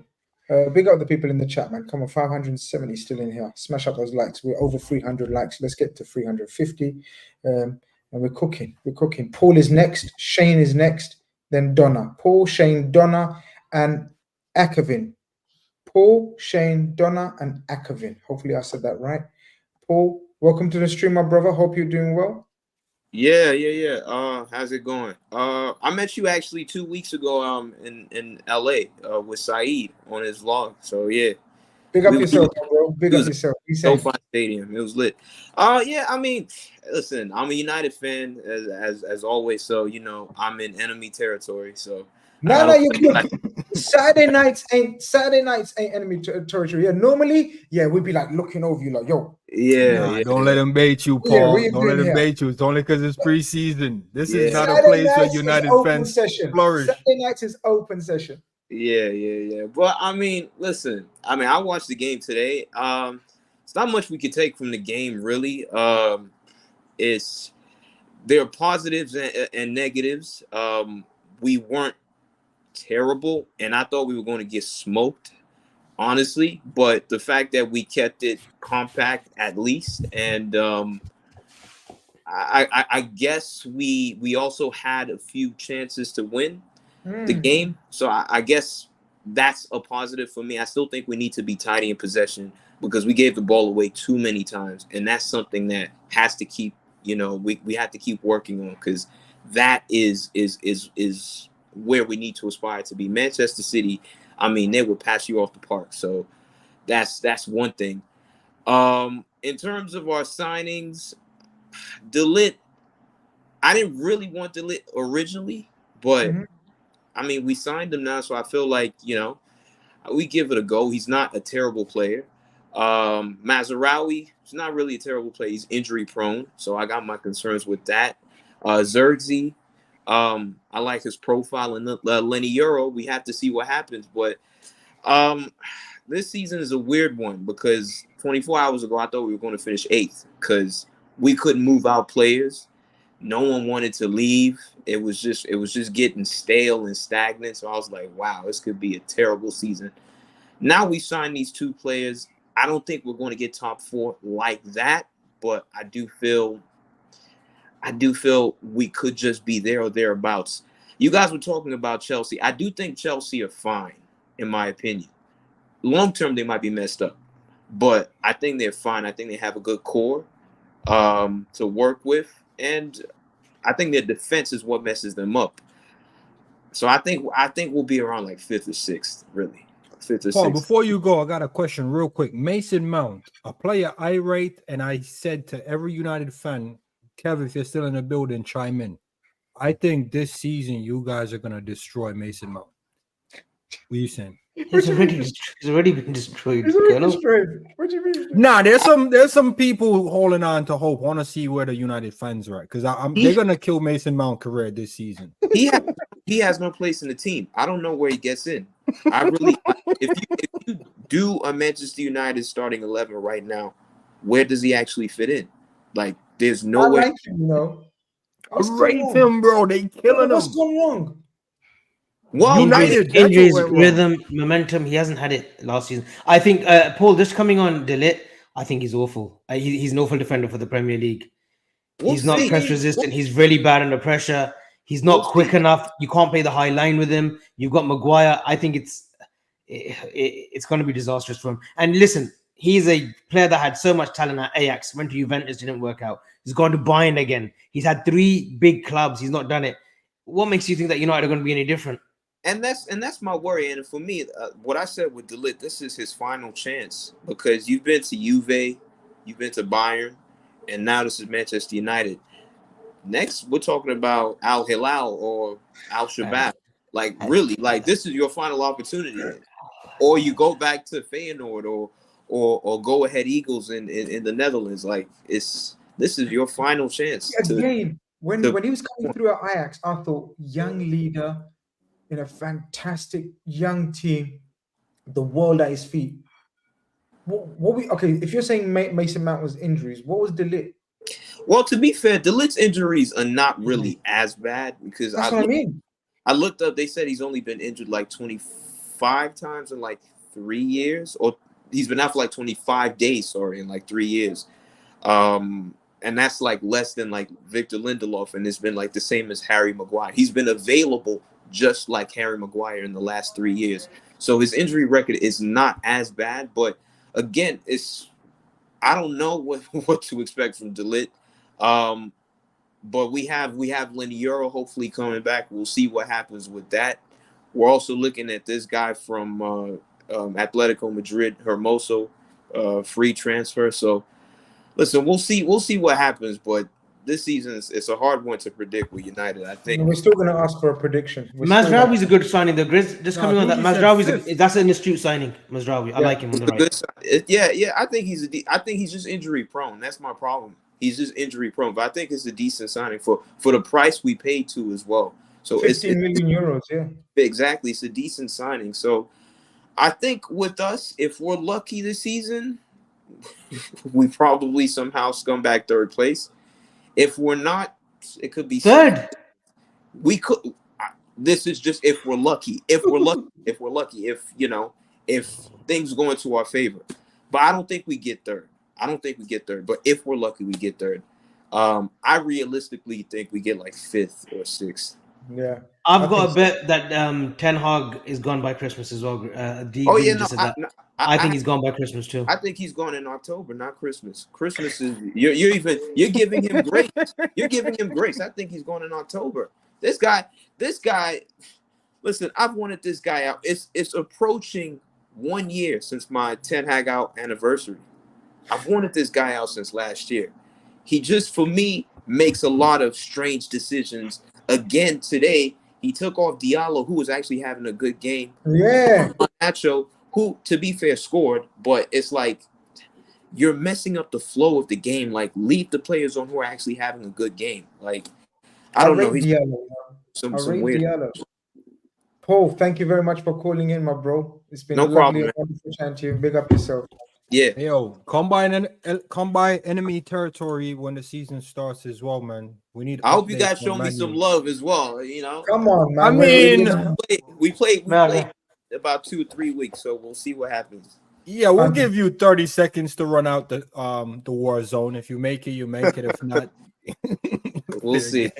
Big up the people in the chat, man. Come on, 570 still in here. Smash up those likes. We're over 300 likes. Let's get to 350. And we're cooking. We're cooking. Paul is next. Shane is next. Then Donna. Paul, Shane, Donna, and Akavin. Paul, Shane, Donna, and Akavin. Hopefully I said that right. Paul, welcome to the stream, my brother. Hope you're doing well. Yeah. How's it going? I met you actually 2 weeks ago in LA with Saeed on his vlog. So yeah. Big up yourself, bro. Big up yourself. SoFi Stadium. It was lit. Yeah, I mean, listen, I'm a United fan as always, so you know, I'm in enemy territory. So no, you're good. Saturday nights ain't enemy territory. Yeah, normally, we'd be like looking over you, like, yo. Yeah. Don't let him bait you, Paul. Don't let him bait you. It's only because it's preseason. This is not a place where United fans flourish. Saturday nights is open session. Yeah. But I mean, listen. I mean, I watched the game today. It's not much we could take from the game, really. There are positives and negatives. We weren't terrible, and I thought we were going to get smoked, honestly. But the fact that we kept it compact, at least, and I guess we also had a few chances to win the game. So I guess that's a positive for me. I still think we need to be tidy in possession because we gave the ball away too many times, and that's something that has to keep. You know, we have to keep working on because that is where we need to aspire to be. Manchester City, I mean, they will pass you off the park. So that's one thing. In terms of our signings, DeLit, I didn't really want DeLit originally, but I mean, we signed him now, so I feel like, you know, we give it a go. He's not a terrible player. Mazrouri, he's not really a terrible player. He's injury prone, so I got my concerns with that. Zergzi, I like his profile. And Lenny Euro, we have to see what happens. But this season is a weird one because 24 hours ago, I thought we were going to finish 8th because we couldn't move out players. No one wanted to leave. It was just getting stale and stagnant. So I was like, wow, this could be a terrible season. Now we signed these 2 players. I don't think we're going to get top 4 like that, but I do feel we could just be there or thereabouts. You guys were talking about Chelsea. I do think Chelsea are fine, in my opinion. Long term, they might be messed up, but I think they're fine. I think they have a good core to work with, and I think their defense is what messes them up. So I think we'll be around like 5th or 6th, really. 5th or 6th. Paul, before you go, I got a question real quick. Mason Mount, a player I rate, and I said to every United fan, Kev, if you're still in the building, chime in. I think this season you guys are gonna destroy Mason Mount. What are you saying? He's already been destroyed. What do you mean? Nah, there's some people holding on to hope. Want to see where the United fans are at because they're gonna kill Mason Mount career this season. He has no place in the team. I don't know where he gets in. I really, if you do a Manchester United starting 11 right now, where does he actually fit in? Like, there's no way. I like him, you know. I rate him, bro. They killing him. What's going wrong? Well, United injuries, rhythm, momentum. He hasn't had it last season. I think Paul, just coming on DeLit, I think he's awful. He's an awful defender for the Premier League. He's not press resistant. He's really bad under pressure. He's not quick enough. You can't play the high line with him. You've got Maguire. I think it's going to be disastrous for him. And listen, he's a player that had so much talent at Ajax, went to Juventus, didn't work out. He's gone to Bayern again. He's had 3 big clubs. He's not done it. What makes you think that United are going to be any different? And that's my worry. And for me, what I said with DeLit, this is his final chance because you've been to Juve, you've been to Bayern, and now this is Manchester United. Next, we're talking about Al Hilal or Al Shabab. Like, really, like this is your final opportunity. Or you go back to Feyenoord or go ahead Eagles in the Netherlands. Like, this is your final chance. Again, when he was coming through at Ajax, I thought young leader in a fantastic young team, the world at his feet. If you're saying Mason Mount was injuries, what was DeLit? Well, to be fair, DeLit's injuries are not really as bad because that's what I mean. I looked up, they said he's only been injured like 25 times in like 3 years, or he's been out for like 25 days, sorry, in like 3 years. And that's like less than like Victor Lindelof, and it's been like the same as Harry Maguire. He's been available just like Harry Maguire in the last 3 years. So his injury record is not as bad, but again, I don't know what to expect from De Ligt. But we have Liniero hopefully coming back. We'll see what happens with that. We're also looking at this guy from Atletico Madrid, Hermoso, free transfer. So listen, we'll see what happens. But this season it's a hard one to predict with United. I think we're still going to ask for a prediction. Mazrouri's a good signing. The Grizz just coming on that. That's an astute signing. Mazrouri, I like him on the right. Yeah. I think he's just injury prone. That's my problem. He's just injury prone, but I think it's a decent signing for the price we paid to as well. So 15 million euros, yeah. Exactly. It's a decent signing. So I think with us, if we're lucky this season, we probably somehow scum back third place. If we're not, it could be third. We could. This is just if we're lucky. If we're lucky. If things go into our favor. But I don't think we get third. But if we're lucky, we get third. I realistically think we get like 5th or 6th. Yeah. I've got a bet that Ten Hag is gone by Christmas as well. I think he's gone by Christmas too. I think he's gone in October, not Christmas. Christmas is you're giving him grace. You're giving him grace. I think he's going in October. This guy. Listen, I've wanted this guy out. It's approaching 1 year since my Ten Hag out anniversary. I've wanted this guy out since last year. He just, for me, makes a lot of strange decisions. Again, today, he took off Diallo, who was actually having a good game. Yeah. Nacho, who, to be fair, scored, but it's like you're messing up the flow of the game. Like, leave the players on who are actually having a good game. Like, I don't know. He's some weird. Diallo. Paul, thank you very much for calling in, my bro. It's been No problem, man. Wonderful chatting to you. Big up yourself. Yeah. Yo, come by enemy territory when the season starts as well, man. We need. I hope you guys show me some love as well. Come on, man. I mean, we played about 2 or 3 weeks, so we'll see what happens. Yeah, we'll give you 30 seconds to run out the war zone. If you make it, you make it. If not, we'll see.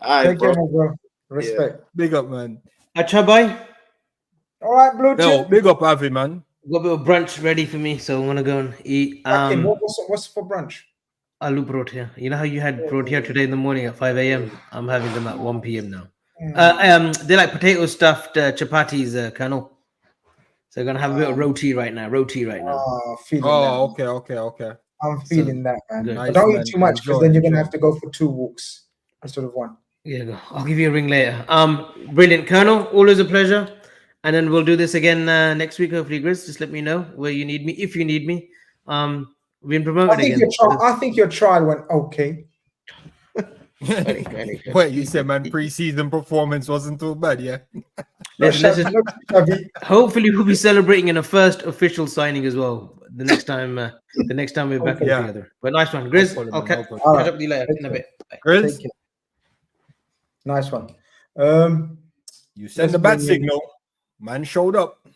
All right, bro. Respect. Yeah. Big up, man. Achabai. All right, Blue Yo, Chip. big up, Avi, man. Got a bit of brunch ready for me, so I'm gonna go and eat. What's for brunch? Aloo protia. You know how you had protia today in the morning at 5 a.m. I'm having them at 1 p.m. now. They like potato stuffed chapatis, Colonel. So I'm gonna have a bit of roti right now. Okay. I'm feeling that, man. Good. But don't eat too much, because then you're gonna have to go for 2 walks instead of 1. Yeah, I'll give you a ring later. Brilliant, Colonel. Always a pleasure. And then we'll do this again next week, hopefully, Grizz. Just let me know where you need me, if you need me. We've been promoted again. I think your trial went okay. Wait, you said, man, pre-season performance wasn't too bad, yeah? Hopefully, we'll be celebrating in a first official signing as well. The next time we're back together. But nice one, Grizz. I'll catch up with you later in a bit. Grizz, nice one. You sent the bat signal. Man showed up.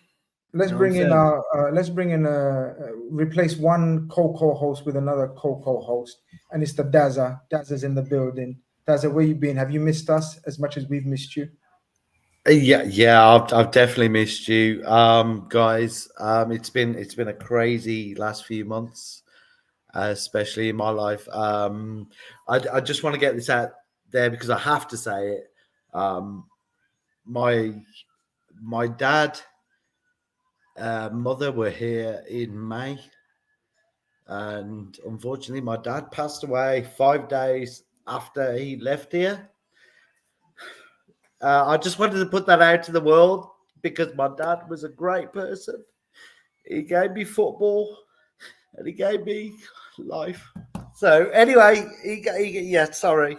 Let's bring in replace one co-host with another co-host, and it's the Dazza. Dazza's in the building. Dazza, where you been? Have you missed us as much as we've missed you? Yeah, I've definitely missed you, guys. It's been a crazy last few months, especially in my life. I just want to get this out there because I have to say it. My dad, mother were here in May, and unfortunately my dad passed away 5 days after he left here. I just wanted to put that out to the world because my dad was a great person. He gave me football and he gave me life. So anyway, sorry.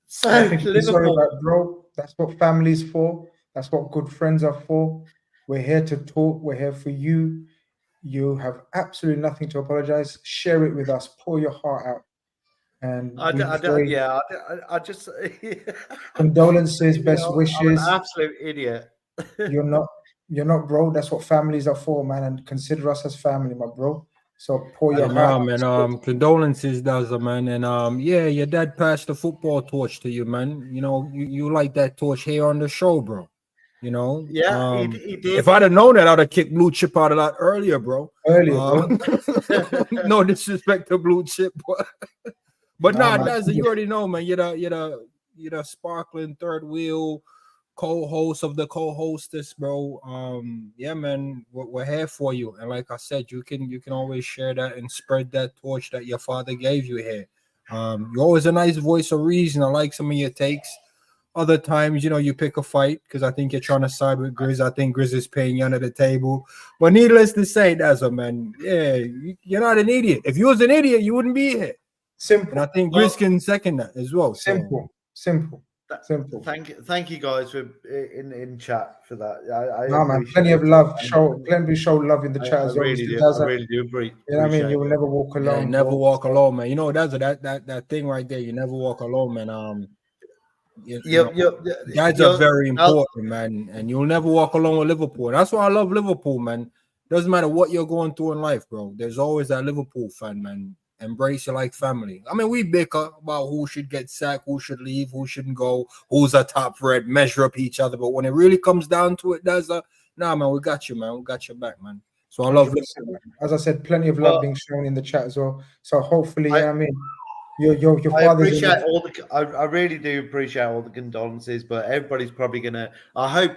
So Liverpool. Sorry about, bro. That's what family's for. That's what good friends are for. We're here to talk. We're here for you. You have absolutely nothing to apologize. Share it with us. Pour your heart out. And I just condolences, best wishes. I'm an absolute idiot. You're not. you're not, bro. That's what families are for, man. And consider us as family, my bro. So pour your heart. Man. Condolences, Dava, man. And yeah, your dad passed the football torch to you, man. You know, you like that torch here on the show, bro. You know, Yeah, he did. If I'd have known that, I'd have kicked Blue Chip out of that earlier, bro. Bro. No disrespect to Blue Chip, but Dazza, you already know, man. You're the sparkling third wheel co-host of the co-hostess, bro. Yeah, man, we're here for you. And like I said, you can always share that and spread that torch that your father gave you here. You're always a nice voice of reason. I like some of your takes. Other times, you know, you pick a fight because I think you're trying to side with Grizz. I think Grizz is paying you under the table. But needless to say, Dazza, man, yeah, you're not an idiot. If you was an idiot, you wouldn't be here. Simple. And I think Grizz can second that as well. Simple. Thank you guys for in chat for that. Man, plenty of love. Plenty show love in the chat as well. I really do agree. You know what I mean? You will never walk alone. Yeah, never walk alone, man. You know, that's that thing right there. You never walk alone, man. Guys are very important, man, and you'll never walk alone with Liverpool. That's why I love Liverpool, man. Doesn't matter what you're going through in life, bro. There's always that Liverpool fan, man. Embrace you like family. I mean, we bicker about who should get sacked, who should leave, who shouldn't go, who's a top red, measure up each other. But when it really comes down to it, man, we got you, man. We got your back, man. So I love it. As I said, plenty of love being shown in the chat as well. So hopefully, I mean, your father's. I really do appreciate all the condolences, but everybody's probably gonna. I hope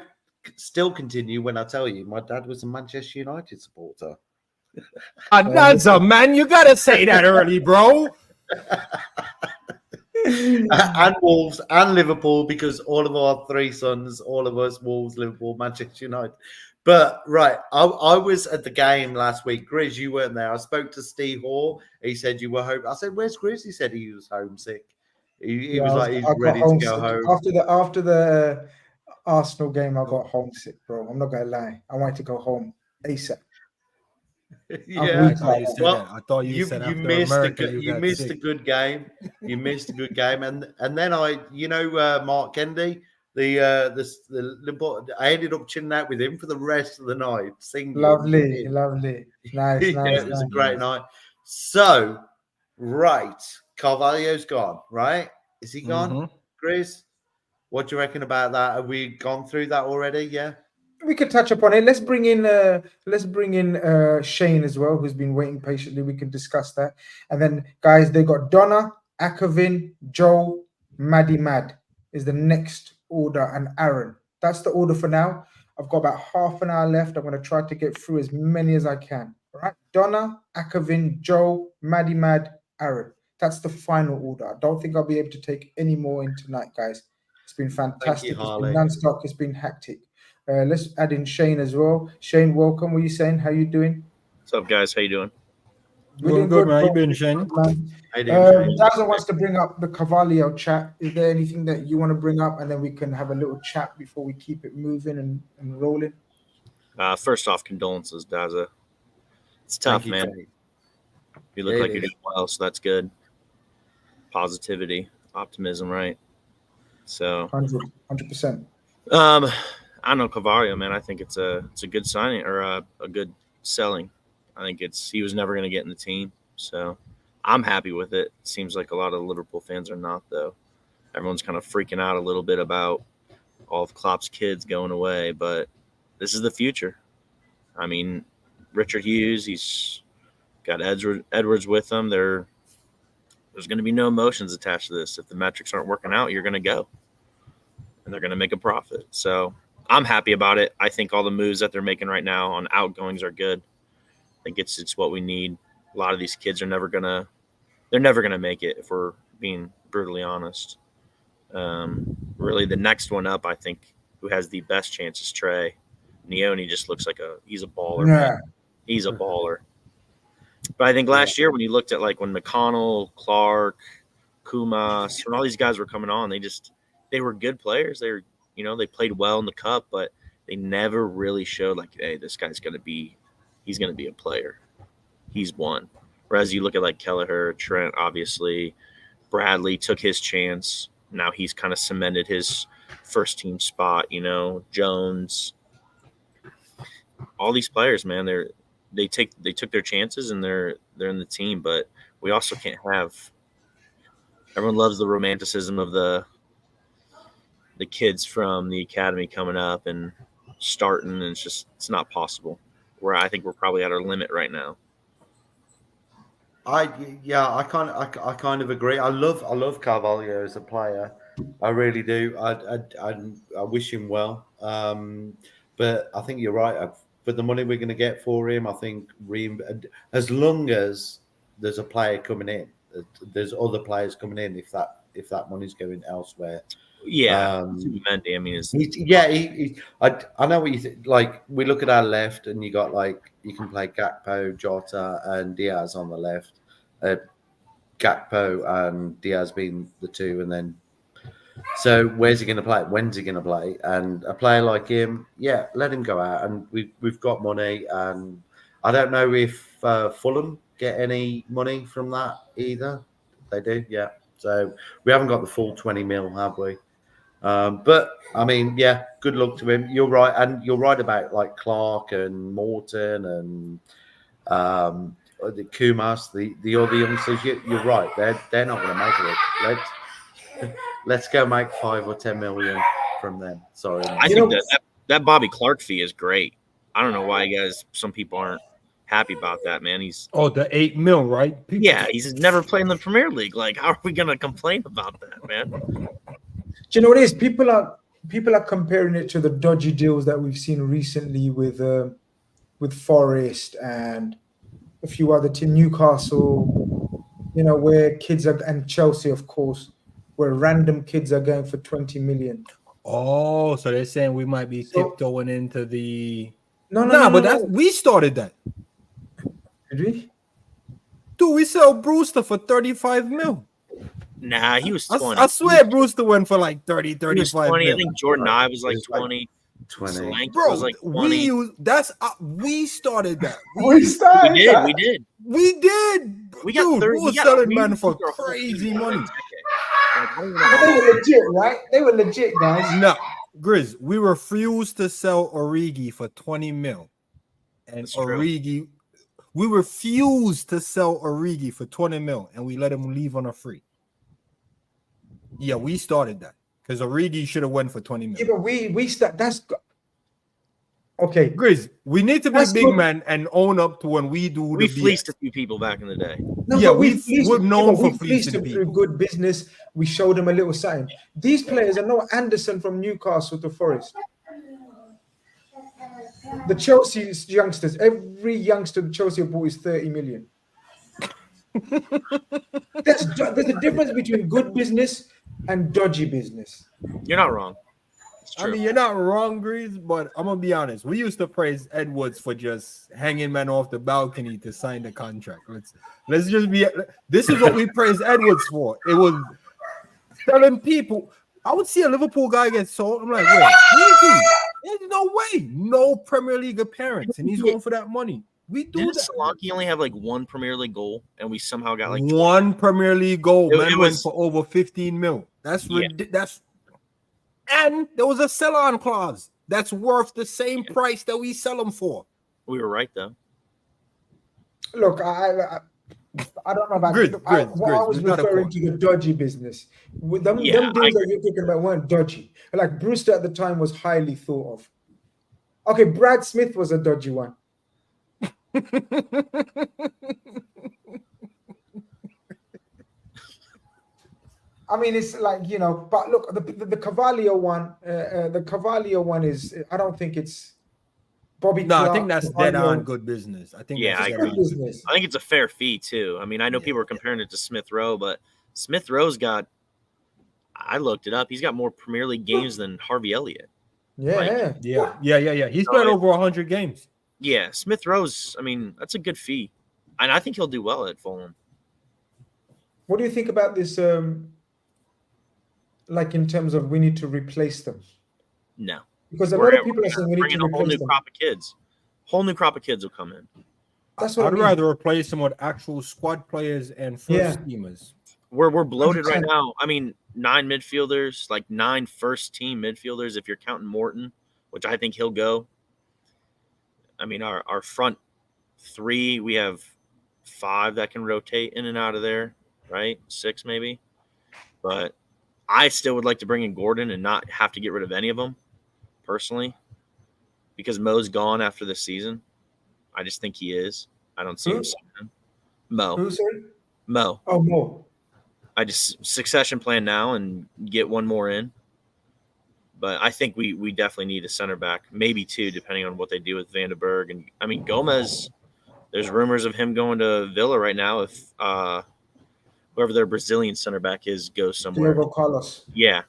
still continue when I tell you my dad was a Manchester United supporter. That's a man. You gotta say that early, bro. And Wolves and Liverpool, because all of our three sons, all of us, Wolves, Liverpool, Manchester United. But right, I was at the game last week. Grizz, you weren't there. I spoke to Steve Hall. He said you were home. I said, "Where's Grizz?" He said he was homesick. He was like he's ready to go home. After the Arsenal game, I got homesick, bro. I'm not gonna lie. I wanted to go home ASAP. Yeah, I thought you said you missed a good game. You missed a good game, and then Mark Kennedy, I ended up chilling out with him for the rest of the night. Singing. Lovely, nice. It was a great night. So, right, Carvalho's gone. Right, is he gone? Grizz, what do you reckon about that? Have we gone through that already? Yeah. We could touch upon it. Let's bring in Shane as well, who's been waiting patiently. We can discuss that. And then, guys, they got Donna, Akavin, Joe, Maddie Mad is the next order, and Aaron. That's the order for now. I've got about half an hour left. I'm going to try to get through as many as I can. All right, Donna, Akavin, Joe, Maddie Mad, Aaron. That's the final order. I don't think I'll be able to take any more in tonight, guys. It's been fantastic. It's been non-stop. It's been hectic. Let's add in Shane as well. Shane, welcome. What are you saying? How you doing? What's up, guys? How you doing? Doing good, man. How you been, Shane? Dazza wants to bring up the Carvalho chat. Is there anything that you want to bring up, and then we can have a little chat before we keep it moving and rolling? First off, condolences, Dazza. It's tough, man. You look like you're doing well, so that's good. Positivity, optimism, right? So 100%. I don't know Carvalho, man. I think it's a good signing or a good selling. I think he was never going to get in the team, so I'm happy with it. Seems like a lot of Liverpool fans are not, though. Everyone's kind of freaking out a little bit about all of Klopp's kids going away, but this is the future. I mean, Richard Hughes, he's got Edwards with him. There's going to be no emotions attached to this. If the metrics aren't working out, you're going to go, and they're going to make a profit. So I'm happy about it. I think all the moves that they're making right now on outgoings are good. I think it's what we need. A lot of these kids are never gonna make it, if we're being brutally honest. Really, the next one up, I think, who has the best chance is Trey. Neone just looks like he's a baller. Yeah. Man. He's a baller. But I think last year when you looked at like when McConnell, Clark, Kumas, when all these guys were coming on, they were good players. They played well in the cup, but they never really showed like, hey, this guy's he's going to be a player. He's one. Whereas you look at like Kelleher, Trent, obviously, Bradley took his chance. Now he's kind of cemented his first team spot, Jones. all these players, man, they took their chances and they're in the team, but we also can't have. Everyone loves the romanticism of the kids from the academy coming up and starting, and it's not possible. I think we're probably at our limit right now. I kind of agree. I love Carvalho as a player. I really do. I wish him well. But I think you're right. For the money we're going to get for him, I think as long as there's a player coming in, there's other players coming in. If that money's going elsewhere, yeah. Zubimendi, I mean, I know what you think. Like, we look at our left, and you got you can play Gakpo, Jota, and Diaz on the left. Gakpo and Diaz being the two, and then so where's he going to play? When's he going to play? And a player like him, yeah, let him go out. And we've got money, and I don't know if Fulham get any money from that either. They do, yeah. So we haven't got the full 20 mil, have we? But I mean, yeah, good luck to him. You're right, and you're right about Clark and Morton and the Kumas, the other youngsters. You're right; they're not going to make it. Let's go make 5 or 10 million from them. Sorry, I think that Bobby Clark fee is great. I don't know why some people aren't happy about that, man. The 8 mil, right? Yeah, he's never played in the Premier League. How are we going to complain about that, man? Do you know what it is? People are comparing it to the dodgy deals that we've seen recently with Forest and a few other teams, Newcastle, where kids are, and Chelsea, of course, where random kids are going for 20 million. Oh, so they're saying we might be tiptoeing into the No, but we started that. Did we? Dude, we sell Brewster for 35 mil. Nah, he was 20. I swear Brewster went for 30, 35 he was 20. mil. I think Jordan I was 20. 20. Solanke Bro, was 20. We started that. We did. We did. We got 30. We were selling man for crazy money. They were legit, right? They were legit, guys. No, Grizz, we refused to sell Origi for 20 mil. And Origi, we refused to sell Origi for 20 mil, and we let him leave on a free. Yeah, we started that because Origi should have went for 20 mil. Yeah, but we start. That's okay. Grizz, we need to be big man and own up to when we do. We fleeced a few people back in the day. No, yeah, we're known for fleecing them through good business. We showed them a little something. These players are no Anderson from Newcastle to Forest. The Chelsea youngsters, every youngster the Chelsea bought is 30 million. There's a difference between good business and dodgy business. You're not wrong. I mean, you're not wrong, Grizz, but I'm gonna be honest. We used to praise Edwards for just hanging men off the balcony to sign the contract. Let's just be. This is what we praise Edwards for. It was telling people. I would see a Liverpool guy get sold. I'm like, wait, who is he? There's no way. No Premier League appearance, and he's going for that money. We do Didn't that. Solanke only have one Premier League goal, and we somehow got one Premier League goal. It went for over 15 mil. That's that's. And there was a sell-on clause that's worth the same price that we sell them for. We were right, though. Look, I don't know about I was referring to the dodgy business. With them deals that you're talking about weren't dodgy. Like Brewster at the time was highly thought of. Okay, Brad Smith was a dodgy one. I mean, it's but look, the Carvalho one, is, I don't think it's Bobby. No, I think that's dead on good business. I think I agree. I think it's a fair fee too. I mean, I know people are comparing it to Smith Rowe, but Smith Rowe's got. I looked it up. He's got more Premier League games than Harvey Elliott. Yeah. He's played over 100 games. Yeah, Smith Rowe's. I mean, that's a good fee, and I think he'll do well at Fulham. What do you think about this? In terms of we need to replace them? No, because a lot of people are saying we need to replace a whole new them. crop of kids. Whole new crop of kids will come in. That's what I'd rather replace them with actual squad players and first teamers. We're bloated right now. I mean, 9 midfielders, 9 first team midfielders if you're counting Morton, which I think he'll go. I mean, our front three, we have 5 that can rotate in and out of there, right? 6 maybe. But I still would like to bring in Gordon and not have to get rid of any of them, personally, because Mo's gone after this season. I just think he is. I don't see him signing. Mo. Who's it? Mo. Oh, Mo. I just succession plan now and get one more in. But I think we definitely need a center back, maybe 2, depending on what they do with Van den Berg. And I mean, Gomez, there's rumors of him going to Villa right now if whoever their Brazilian center back is goes somewhere. Diego Carlos. Yeah.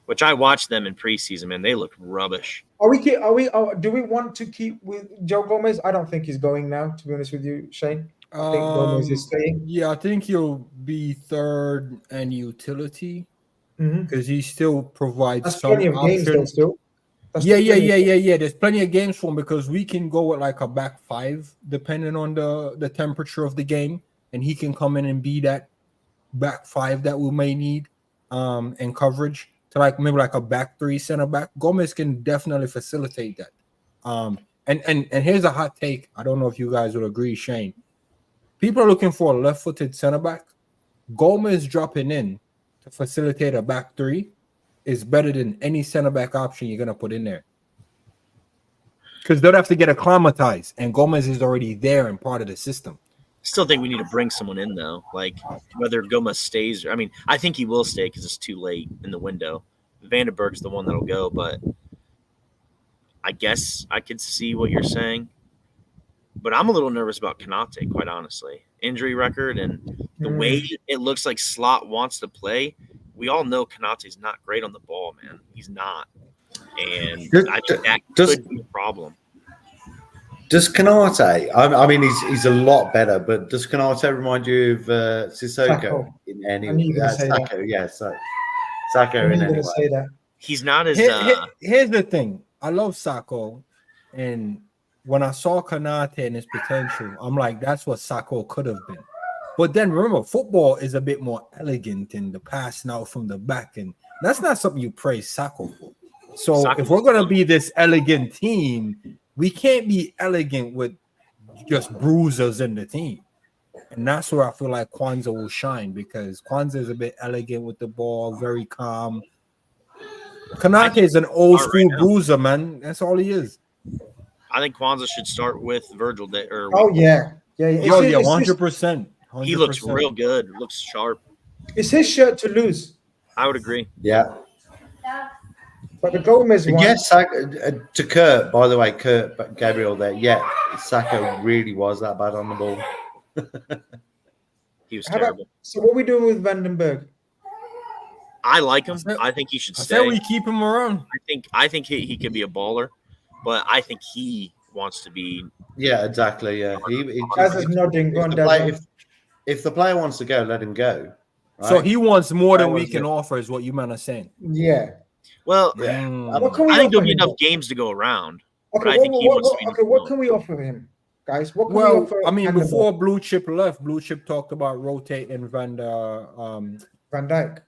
Which I watched them in preseason, man. They looked rubbish. Do we want to keep with Joe Gomez? I don't think he's going now, to be honest with you, Shane. I think Gomez is staying. Yeah, I think he'll be third and utility because he still provides That's some plenty of games though, options. still. Yeah. There's plenty of games for him because we can go with like a back 5 depending on the temperature of the game, and he can come in and be that back 5 that we may need and coverage to like maybe like a back 3 center back. Gomez can definitely facilitate that. And here's a hot take. I don't know if you guys would agree, Shane. People are looking for a left-footed center back. Gomez dropping in to facilitate a back 3 is better than any center back option you're gonna put in there. Because they'll have to get acclimatized, and Gomez is already there and part of the system. Still think we need to bring someone in though, like whether Gomez stays. I mean, I think he will stay because it's too late in the window. Van den Berg's the one that'll go, but I guess I could see what you're saying. But I'm a little nervous about Konate, quite honestly. Injury record and the way it looks like Slot wants to play. We all know Konate's not great on the ball, man. He's not, and I think that could be a problem. Does Konate? I mean, he's a lot better, but does Konate remind you of Sissoko in any way? Sako, yeah, Sako in any way. He's not as. Here's the thing. I love Sako, and when I saw Konate and his potential, I'm like, that's what Sako could have been. But then remember, football is a bit more elegant in the pass now from the back, and that's not something you praise Sako for. So if we're gonna be this elegant team, we can't be elegant with just bruisers in the team. And that's where I feel like Kwanzaa will shine, because Kwanzaa is a bit elegant with the ball, very calm. Konate is an old school bruiser, man. That's all he is. I think Kwanzaa should start with Virgil. 100%. He looks real good. Looks sharp. It's his shirt to lose. I would agree. Yeah. But the Gomez one. Yes, to Kurt, by the way, Kurt Gabriel there. Yeah, Saka really was that bad on the ball. He was terrible. So what are we doing with Van den Berg? I like him. I think he should stay. I said we keep him around. I think he could be a baller, but I think he wants to be. Yeah, exactly. Yeah, if the player wants to go, let him go. Right? So he wants more than we can offer, is what you man are saying. Yeah. Well, I think there'll be enough games to go around. Okay, I think he wants to be what can we offer him, guys? What can we offer? I mean, before Blue Chip left, Blue Chip talked about rotating Van Dijk,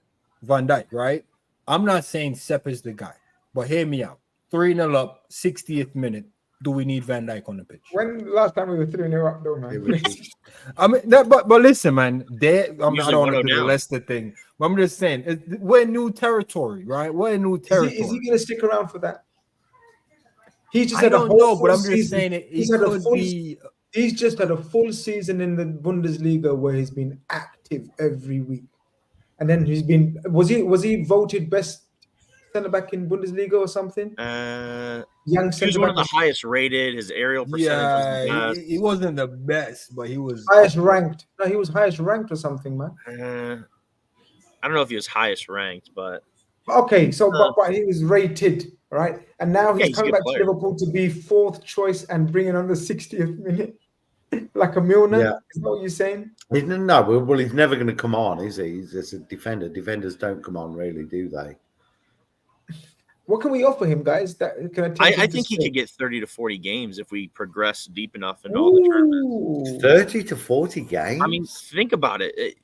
right? I'm not saying Sepp is the guy, but hear me out. 3-0 up, 60th minute. Do we need Van Dijk on the pitch? When last time we were 3-0 up, though, man? I mean, but listen, man. I don't want to do the Leicester thing, but I'm just saying we're new territory, right? We're new territory. Is he going to stick around for that? He just I don't know, but I'm just saying he's just had a full season in the Bundesliga where he's been active every week, and then he's been was he voted best centre back in Bundesliga or something? Young he was one of the highest rated. His aerial percentage. Yeah, he wasn't the best, but he was highest ranked. No, he was highest ranked or something, man. I don't know if he was highest ranked, but okay. So, but he was rated, right? And now he's coming back to Liverpool to be 4th choice and bringing on the 60th minute, like a Milner. Yeah. Is that what you're saying? No, well, he's never going to come on, is he? He's just a defender. Defenders don't come on, really, do they? What can we offer him, guys? I think he could get 30 to 40 games if we progress deep enough in all the tournaments. 30 to 40 games? I mean, think about it.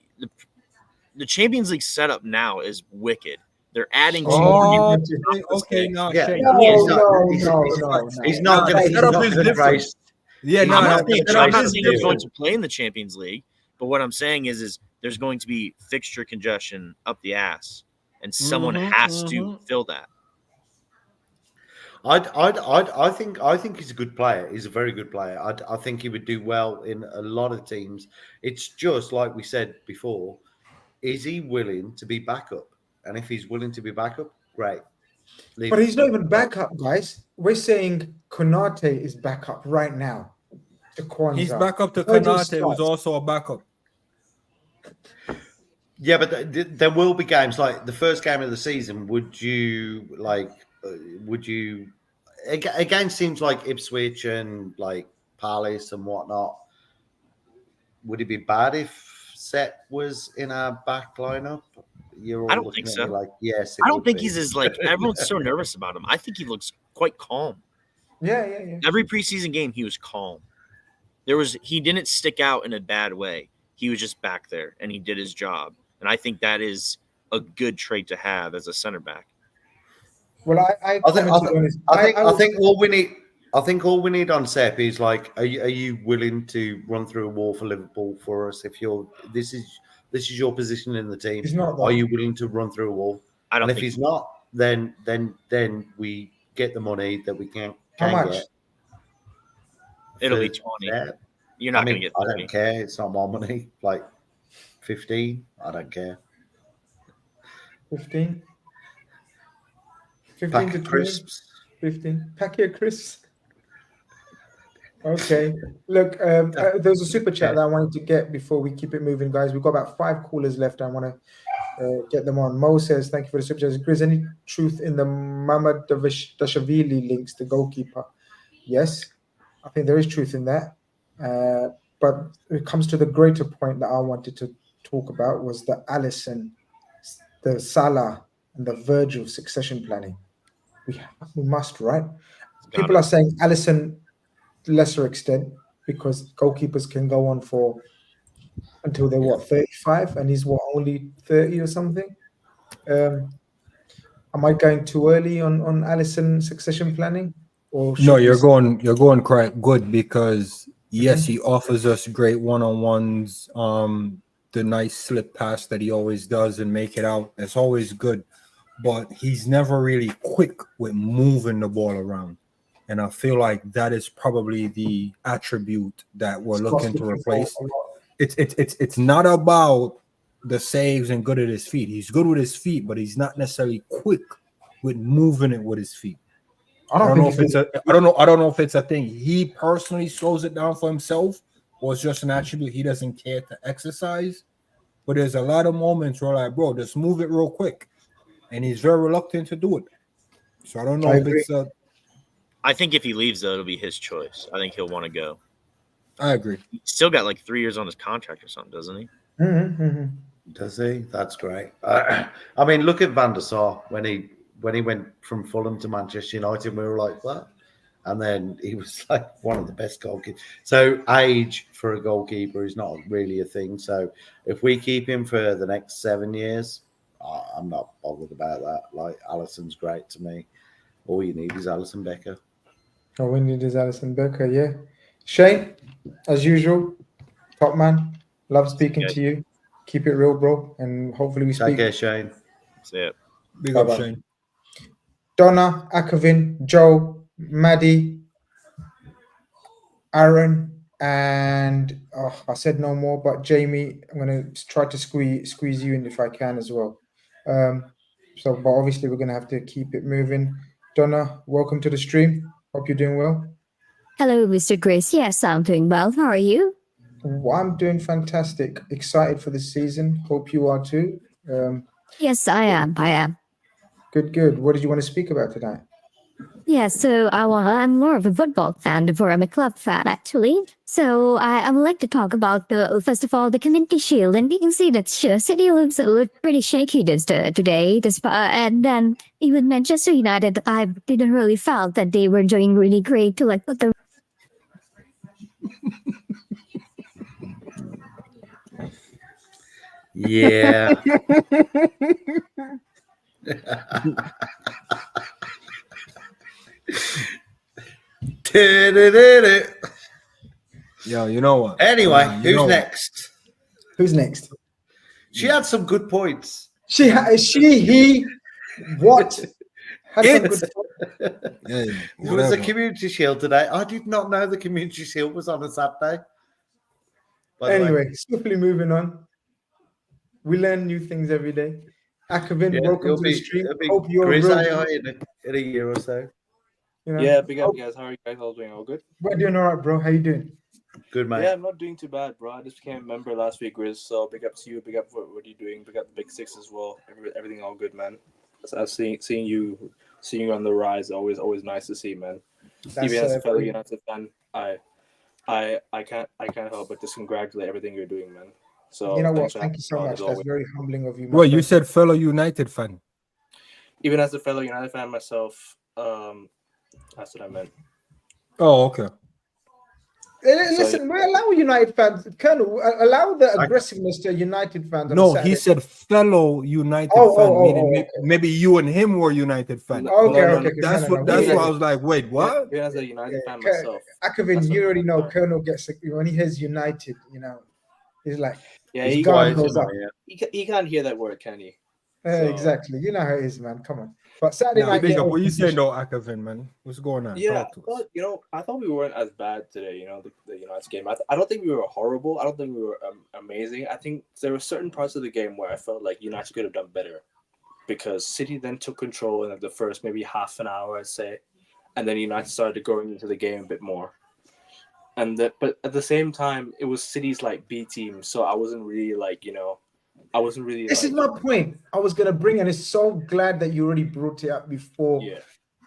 The Champions League setup now is wicked. They're adding to Oh, the okay, no, Yeah, Shane. he's not going Set up is to different. race. Yeah, He's no, I'm not not gonna saying, race I'm not the saying they're going field. to play in the Champions League, but what I'm saying is there's going to be fixture congestion up the ass, and someone has to fill that. I think he's a good player. He's a very good player. I think he would do well in a lot of teams. It's just like we said before. Is he willing to be backup? And if he's willing to be backup, great. But he's not even backup, guys. We're saying Konate is backup right now to Kwanzaa. He's backup to Virgil Konate, who's starts. also a backup. Yeah, but there will be games like the first game of the season. Would you like? Would you? Again, seems like Ipswich and like Palace and whatnot. Would it be bad if Seth was in our back lineup? You're all I don't looking think at me so. like, yes. I don't think he's as like everyone's so nervous about him. I think he looks quite calm. Yeah. Every preseason game, he was calm. He didn't stick out in a bad way. He was just back there and he did his job. And I think that is a good trait to have as a center back. Well, I think all we need. I think all we need on Sep is like, are you willing to run through a wall for Liverpool for us? If this is your position in the team, He's not, are you willing to run through a wall? I don't. And if he's not, then we get the money that we can How much? get. It'll be 20. You're not going to get 30. I don't care. It's not my money. Like 15. I don't care. 15. 15 Pack to of 20. crisps. 15. Pack your crisps. Okay. Look, there's a super chat that I wanted to get before we keep it moving, guys. We've got about 5 callers left. I want to get them on. Mo says, thank you for the super chat. Grizz, any truth in the Mamad Dashvili links, the goalkeeper? Yes, I think there is truth in that. But it comes to the greater point that I wanted to talk about was the Alisson, the Salah, and the Virgil succession planning. We must, right? People are saying Alisson lesser extent because goalkeepers can go on for until they're 35 and he's only 30 or something. Am I going too early on Alisson succession planning? Or No, you're going quite good because yes, he offers us great one-on-ones, the nice slip pass that he always does and make it out. It's always good, but he's never really quick with moving the ball around. And I feel like that is probably the attribute that we're looking to replace. It's not about the saves and good at his feet. He's good with his feet, but he's not necessarily quick with moving it with his feet. I don't know if it's a thing. He personally slows it down for himself, or it's just an attribute he doesn't care to exercise. But there's a lot of moments where like, bro, just move it real quick, and he's very reluctant to do it. So I don't know if it's a. I think if he leaves, though, it'll be his choice. I think he'll want to go. I agree. He's still got like 3 years on his contract or something, doesn't he? Does he? That's great. I mean, look at Van der Sar when he went from Fulham to Manchester United. We were like, what? And then he was like one of the best goalkeepers. So age for a goalkeeper is not really a thing. So if we keep him for the next 7 years, I'm not bothered about that. Like Alisson's great to me. All you need is Alisson Becker. All we need is Alisson Becker, yeah. Shane, as usual, top man. Love speaking to you. Keep it real, bro. And hopefully we speak. Take care, Shane. That's it. Big up, Shane. Donna, Akavin, Joe, Maddie, Aaron, and I said no more, but Jamie, I'm going to try to squeeze you in if I can as well. But obviously we're going to have to keep it moving. Donna, welcome to the stream. Hope you're doing well. Hello, Mr. Grizz. Yes, I'm doing well. How are you? Well, I'm doing fantastic. Excited for this season. Hope you are too. Yes, I am. Good. What did you want to speak about tonight? Yeah, so I'm more of a football fan before I'm a club fan, actually. So I would like to talk about, first of all, the Community Shield. And you can see that City looks pretty shaky today. And then even Manchester United, I didn't really felt that they were doing really great to like put the... Yeah. Yeah, you know what? Anyway, You who's know what? next? Who's next? She had some good points. He, what? Had some good. Hey, There was a whatever. community shield today. I did not know the community shield was on a Saturday. By the way. Anyway, swiftly moving on. We learn new things every day. Akavin, Yeah, welcome you'll to the be stream. a big Hope you're Grizz real. AI in a year or so. You know, Yeah, big up, guys. How are you guys all doing? All good? We're doing all right, bro. How you doing? Good, mate. Yeah, I'm not doing too bad, bro. I just became a member last week, Grizz. So big up to you. Big up for what you're doing. Big up the Big Six as well. Everything all good, man. So seeing you on the rise. Always nice to see, man. Even as a fellow United fan, I can't help but just congratulate everything you're doing, man. So you know what? thanks for Thank you so having me on, much. as That's always. very humbling of you. Well, you said fellow United fan. Even as a fellow United fan myself, that's what I meant. Oh, okay. Listen, we allow United fans, Colonel, allow the aggressiveness to United fans. No, he said fellow United fan, meaning maybe you and him were United fans. Okay. That's what I was like. Wait, what? Even as a United fan myself. Akavin, you already know Colonel gets when he hears United, you know, he's like, yeah, his guard goes up. He can't hear that word, can he? Exactly. You know how it is, man. Come on. But Saturday night, what you saying though, Akavin, man? What's going on? Yeah, Talk to us. I thought we weren't as bad today. The United game. I don't think we were horrible. I don't think we were amazing. I think there were certain parts of the game where I felt like United could have done better, because City then took control in the first maybe half an hour, I'd say, and then United started going into the game a bit more. But at the same time, it was City's like B team, so I wasn't really This is my point. I was gonna bring, and it's so glad that you already brought it up before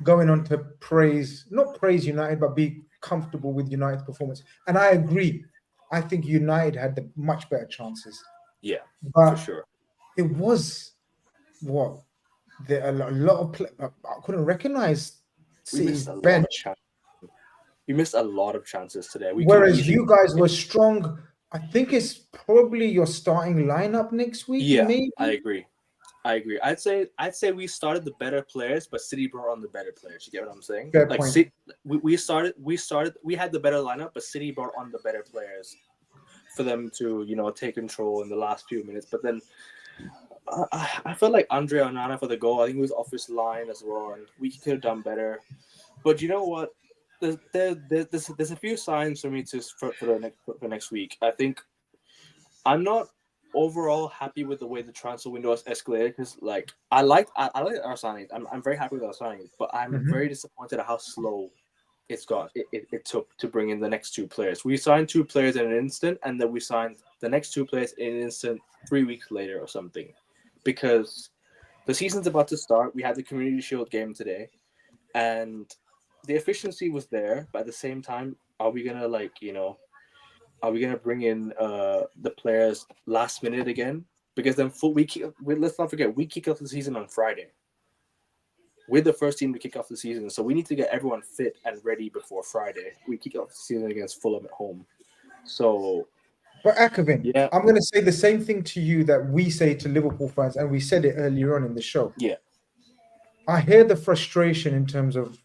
going on to not praise United, but be comfortable with United's performance. And I agree. I think United had the much better chances. Yeah, but for sure. It was a lot of I couldn't recognize City's bench. We missed a lot of chances today. Whereas you guys were strong. I think it's probably your starting lineup next week. Yeah, maybe? I agree. I'd say we started the better players, but City brought on the better players. You get what I'm saying? Fair point. City, we had the better lineup, but City brought on the better players for them to take control in the last few minutes. But then I felt like Andre Onana for the goal. I think he was off his line as well, and we could have done better. But you know what? There's a few signs for me for next week. I think I'm not overall happy with the way the transfer window has escalated, because I like our signings. I'm very happy with our signings, but I'm very disappointed at how slow it took to bring in the next two players. We signed two players in an instant, and then we signed the next two players in an instant 3 weeks later or something, because the season's about to start. We had the Community Shield game today, and the efficiency was there, but at the same time, are we gonna bring in the players last minute again? Because then let's not forget, we kick off the season on Friday. We're the first team to kick off the season, so we need to get everyone fit and ready before Friday. We kick off the season against Fulham at home. So, but Akavin, I'm going to say the same thing to you that we say to Liverpool fans, and we said it earlier on in the show. Yeah, I hear the frustration in terms of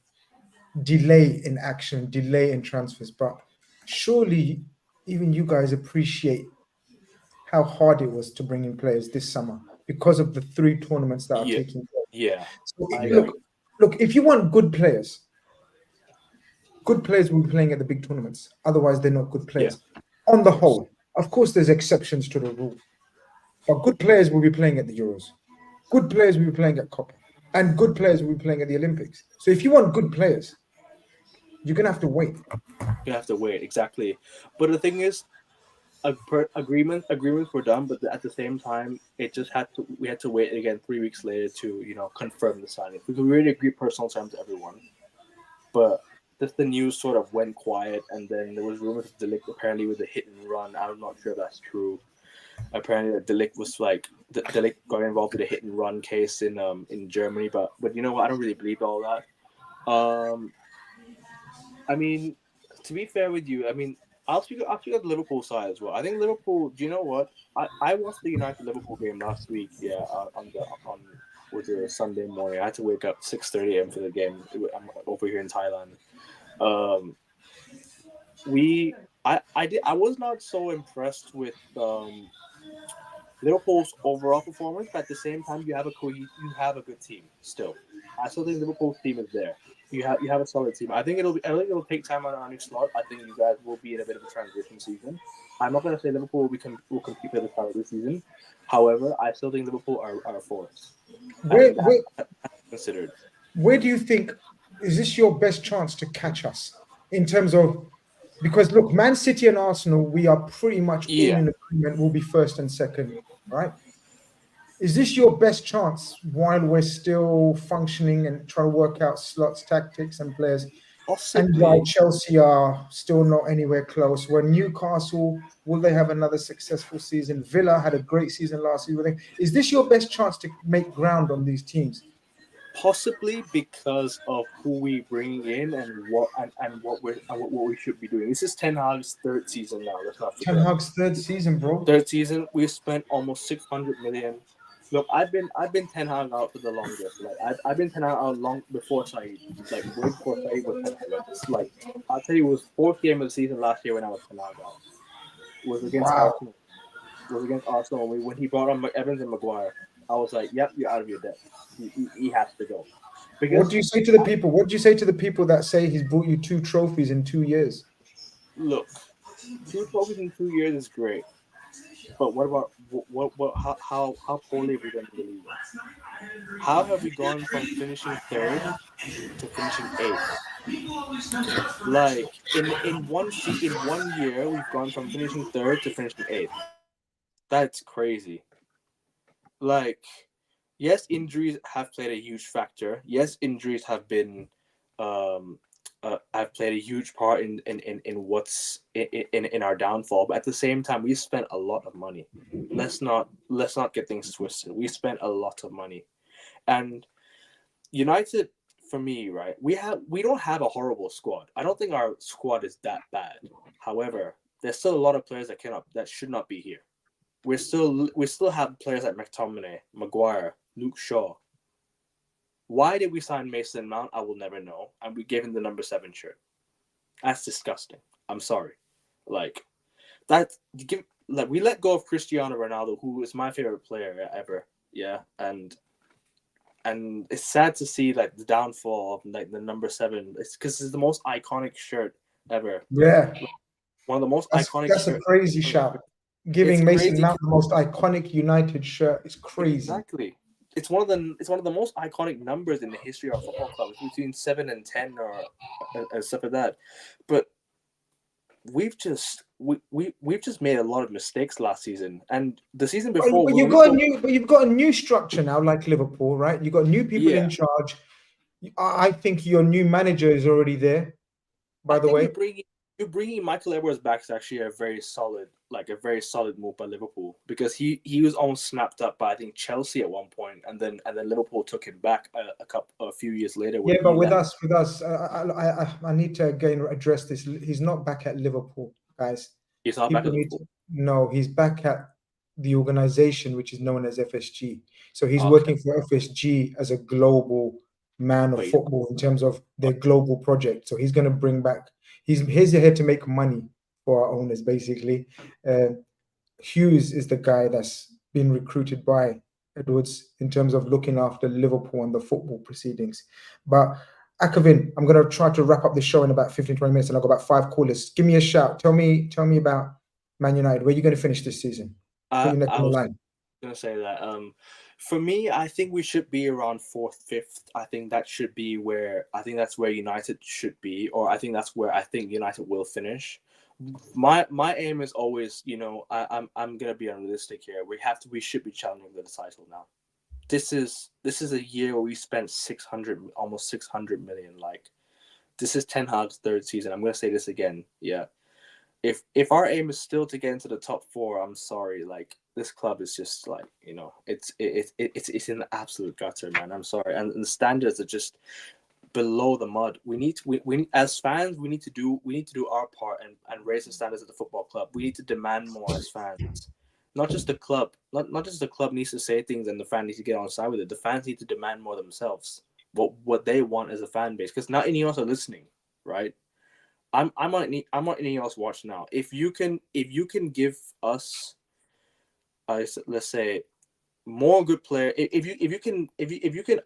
delay in action, delay in transfers, but surely even you guys appreciate how hard it was to bring in players this summer because of the 3 tournaments that are taking place. Yeah. So look, if you want good players will be playing at the big tournaments. Otherwise, they're not good players. Yeah. On the whole, of course, there's exceptions to the rule, but good players will be playing at the Euros. Good players will be playing at Copa, and good players will be playing at the Olympics. So if you want good players, you're gonna have to wait. You have to wait, exactly. But the thing is, agreements were done, but at the same time, we had to wait again 3 weeks later to confirm the signing. We could really agree personal terms to everyone, but just the news sort of went quiet, and then there was rumors of Delict apparently with a hit and run. I'm not sure if that's true. Apparently, Delict was Delict got involved with a hit and run case in Germany, but you know what? I don't really believe all that. I mean, to be fair with you, I mean, I'll speak on the Liverpool side as well. I think Liverpool. Do you know what? I watched the United Liverpool game last week. Yeah, on was a Sunday morning. I had to wake up 6:30 a.m. for the game. I'm over here in Thailand. I was not so impressed with Liverpool's overall performance, but at the same time, you have a good team still. I still think Liverpool's team is there. You have a solid team. I think it'll take time on our new slot. I think you guys will be in a bit of a transition season. I'm not going to say Liverpool will compete for the title this season. However, I still think Liverpool are a force. Considered. Where do you think is this your best chance to catch us in terms of? Because look, Man City and Arsenal, we are pretty much all in agreement. We'll be first and second, right? Is this your best chance while we're still functioning and trying to work out slots, tactics, and players? Possibly. And while Chelsea are still not anywhere close, where Newcastle, will they have another successful season? Villa had a great season last season. Is this your best chance to make ground on these teams? Possibly because of who we bring in and what we should be doing. This is Ten Hag's third season now. Let's not forget. Ten Hag's third season, bro. Third season. We've spent almost 600 million. Look, I've been Ten Hag out for the longest. Like I've been Ten Hag out long before Saeed. Like way before Saeed was Ten Hag. It's like I'll tell you, it was fourth game of the season last year when I was Ten Hag out. It was against Arsenal. It was against Arsenal when he brought on Evans and Maguire. I was like, "Yep, you're out of your depth. He has to go." Because what do you say to the people? What do you say to the people that say he's brought you 2 trophies in 2 years? Look, 2 trophies in 2 years is great, but what about how poorly have we done in the league? How have we gone from finishing third to finishing 8th? Like in 1 year, we've gone from finishing third to finishing 8th. That's crazy. Like, yes, injuries have played a huge factor. Yes, injuries have been have played a huge part in what's in our downfall. But at the same time, we spent a lot of money. Let's not get things twisted. We spent a lot of money, and United, for me, right? We don't have a horrible squad. I don't think our squad is that bad. However, there's still a lot of players that should not be here. We still have players like McTominay, Maguire, Luke Shaw. Why did we sign Mason Mount? I will never know. And we gave him the number 7 shirt. That's disgusting. I'm sorry. Like we let go of Cristiano Ronaldo, who is my favorite player ever. Yeah, and it's sad to see like the downfall of like the number 7. It's because it's the most iconic shirt ever. Yeah, one of the most iconic. That's a crazy shout. Giving Mason Mount the most iconic United shirt is crazy. Exactly. It's one of the most iconic numbers in the history of football clubs, between 7 and 10 or stuff like that. But we've just made a lot of mistakes last season and the season before. But you've got a new structure now, like Liverpool, right? You've got new people in charge. I think your new manager is already there. By the way, you bringing Michael Edwards back is actually a very solid move by Liverpool, because he was almost snapped up by I think Chelsea at one point, and then Liverpool took him back a few years later. Yeah, but with us, I need to again address this. He's not back at Liverpool, guys. He's not back at Liverpool. No, he's back at the organization which is known as FSG. So he's working for FSG as a global man of football in terms of their global project. So he's going to bring back. He's here to make money for our owners, basically. Hughes is the guy that's been recruited by Edwards in terms of looking after Liverpool and the football proceedings. But Akavin, I'm going to try to wrap up the show in about 15, 20 minutes, and I've got about 5 callers. Give me a shout. Tell me about Man United. Where are you going to finish this season? I was going to say that. For me, I think we should be around 4th, 5th. I think that's where United should be, or I think that's where I think United will finish. My aim is always, I'm gonna be unrealistic here. We should be challenging for the title now. This is a year where we spent almost 600 million. Like, this is Ten Hag's 3rd season. I'm gonna say this again. Yeah. If our aim is still to get into the top 4, I'm sorry. Like, this club is just like, it's in the absolute gutter, man. I'm sorry, and the standards are just below the mud. We as fans, we need to do our part and raise the standards of the football club. We need to demand more as fans. not just the club, not just the club needs to say things and the fan needs to get on side with it. The fans need to demand more themselves. What they want as a fan base, because not any of us are listening, right? I'm on Ineos watch now. If you can give us, let's say, more good player. If you can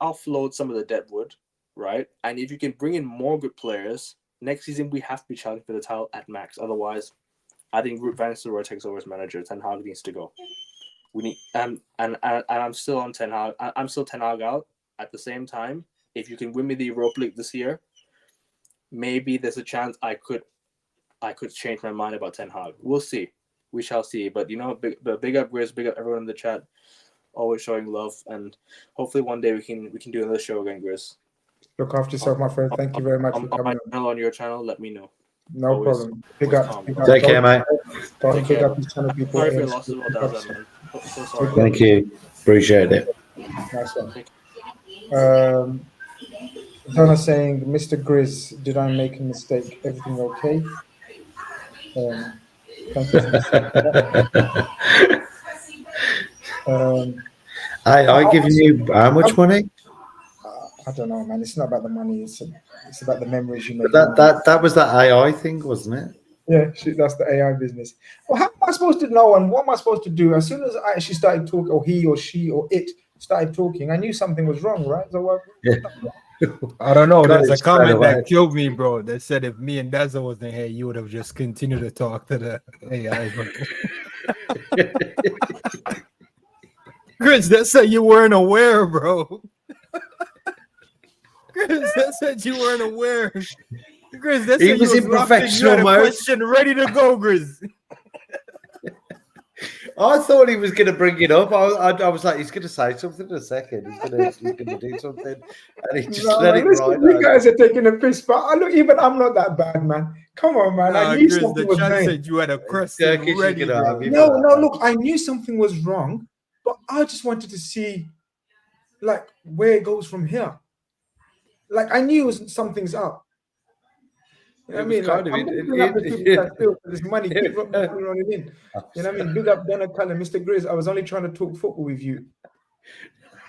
offload some of the deadwood, right, and if you can bring in more good players next season, we have to be challenging for the title at max. Otherwise, I think Van Nistelrooy takes over as manager. Ten Hag needs to go. We need and I'm still on Ten Hag. I'm still Ten Hag out. At the same time, if you can win me the Europa League this year, maybe there's a chance I could change my mind about Ten Hag. We'll see. We shall see. But big up Grizz, big up everyone in the chat, always showing love, and hopefully one day we can do another show again, Grizz. Look after yourself, my friend. Thank you very much for On coming my on. channel, on your channel, let me know. No problem. Big up. Take care, mate. Big up these kind of people. Sorry for your loss as well, Dava, man. So sorry. Thank you. Appreciate it. Nice one. Donna's saying, Mr. Grizz, did I make a mistake? Everything okay? Thank you. I giving you how much money? I don't know, man. It's not about the money. It's about the memories you make. But that was that AI thing, wasn't it? Yeah, that's the AI business. Well, how am I supposed to know, and what am I supposed to do? As soon as I actually started talking, or he or she or it started talking, I knew something was wrong, right? So I don't know. There's a comment that killed me, bro. That said if me and Daza wasn't here, you would have just continued to talk to the AI. Chris, that said you weren't aware, bro. Chris, that said you weren't aware. Grizz, that's he was in professional mode. Question ready to go, Grizz. I thought he was going to bring it up. I was like, he's going to say something in a second. He's going to do something, and he just let it ride. You guys are taking a piss, but look, even I'm not that bad, man. Come on, man. I knew Grizz, something was wrong. said you had a question ready. No, look, I knew something was wrong, but I just wanted to see, like, where it goes from here. Like, I knew something's up. You know what I mean? Like, I'm putting up the people that feel for this money. Keep running in. You know what I mean? Big up Donna Cullen, Mr. Grizz. I was only trying to talk football with you.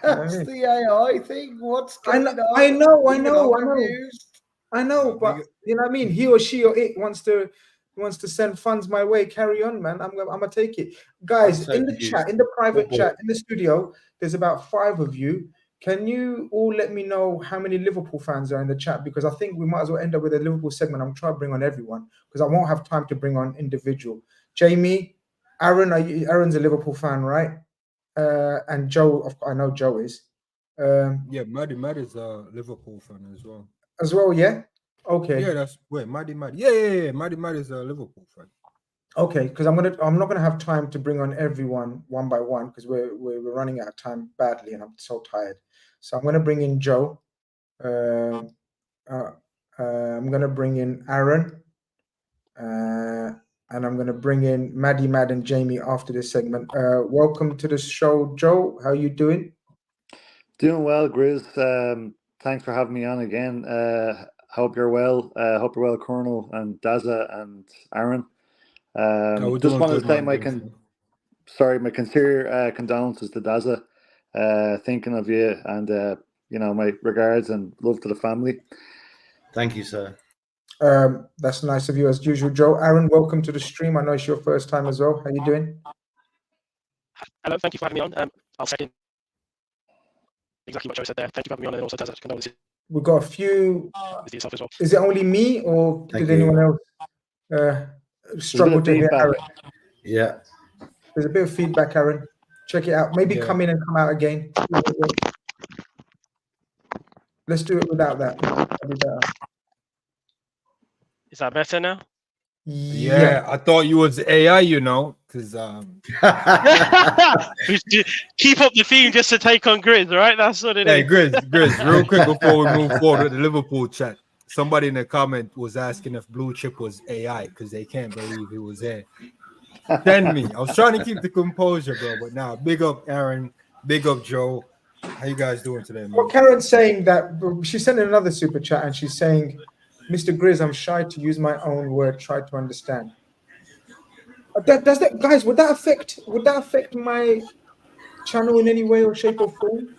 That's the AI thing. What's going on? I know, but you know what I mean? He or she or it wants to send funds my way. Carry on, man. I'm gonna take it. Guys, in the chat, in the private chat, in the studio, there's about 5 of you. Can you all let me know how many Liverpool fans are in the chat? Because I think we might as well end up with a Liverpool segment. I'm trying to bring on everyone because I won't have time to bring on individual. Jamie, Aaron, Aaron's a Liverpool fan, right? And Joe, I know Joe is. Yeah, Maddie is a Liverpool fan as well. As well, yeah? Okay. Yeah, Maddie. Yeah. Maddie is a Liverpool fan. Okay, because I'm not gonna have time to bring on everyone one by one because we're running out of time badly and I'm so tired. So I'm gonna bring in Joe. I'm gonna bring in Aaron, and I'm gonna bring in Maddie, Mad, and Jamie after this segment. Welcome to the show, Joe. How you doing? Doing well, Grizz. Thanks for having me on again. Hope you're well. Hope you're well, Colonel and Daza and Aaron. Just wanted to say my sincere condolences to Daza. Thinking of you and my regards and love to the family. Thank you, sir. That's nice of you as usual, Joe. Aaron, welcome to the stream. I know it's your first time as well. How you doing? Hello, thank you for having me on. I'll second exactly what Joe said there. Thank you for having me on, and also Daza, condolences. We've got a few. Yourself as well. Is it only me, or did anyone else struggle to hear Aaron? Yeah. There's a bit of feedback, Aaron. Check it out. Maybe come in and come out again. Let's do it without that. That'd be better. Is that better now? Yeah, I thought you was AI, because keep up the theme just to take on Grizz, right? That's what it is. Hey, Grizz, real quick before we move forward with the Liverpool chat. Somebody in the comment was asking if Blue Chip was AI because they can't believe he was there. Send me. I was trying to keep the composure, bro, but now big up Aaron, big up Joe. How you guys doing today, man? Well, Karen's saying that she sent in another super chat and she's saying, Mr. Grizz, I'm shy to use my own word. Try to understand. Does that, guys? Would that affect my channel in any way or shape or form?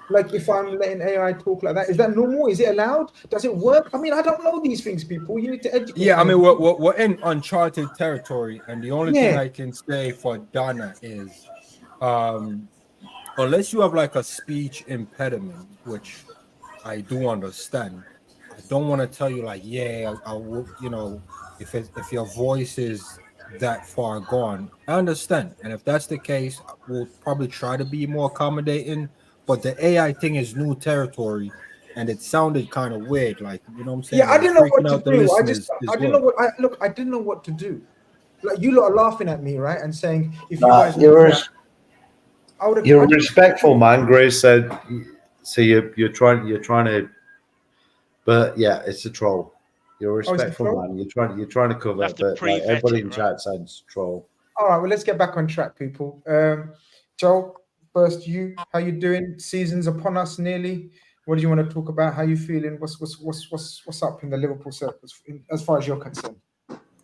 Like if I'm letting AI talk like that, is that normal? Is it allowed? Does it work? I mean, I don't know these things, people. You need to educate me. Yeah, I mean, we're in uncharted territory, and the only thing Yeah. I can say for Donna is, unless you have like a speech impediment, which I do understand, I don't want to tell you like, yeah, I will, you know, if your voice is that far gone, I understand, and if that's the case, we'll probably try to be more accommodating. But the AI thing is new territory, and it sounded kind of weird, like, you know what I'm saying? Yeah, I Like, didn't know what freaking to out the do. listeners I as didn't know well. I didn't know what to do. Like you lot are laughing at me, right? And saying if you Nah, guys would do that, I would have. you're a respectful man, Grizz. So you're trying to, but yeah, it's a troll. You're a Oh, it's a respectful troll? man. You're trying to cover, have to but like pre-vet everybody it, in right? chat said it's troll. All right, well, let's get back on track, people. Joel, first how you doing? Season's upon us nearly. What do you want to talk about? How you feeling? What's up in the Liverpool circles as far as you're concerned?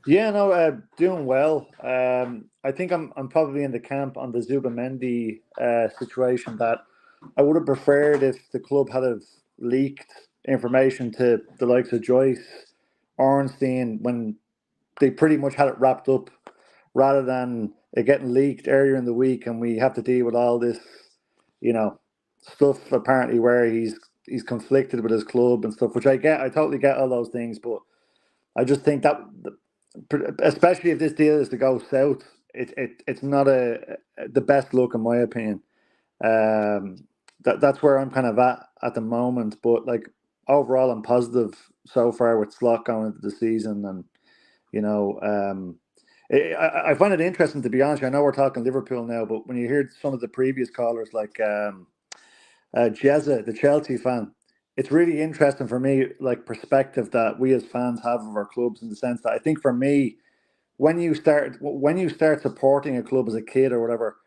Yeah, no, doing well. I think I'm probably in the camp on the Zubimendi situation that I would have preferred if the club had have leaked information to the likes of Joyce, Ornstein, when they pretty much had it wrapped up, rather than it getting leaked earlier in the week and we have to deal with all this, you know, stuff apparently where he's conflicted with his club and stuff, which I totally get all those things, but I just think that, especially if this deal is to go south, it's not the best look in my opinion. That's where I'm kind of at the moment. But like overall, I'm positive so far with Slot going into the season, and you know, I find it interesting, to be honest. I know we're talking Liverpool now, but when you hear some of the previous callers, like Jezza, the Chelsea fan, it's really interesting for me, like perspective that we as fans have of our clubs, in the sense that I think for me, when you start supporting a club as a kid or whatever,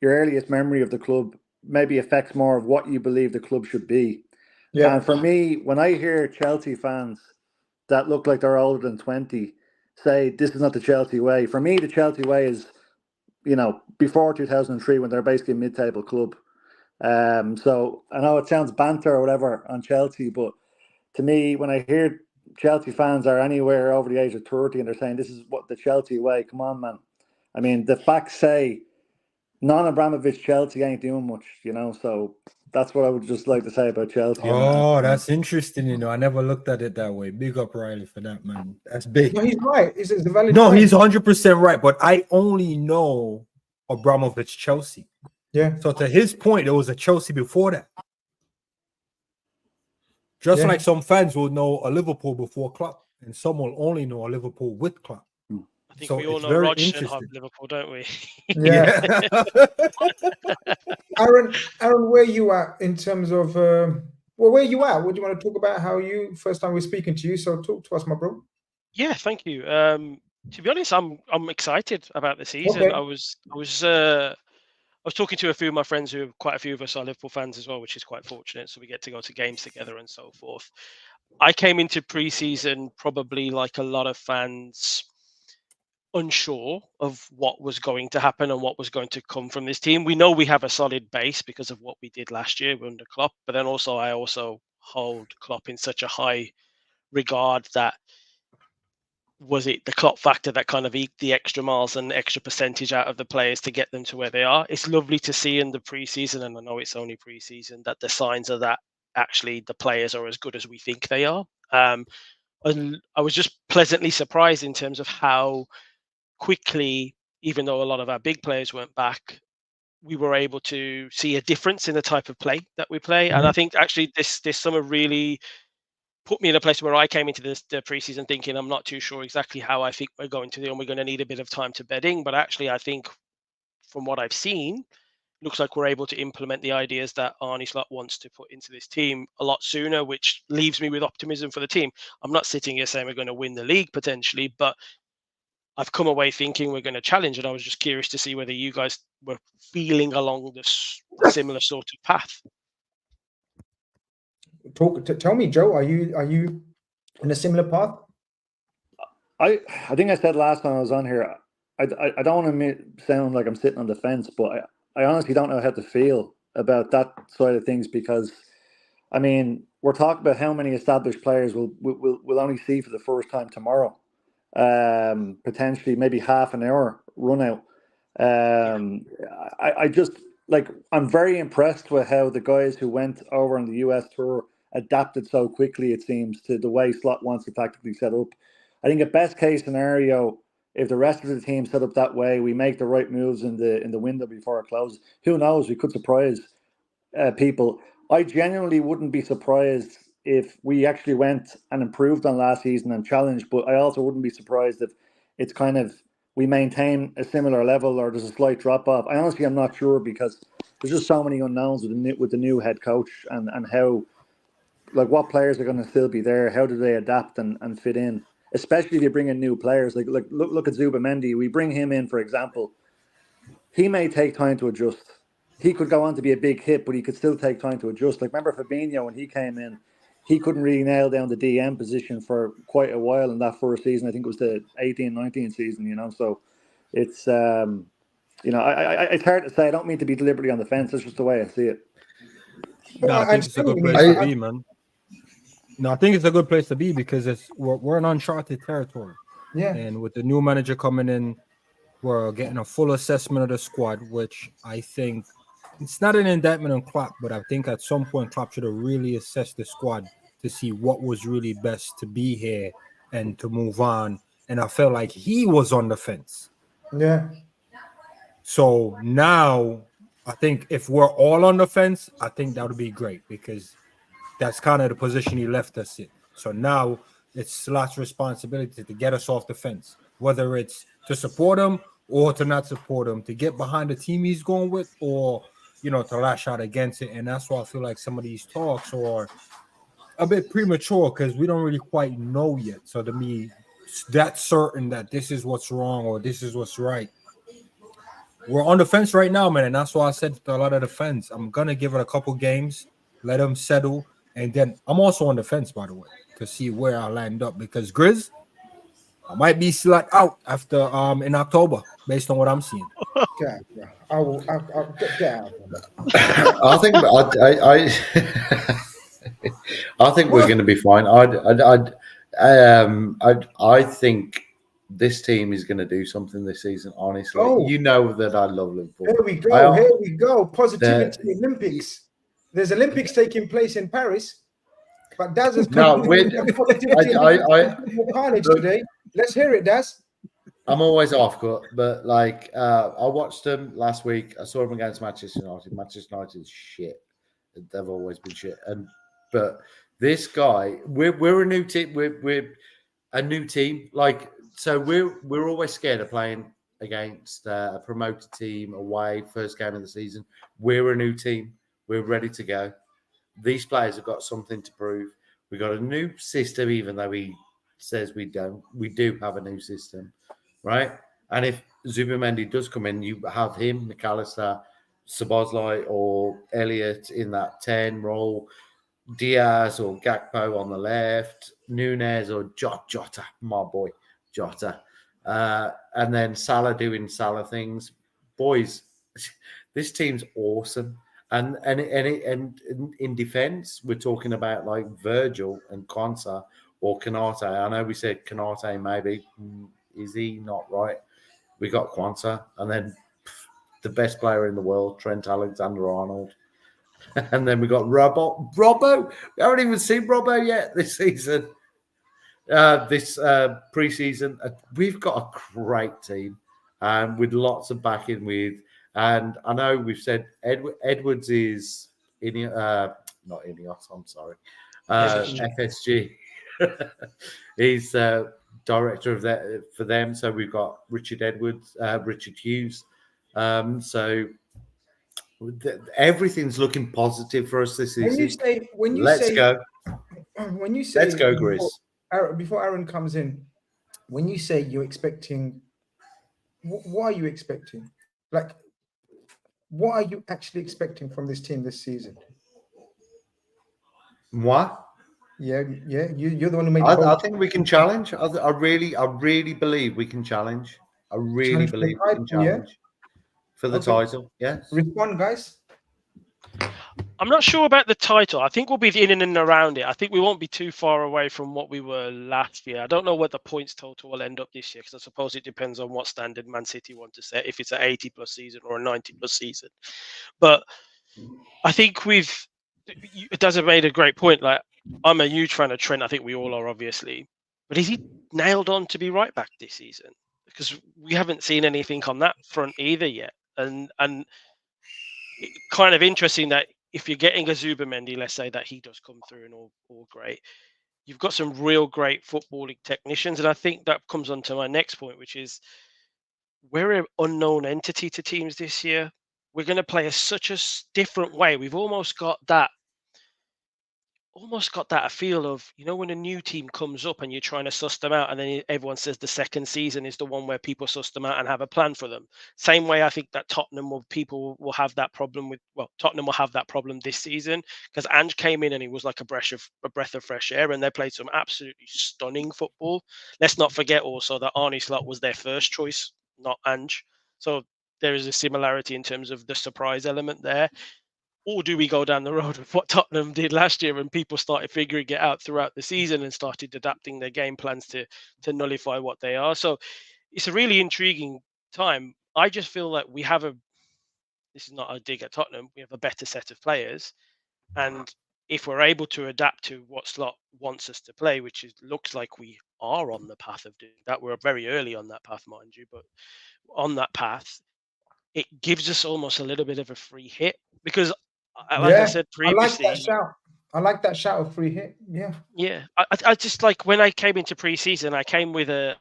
your earliest memory of the club maybe affects more of what you believe the club should be. Yeah. And for me, when I hear Chelsea fans that look like they're older than 20 say this is not the Chelsea way, for me the Chelsea way is, you know, before 2003, when they're basically a mid-table club. So I know it sounds banter or whatever on Chelsea, but to me, when I hear Chelsea fans are anywhere over the age of 30 and they're saying this is what the Chelsea way, come on, man. I mean, the facts say non-Abramovich Chelsea ain't doing much, you know, so that's what I would just like to say about Chelsea. Oh, that's interesting. You know, I never looked at it that way. Big up Riley for that, man. That's big. No, he's right. It's a valid No, point. he's 100% right. But I only know Abramovich Chelsea. Yeah. So to his point, there was a Chelsea before that. Just like some fans will know a Liverpool before Klopp, and some will only know a Liverpool with Klopp. I think so we all it's know very Rodgers and interesting. Liverpool, don't we? Yeah. Aaron, where you at in terms of where you at? What do you want to talk about? How you first time we're speaking to you? So talk to us, my bro. Yeah, thank you. To be honest, I'm excited about the season. Okay. I was talking to a few of my friends who quite a few of us are Liverpool fans as well, which is quite fortunate. So we get to go to games together and so forth. I came into pre-season probably like a lot of fans, unsure of what was going to happen and what was going to come from this team. We know we have a solid base because of what we did last year under Klopp, but then also I also hold Klopp in such a high regard that was it the Klopp factor that kind of eked the extra miles and extra percentage out of the players to get them to where they are. It's lovely to see in the preseason, and I know it's only preseason, that the signs are that actually the players are as good as we think they are. And I was just pleasantly surprised in terms of how quickly, even though a lot of our big players weren't back, we were able to see a difference in the type of play that we play. And I think actually this summer really put me in a place where I came into the preseason thinking I'm not too sure exactly how I think we're going to do, and we're going to need a bit of time to bed in. But actually, I think from what I've seen, looks like we're able to implement the ideas that Arne Slot wants to put into this team a lot sooner, which leaves me with optimism for the team. I'm not sitting here saying we're going to win the league potentially, but I've come away thinking we're going to challenge, and I was just curious to see whether you guys were feeling along this similar sort of path. Tell me, Joe, are you in a similar path? I think I said last time I was on here, I don't want to sound like I'm sitting on the fence, but I honestly don't know how to feel about that side of things because, I mean, we're talking about how many established players we'll only see for the first time tomorrow. Potentially maybe half an hour run out. I just, like, I'm very impressed with how the guys who went over on the US tour adapted so quickly, it seems, to the way Slot wants to tactically set up. I think a best case scenario, if the rest of the team set up that way, we make the right moves in the window before it closes. Who knows? We could surprise people. I genuinely wouldn't be surprised if we actually went and improved on last season and challenged, but I also wouldn't be surprised if it's kind of we maintain a similar level or there's a slight drop off. I honestly am not sure because there's just so many unknowns with the new head coach and how, like, what players are going to still be there, how do they adapt and fit in, especially if you bring in new players. Like look at Zubimendi. We bring him in, for example. He may take time to adjust. He could go on to be a big hit, but he could still take time to adjust. Like, remember Fabinho when he came in, he couldn't really nail down the DM position for quite a while in that first season. I think it was the 18-19 season, you know. So it's, you know, it's hard to say. I don't mean to be deliberately on the fence. It's just the way I see it. No, I think it's a good place to be, man. No, I think it's a good place to be because we're in uncharted territory. Yeah. And with the new manager coming in, we're getting a full assessment of the squad, which I think it's not an indictment on Klopp, but I think at some point Klopp should have really assessed the squad to see what was really best to be here and to move on. And I felt like he was on the fence. Yeah. So now I think if we're all on the fence, I think that would be great because that's kind of the position he left us in. So now it's Slot's responsibility to get us off the fence, whether it's to support him or to not support him, to get behind the team he's going with, or, you know, to lash out against it. And that's why I feel like some of these talks are a bit premature because we don't really quite know yet. So to me, that's certain that this is what's wrong or this is what's right. We're on the fence right now, man, and that's why I said to a lot of the fans, I'm going to give it a couple games, let them settle, and then I'm also on the fence, by the way, to see where I land up because Grizz, I might be Slot out after in October, based on what I'm seeing. I'll get out. I think I think we're going to be fine. I think this team is going to do something this season. Honestly, you know that I love Liverpool. Here we go. Here we go. Positivity Olympics. There's Olympics taking place in Paris, but Daz has carnage today. Let's hear it, Daz. I'm always off cut, but like I watched them last week. I saw them against Manchester United. Manchester United is shit. They've always been shit. But this guy, we're a new team. We're a new team. Like, so we're always scared of playing against a promoted team away, first game of the season. We're a new team. We're ready to go. These players have got something to prove. We got a new system, even though he says we don't. We do have a new system, right? And if Zubimendi does come in, you have him, McAllister, Szoboszlai, or Elliott in that 10 role, Diaz or Gakpo on the left, Nunez or Jota, my boy, Jota. And then Salah doing Salah things. Boys, this team's awesome. And in defense, we're talking about like Virgil and Konsa or Kanate. I know we said Kanate maybe. Is he not right? We got Kwanzaa, and then the best player in the world, Trent Alexander-Arnold. And then we got Robbo. We haven't even seen Robbo yet this season. This preseason. We've got a great team with lots of backing with. And I know we've said Edwards is not Ineos, I'm sorry. FSG. He's director of that for them. So we've got Richard Hughes. So everything's looking positive for us this season. Let's go, Grizz. Before Aaron comes in, when you say you're expecting, what are you expecting? Like, what are you actually expecting from this team this season? What? Yeah. You're the one who made the I poll. think we can challenge. I really believe we can challenge. I really Challenge for the believe we can title, yeah? challenge for the Okay. title. Yes. Respond, guys. I'm not sure about the title. I think we'll be in and around it. I think we won't be too far away from what we were last year. I don't know what the points total will end up this year, because I suppose it depends on what standard Man City want to set, if it's an 80+ season or a 90+ season. But I think Daz made a great point. Like, I'm a huge fan of Trent. I think we all are, obviously. But is he nailed on to be right back this season? Because we haven't seen anything on that front either yet. And kind of interesting that if you're getting a Zubimendi, let's say that he does come through and all great, you've got some real great footballing technicians. And I think that comes on to my next point, which is we're an unknown entity to teams this year. We're going to play such a different way. We've almost got that a feel of, when a new team comes up and you're trying to suss them out, and then everyone says the second season is the one where people suss them out and have a plan for them. Same way I think that Tottenham will have that problem Tottenham will have that problem this season, because Ange came in and he was like a breath of fresh air, and they played some absolutely stunning football. Let's not forget also that Arne Slot was their first choice, not Ange. So there is a similarity in terms of the surprise element there. Or do we go down the road of what Tottenham did last year, and people started figuring it out throughout the season and started adapting their game plans to nullify what they are? So it's a really intriguing time. I just feel like this is not a dig at Tottenham, we have a better set of players. And if we're able to adapt to what Slot wants us to play, which looks like we are on the path of doing that, we're very early on that path, mind you, but on that path, it gives us almost a little bit of a free hit, because like I said previously, I like that shout of free hit. Yeah. I just, like, when I came into pre-season, I came with a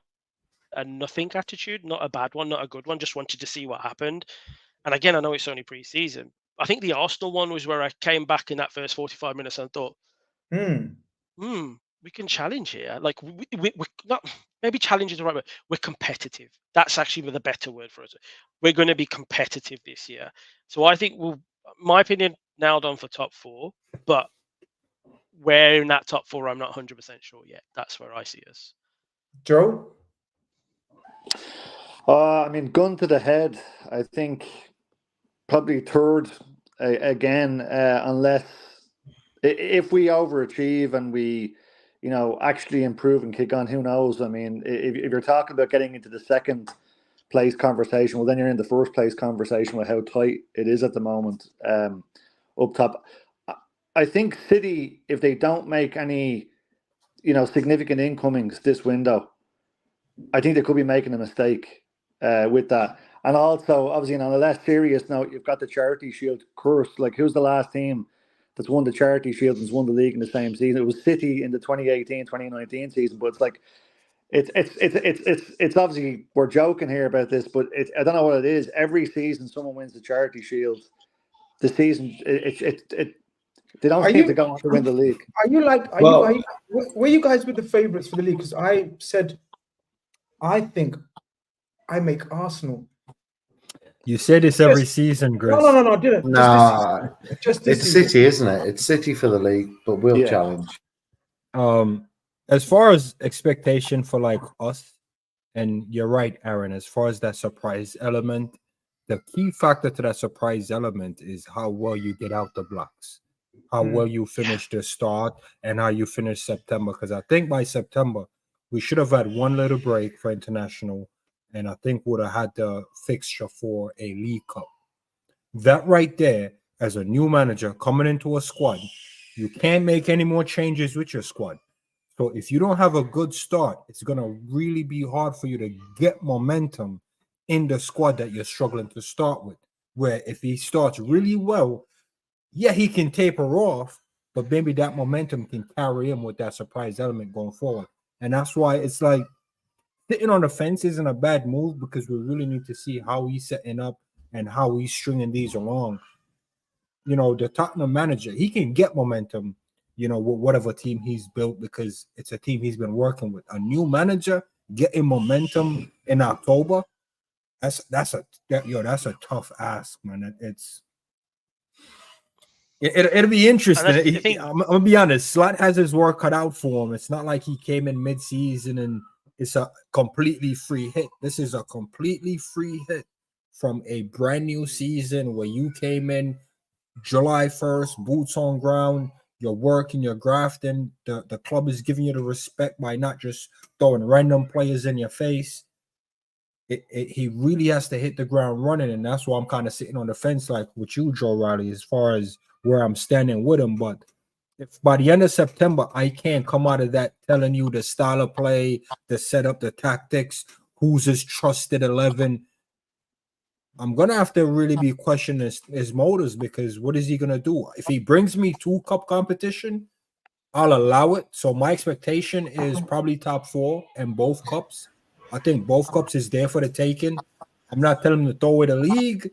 nothing attitude, not a bad one, not a good one. Just wanted to see what happened. And again, I know it's only pre-season. I think the Arsenal one was where I came back in that first 45 minutes and thought, we can challenge here. Like, we're not, maybe challenge is the right word. We're competitive. That's actually the better word for us. We're going to be competitive this year. So I think my opinion, nailed on for top 4, but where in that top 4, I'm not 100% sure yet. That's where I see us. Joe? I mean, gun to the head, I think probably third again, unless if we overachieve and we, actually improve and kick on, who knows? I mean, if you're talking about getting into the second place conversation, well, then you're in the first place conversation with how tight it is at the moment up top. I think City, if they don't make any, significant incomings this window, I think they could be making a mistake with that. And also, obviously, on a less serious note, you've got the Charity Shield curse. Like, who's the last team that's won the Charity Shield and has won the league in the same season? It was City in the 2018-2019 season, but it's like, it's obviously, we're joking here about this, but I don't know what it is. Every season, someone wins the Charity Shield. The season, they don't seem to go on to win the league. Were you guys with the favourites for the league? Because I said, I think I make Arsenal. You say this every season, Grizz. No, I didn't. Nah, just this it's season. City, isn't it? It's City for the league, but we'll challenge. As far as expectation for like us, and you're right, Aaron, as far as that surprise element, the key factor to that surprise element is how well you get out the blocks, how well you finish the start, and how you finish September. Because I think by September, we should have had one little break for international, and I think would have had the fixture for a League Cup. That right there, as a new manager coming into a squad, you can't make any more changes with your squad. So if you don't have a good start, it's going to really be hard for you to get momentum in the squad that you're struggling to start with. Where if he starts really well, yeah, he can taper off, but maybe that momentum can carry him with that surprise element going forward. And that's why it's like sitting on the fence isn't a bad move, because we really need to see how he's setting up and how he's stringing these along. The Tottenham manager, he can get momentum, with whatever team he's built, because it's a team he's been working with. A new manager getting momentum in October, that's a tough ask, man. It'll be interesting. the thing. I'm gonna be honest. Slot has his work cut out for him. It's not like he came in mid-season and it's a completely free hit. This is a completely free hit from a brand new season where you came in July 1st, boots on ground. You're working, you're grafting. The club is giving you the respect by not just throwing random players in your face. He really has to hit the ground running, and that's why I'm kind of sitting on the fence, like with you, Joe Riley, as far as where I'm standing with him. But if by the end of September I can't come out of that telling you the style of play, the setup, the tactics, who's his trusted 11, I'm gonna have to really be questioning his motives, because what is he gonna do? If he brings me 2 cup competition, I'll allow it. So my expectation is probably top 4 and both cups. I think both cups is there for the taking. I'm not telling him to throw away the league,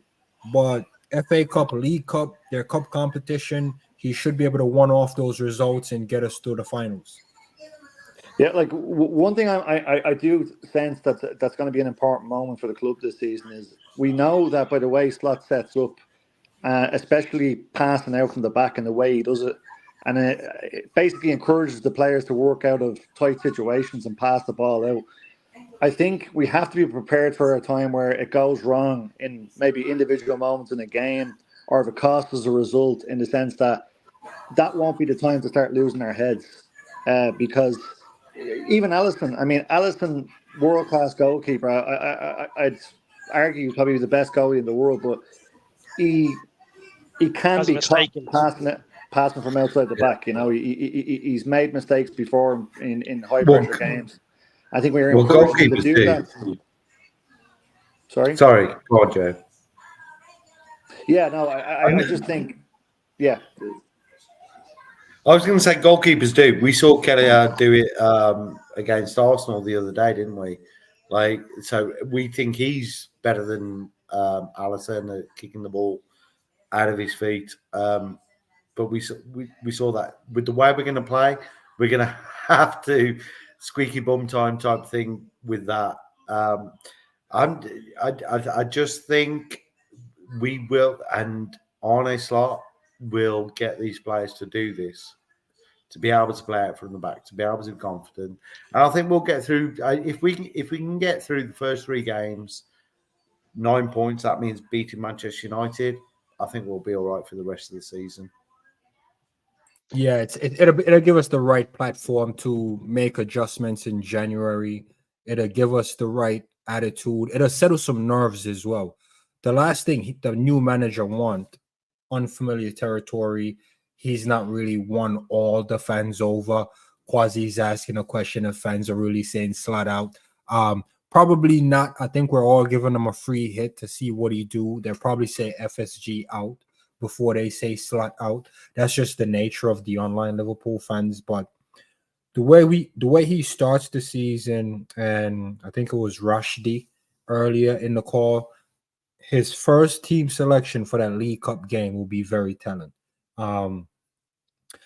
but FA Cup, League Cup, their cup competition, he should be able to one off those results and get us to the finals. Yeah, like one thing I do sense that's going to be an important moment for the club this season is we know that by the way Slot sets up, especially passing out from the back and the way he does it, and it basically encourages the players to work out of tight situations and pass the ball out. I think we have to be prepared for a time where it goes wrong in maybe individual moments in a game, or if it costs us a result, in the sense that won't be the time to start losing our heads, because even Alisson, world-class goalkeeper. I'd argue probably the best goalie in the world, but he can be passing from outside the back. You know, he's made mistakes before in high-pressure games. I think we're encouraged to do that. Sorry, go on, Joe. Yeah, no, I just think, yeah. I was going to say goalkeepers do. We saw Kelly do it against Arsenal the other day, didn't we? Like, so we think he's better than Alisson at kicking the ball out of his feet. But we saw that with the way we're going to play, we're going to have to squeaky bum time type thing with that. I just think we will, and Arne Slot will get these players to do this, to be able to play out from the back, to be able to be confident. And I think we'll get through. If we can get through the first 3 games, 9 points, that means beating Manchester United. I think we'll be all right for the rest of the season. Yeah, it'll give us the right platform to make adjustments in January. It'll give us the right attitude. It'll settle some nerves as well. The last thing the new manager wants, unfamiliar territory. He's not really won all the fans over. Quasi's asking a question if fans are really saying Slot out. Probably not. I think we're all giving him a free hit to see what he do. They'll probably say FSG out before they say Slot out. That's just the nature of the online Liverpool fans. But the way he starts the season, and I think it was Rashdi earlier in the call, his first team selection for that League Cup game will be very telling. And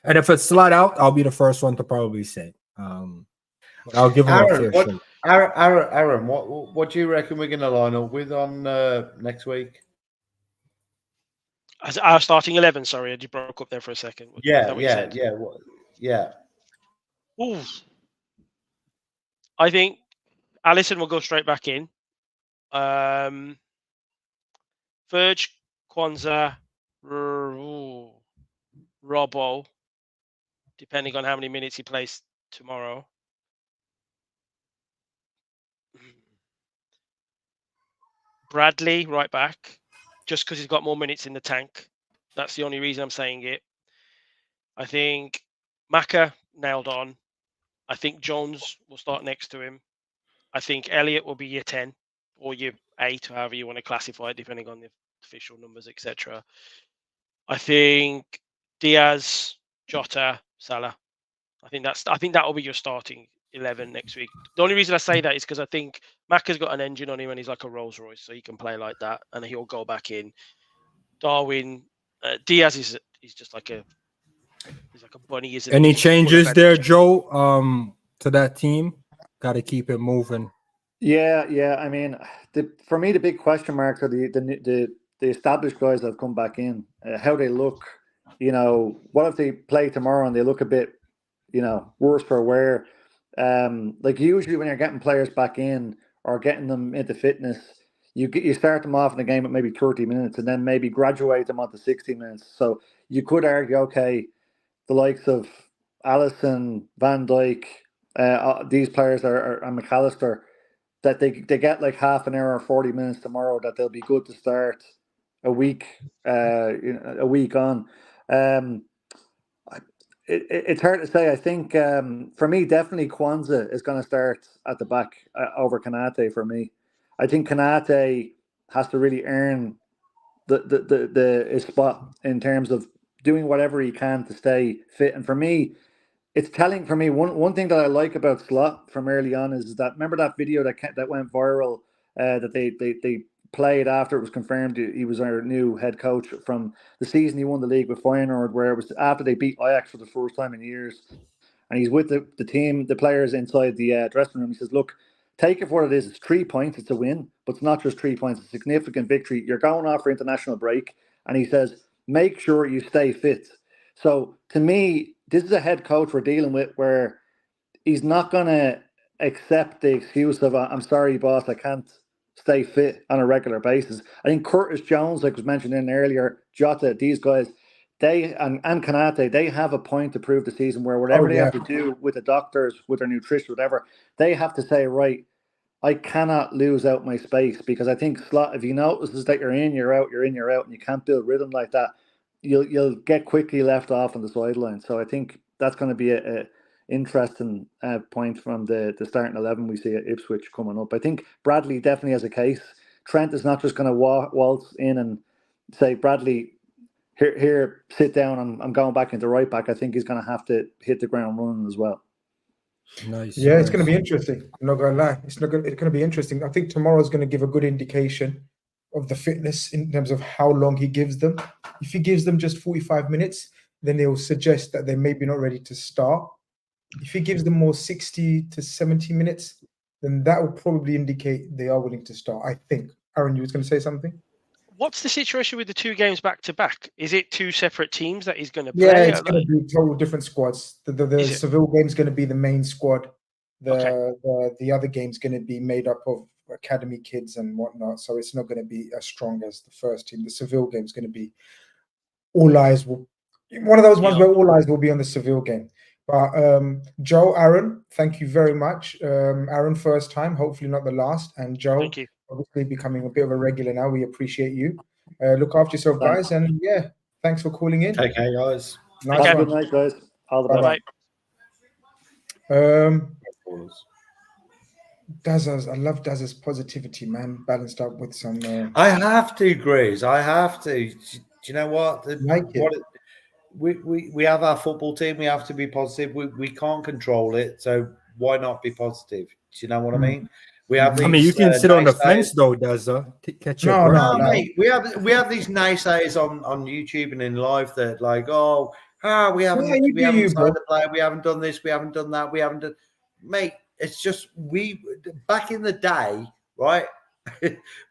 if it's Slot out, I'll be the first one to probably say. I'll give him a fair shake. Aaron, what do you reckon we're going to line up with on next week? As our starting 11, sorry, you broke up there for a second. Yeah. Ooh. I think Alisson will go straight back in. Verge, Kwanzaa, Robbo, depending on how many minutes he plays tomorrow. Bradley, right back, just because he's got more minutes in the tank. That's the only reason I'm saying it. I think Maka nailed on. I think Jones will start next to him. I think Elliott will be your 10 or your 8, however you want to classify it, depending on the official numbers, etc. I think Diaz, Jota, Salah. I think that will be your starting 11 next week. The only reason I say that is because I think Maka's got an engine on him and he's like a Rolls Royce, so he can play like that and he'll go back in. Darwin, Diaz is just like a bunny. Any changes there, Joe? To that team, got to keep it moving. Yeah. I mean, for me, the big question marks are the established guys that have come back in, how they look, you know, what if they play tomorrow and they look a bit, you know, worse for wear? Like usually when you're getting players back in or getting them into fitness, you start them off in the game at maybe 30 minutes and then maybe graduate them onto 60 minutes. So you could argue, okay, the likes of Allison, Van Dijk, these players and McAllister, that they get like half an hour or 40 minutes tomorrow, that they'll be good to start a week a week on. It's hard to say. I think for me, definitely Kwanzaa is going to start at the back over Kanate for me. I think Kanate has to really earn his spot in terms of doing whatever he can to stay fit. And for me, it's telling for me. One thing that I like about Slot from early on is that, remember that video that went viral that they played after it was confirmed he was our new head coach from the season he won the league with Feyenoord, where it was after they beat Ajax for the first time in years, and he's with the team, the players inside the dressing room. He says, "Look, take it for what it is. It's 3 points. It's a win, but it's not just 3 points. It's a significant victory. You're going off for international break." And he says, "Make sure you stay fit." So to me, this is a head coach we're dealing with where he's not going to accept the excuse of, "I'm sorry, boss, I can't stay fit on a regular basis." I think Curtis Jones, like was mentioned in earlier, Jota, these guys, they and Kanate, they have a point to prove the season where whatever they have to do with the doctors, with their nutrition, whatever, they have to say, right, I cannot lose out my space, because I think Slot, if he notices that you're in, you're out, you're in, you're out, and you can't build rhythm like that, you'll get quickly left off on the sideline. So I think that's going to be a interesting point from the starting 11 we see at Ipswich coming up. I think Bradley definitely has a case. Trent is not just going to waltz in and say, "Bradley, here, sit down. I'm going back into right back." I think he's going to have to hit the ground running as well. Nice. Yeah, it's going to be interesting. I'm not going to lie. It's going to be interesting. I think tomorrow's going to give a good indication of the fitness in terms of how long he gives them. If he gives them just 45 minutes, then they will suggest that they're maybe not ready to start. If he gives them more 60 to 70 minutes, then that will probably indicate they are willing to start, I think. Aaron, you was going to say something? What's the situation with the 2 games back to back? Is it 2 separate teams that he's going to Yeah, play? it's going to be total different squads. The Seville game's going to be the main squad. The other game's going to be made up of academy kids and whatnot. So it's not going to be as strong as the first team. The Seville game's going to be all eyes will. One of those ones where all eyes will be on the Seville game. But Joe, Aaron, thank you very much. Aaron, first time, hopefully not the last. And Joe, thank you. Obviously becoming a bit of a regular now. We appreciate you. Look after yourself, guys. And yeah, thanks for calling in. Take care, guys. Nice Have a one. good night, guys. All the Bye. Dazza's, I love Dazza's positivity, man. Balanced up with some. I have to, Grizz. I have to. Do you know what? We have our football team. We have to be positive. We can't control it, so why not be positive? Do you know what I mean? We have. I mean, you can sit on the fence though, Dazza. Catch your breath. No, mate. We have these naysayers on YouTube and in live that like, we haven't signed a player, we haven't done this, we haven't done that, we haven't done. Mate, it's just back in the day, right?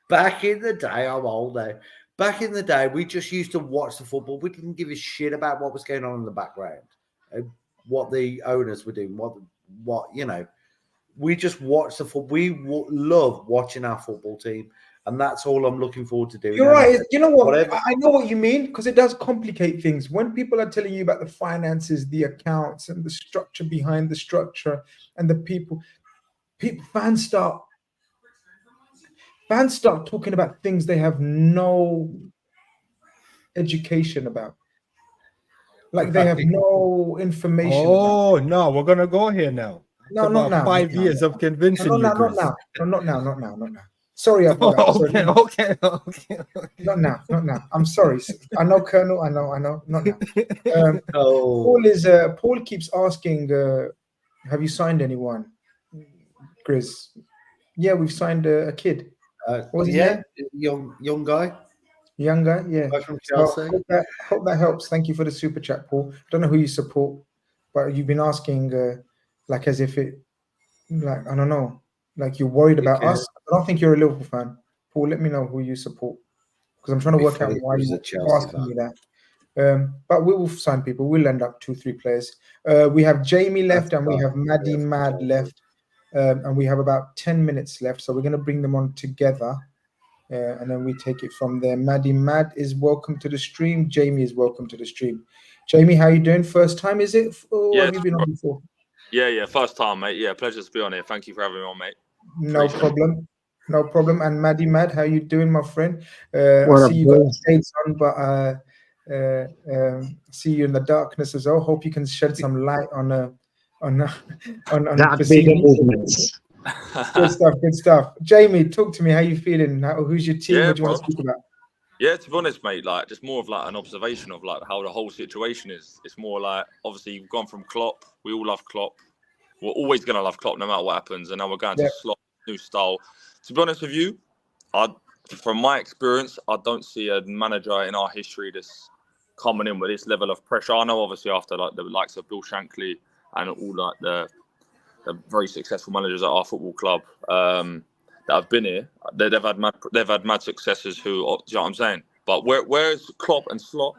Back in the day, I'm old now. Back in the day, we just used to watch the football. We didn't give a shit about what was going on in the background, what the owners were doing, what you know. We just watch the football. We love watching our football team, and that's all I'm looking forward to doing. You're right. You know what? I know what you mean, because it does complicate things. When people are telling you about the finances, the accounts, and the structure behind the structure, and the fans start talking about things they have no education about. Like they have no information. No, we're gonna go here now. No, not now. 5 years of convincing you. Not now. Sorry about that. Okay. Not now. I'm sorry. I know, Colonel. I know. Not now. Paul keeps asking, have you signed anyone? Grizz. Yeah, we've signed a kid. What was his name? Young guy. Young guy, yeah. Guy from Chelsea. Hope that helps. Thank you for the super chat, Paul. I don't know who you support, but you've been asking like as if it, like, I don't know, like you're worried about us. I don't think you're a Liverpool fan. Paul, let me know who you support, because I'm trying to work out why you're asking me that. But we will sign people. We'll end up 2-3 players. We have Jamie left, and we have Maddie Mad left, and we have about 10 minutes left. So we're going to bring them on together, and then we take it from there. Maddie Mad is welcome to the stream. Jamie is welcome to the stream. Jamie, how you doing? First time, is it? Or have you been on before? Yeah, first time, mate. Yeah, pleasure to be on here. Thank you for having me on, mate. No problem. No problem. And Maddie Mad, how you doing, my friend? I What up, see you got bro? the shades on, but see you in the darkness as well. Hope you can shed some light on Dark bigger movements. Good stuff, good stuff. Jamie, talk to me. How you feeling? Who's your team? Yeah, What do you want bro. to speak about? Yeah, to be honest, mate, like just more of like an observation of like how the whole situation is. It's more like obviously you've gone from Klopp. We all love Klopp. We're always gonna love Klopp no matter what happens. And now we're going to Slot, new style. To be honest with you, from my experience, I don't see a manager in our history that's coming in with this level of pressure. I know obviously after like the likes of Bill Shankly and all like the very successful managers at our football club that have been here, they've had mad successes who, do you know what I'm saying? But where's Klopp and Slot?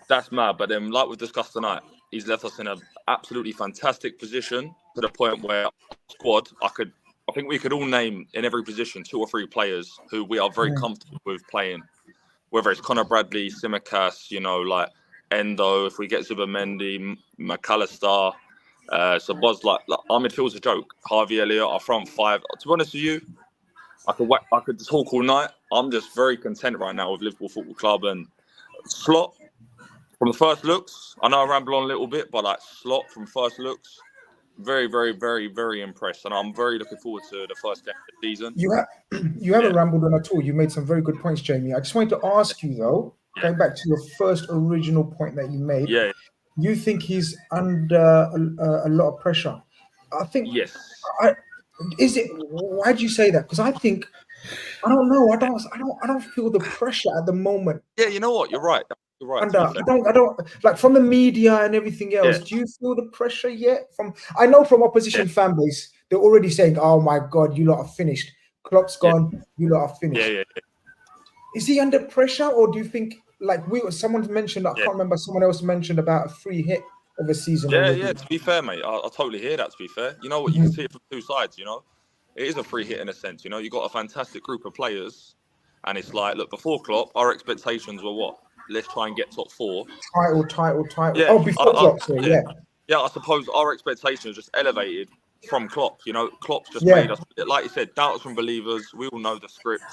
That's mad. But then, like we discussed tonight, he's left us in an absolutely fantastic position to the point where our squad, I think we could all name in every position 2 or 3 players who we are very comfortable with playing. Whether it's Conor Bradley, Simicast, you know, like Endo, if we get Zubimendi, McAllister. So Boz, like our midfield's a joke. Harvey Elliott, our front 5. To be honest with you, I could talk all night. I'm just very content right now with Liverpool Football Club and Slot. From the first looks, I know I ramble on a little bit, but like Slot from first looks, very, very, very, very impressed, and I'm very looking forward to the first game of the season. You haven't rambled on at all. You made some very good points, Jamie. I just wanted to ask you though, going back to your first original point that you made. Yeah. You think he's under a lot of pressure? I think. Yes. Is it? Why do you say that? Because I think I don't know. I don't feel the pressure at the moment. Yeah, you know what? You're right. You're right. I don't like from the media and everything else. Do you feel the pressure yet? I know from opposition fan base, they're already saying, "Oh my God, you lot are finished. Klopp's gone. You lot are finished." Yeah. Is he under pressure, or do you think like someone mentioned? I can't remember. Someone else mentioned about a free hit of a season. Yeah. To be fair, mate, I totally hear that. To be fair, you know what? You can see it from 2 sides. You know, it is a free hit in a sense. You know, you got a fantastic group of players, and it's like, look, before Klopp, our expectations were what? Let's try and get top 4. Title. Yeah. Oh, before Klopp, sorry, Yeah, I suppose our expectations just elevated from Klopp. You know, Klopp's just made us, like you said, doubters from believers. We all know the script.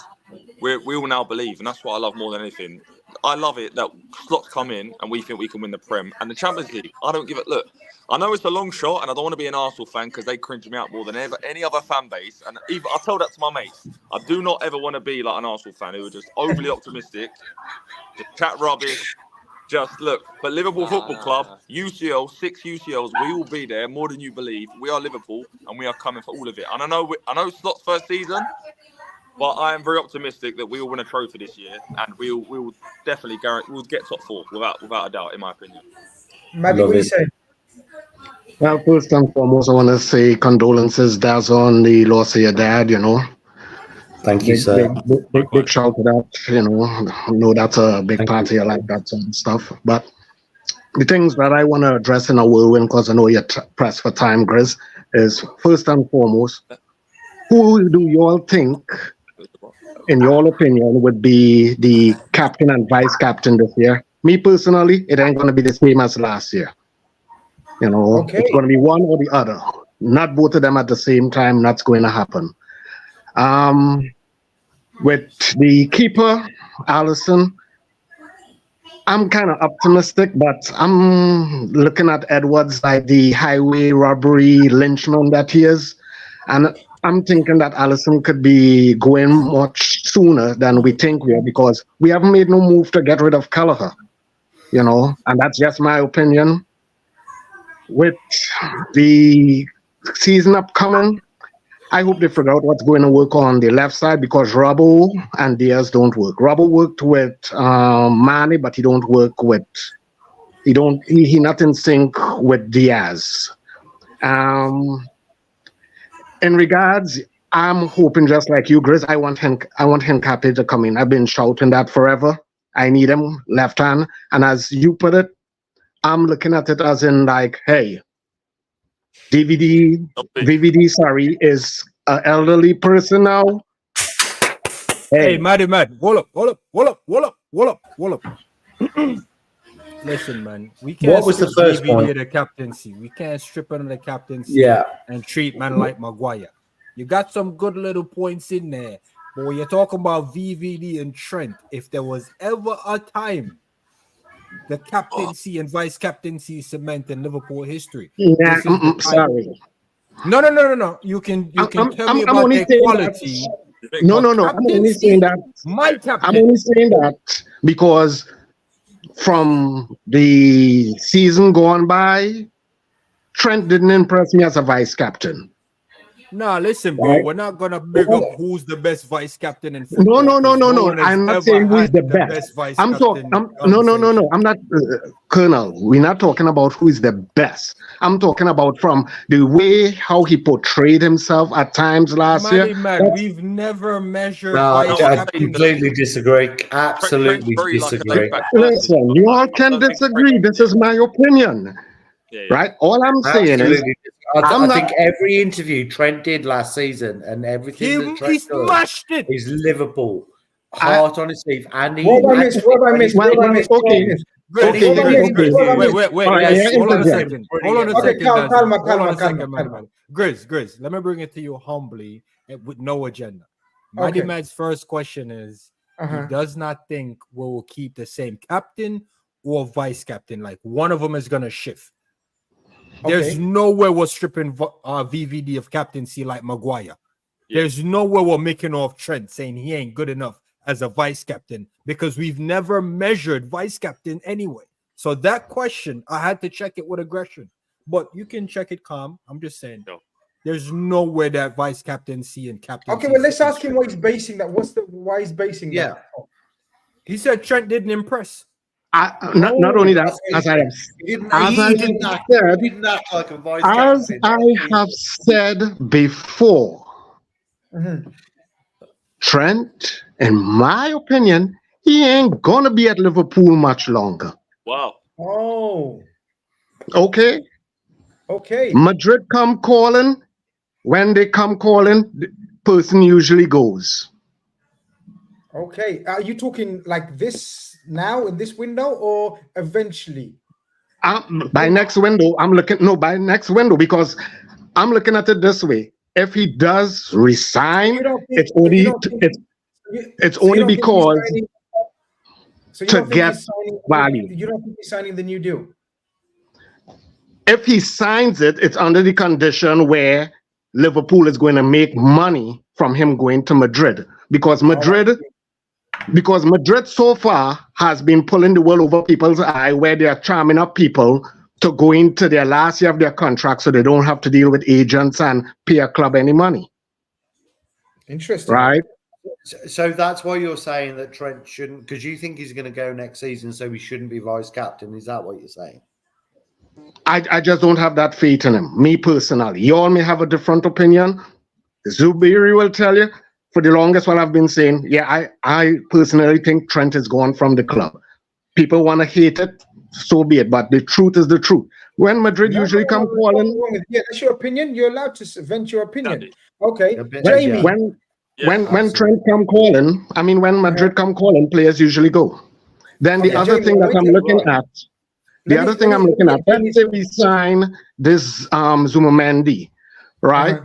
We all now believe, and that's what I love more than anything. I love it that Slot's come in and we think we can win the Prem and the Champions League. I don't give it. Look, I know it's a long shot, and I don't want to be an Arsenal fan because they cringe me out more than any other fan base. And even I tell that to my mates. I do not ever want to be like an Arsenal fan who are just overly optimistic, just chat rubbish. Just look, but Liverpool Football Club, UCL, 6 UCLs, we will be there more than you believe. We are Liverpool, and we are coming for all of it. And I know Slot's first season, but I am very optimistic that we will win a trophy this year, and we will definitely guarantee we'll get top 4 without a doubt, in my opinion. Maddie, what do you say? Well, first and foremost, I want to say condolences, Daz, on the loss of your dad. You know. Thank you, sir. Big shout to that. You know, I know that's a big part of your life, that sort of stuff. But the things that I want to address in a whirlwind, because I know you're pressed for time, Grizz, is first and foremost, who do you all think, in your opinion, would be the captain and vice captain this year? Me personally, it ain't going to be the same as last year. You know, It's going to be one or the other. Not both of them at the same time. That's going to happen. With the keeper, Alisson, I'm kind of optimistic, but I'm looking at Edwards like the highway robbery lynchman that he is. And I'm thinking that Alisson could be going much sooner than we think we are, because we haven't made no move to get rid of Kelleher, you know, and that's just my opinion. With the season upcoming, I hope they figure out what's going to work on the left side, because Robbo and Diaz don't work. Robbo worked with Mane, but he don't work with. He not in sync with Diaz. In regards, I'm hoping just like you, Grizz. I want Hincapié to come in. I've been shouting that forever. I need him left hand. And as you put it, I'm looking at it as in like, hey, VVD, sorry, is an elderly person now. Hey, Maddie, hold up. Listen, man, we can't What was the strip first VVD point? of the captaincy. We can't strip him of the captaincy and treat man like Maguire. You got some good little points in there. But when you're talking about VVD and Trent, if there was ever a time the captaincy and vice captaincy cement in Liverpool history, Yeah, this is the time. sorry. No. You can tell me about their quality. No. I'm only saying that. My captain. I'm only saying that because from the season gone by, Trent didn't impress me as a vice captain. Nah, listen, bro. Right. We're not gonna big up who's the best vice captain in football. No. I'm not saying who's the best. I'm talking. No. I'm not, Colonel. We're not talking about who is the best. I'm talking about from the way how he portrayed himself at times last year. We've never measured. No, vice I captain. completely disagree. Absolutely disagree. Listen, you all can disagree. This is my opinion. Right? All I'm saying is, I think every interview Trent did last season and everything that Trent smashed it. is Liverpool. Heart on his sleeve. And he, What I missed? Okay. Wait. Hold on a second. Calma. Man. Grizz, let me bring it to you humbly and with no agenda. Okay. Mad's first question is, he does not think we will keep the same captain or vice captain. Like one of them is going to shift. There's no way we're stripping VVD of captaincy like Maguire. There's no way we're making off Trent saying he ain't good enough as a vice captain because we've never measured vice captain anyway. So that question, I had to check it with aggression, but you can check it calm. I'm just saying, there's no way that vice captaincy and captaincy. Okay, well, let's ask him what he's basing that. Why he's basing that? He said Trent didn't impress. Not only that, as I have said before, Trent, in my opinion, he ain't gonna be at Liverpool much longer. Wow. Oh. Okay. Madrid come calling. When they come calling, the person usually goes. Okay. Are you talking like this now in this window or eventually? By next window, by next window, because I'm looking at it this way. If he does resign, it's only because to get value. You don't think he's signing the new deal? If he signs it, it's under the condition where Liverpool is going to make money from him going to Madrid, because Madrid so far has been pulling the wool over people's eye, where they are charming up people to go into their last year of their contract so they don't have to deal with agents and pay a club any money. Interesting. Right? So that's why you're saying that Trent shouldn't, because you think he's going to go next season, so he shouldn't be vice captain. Is that what you're saying? I just don't have that faith in him, me personally. You all may have a different opinion. Zubiri will tell you, for the longest while I've been saying, I personally think Trent is gone from the club. People want to hate it, so be it. But the truth is the truth. When Madrid usually come calling, that's your opinion. You're allowed to vent your opinion. Okay, Jamie. When Trent come calling, when Madrid come calling, players usually go. Then the other thing that I'm looking at, let's say we sign this Zubimendi, right?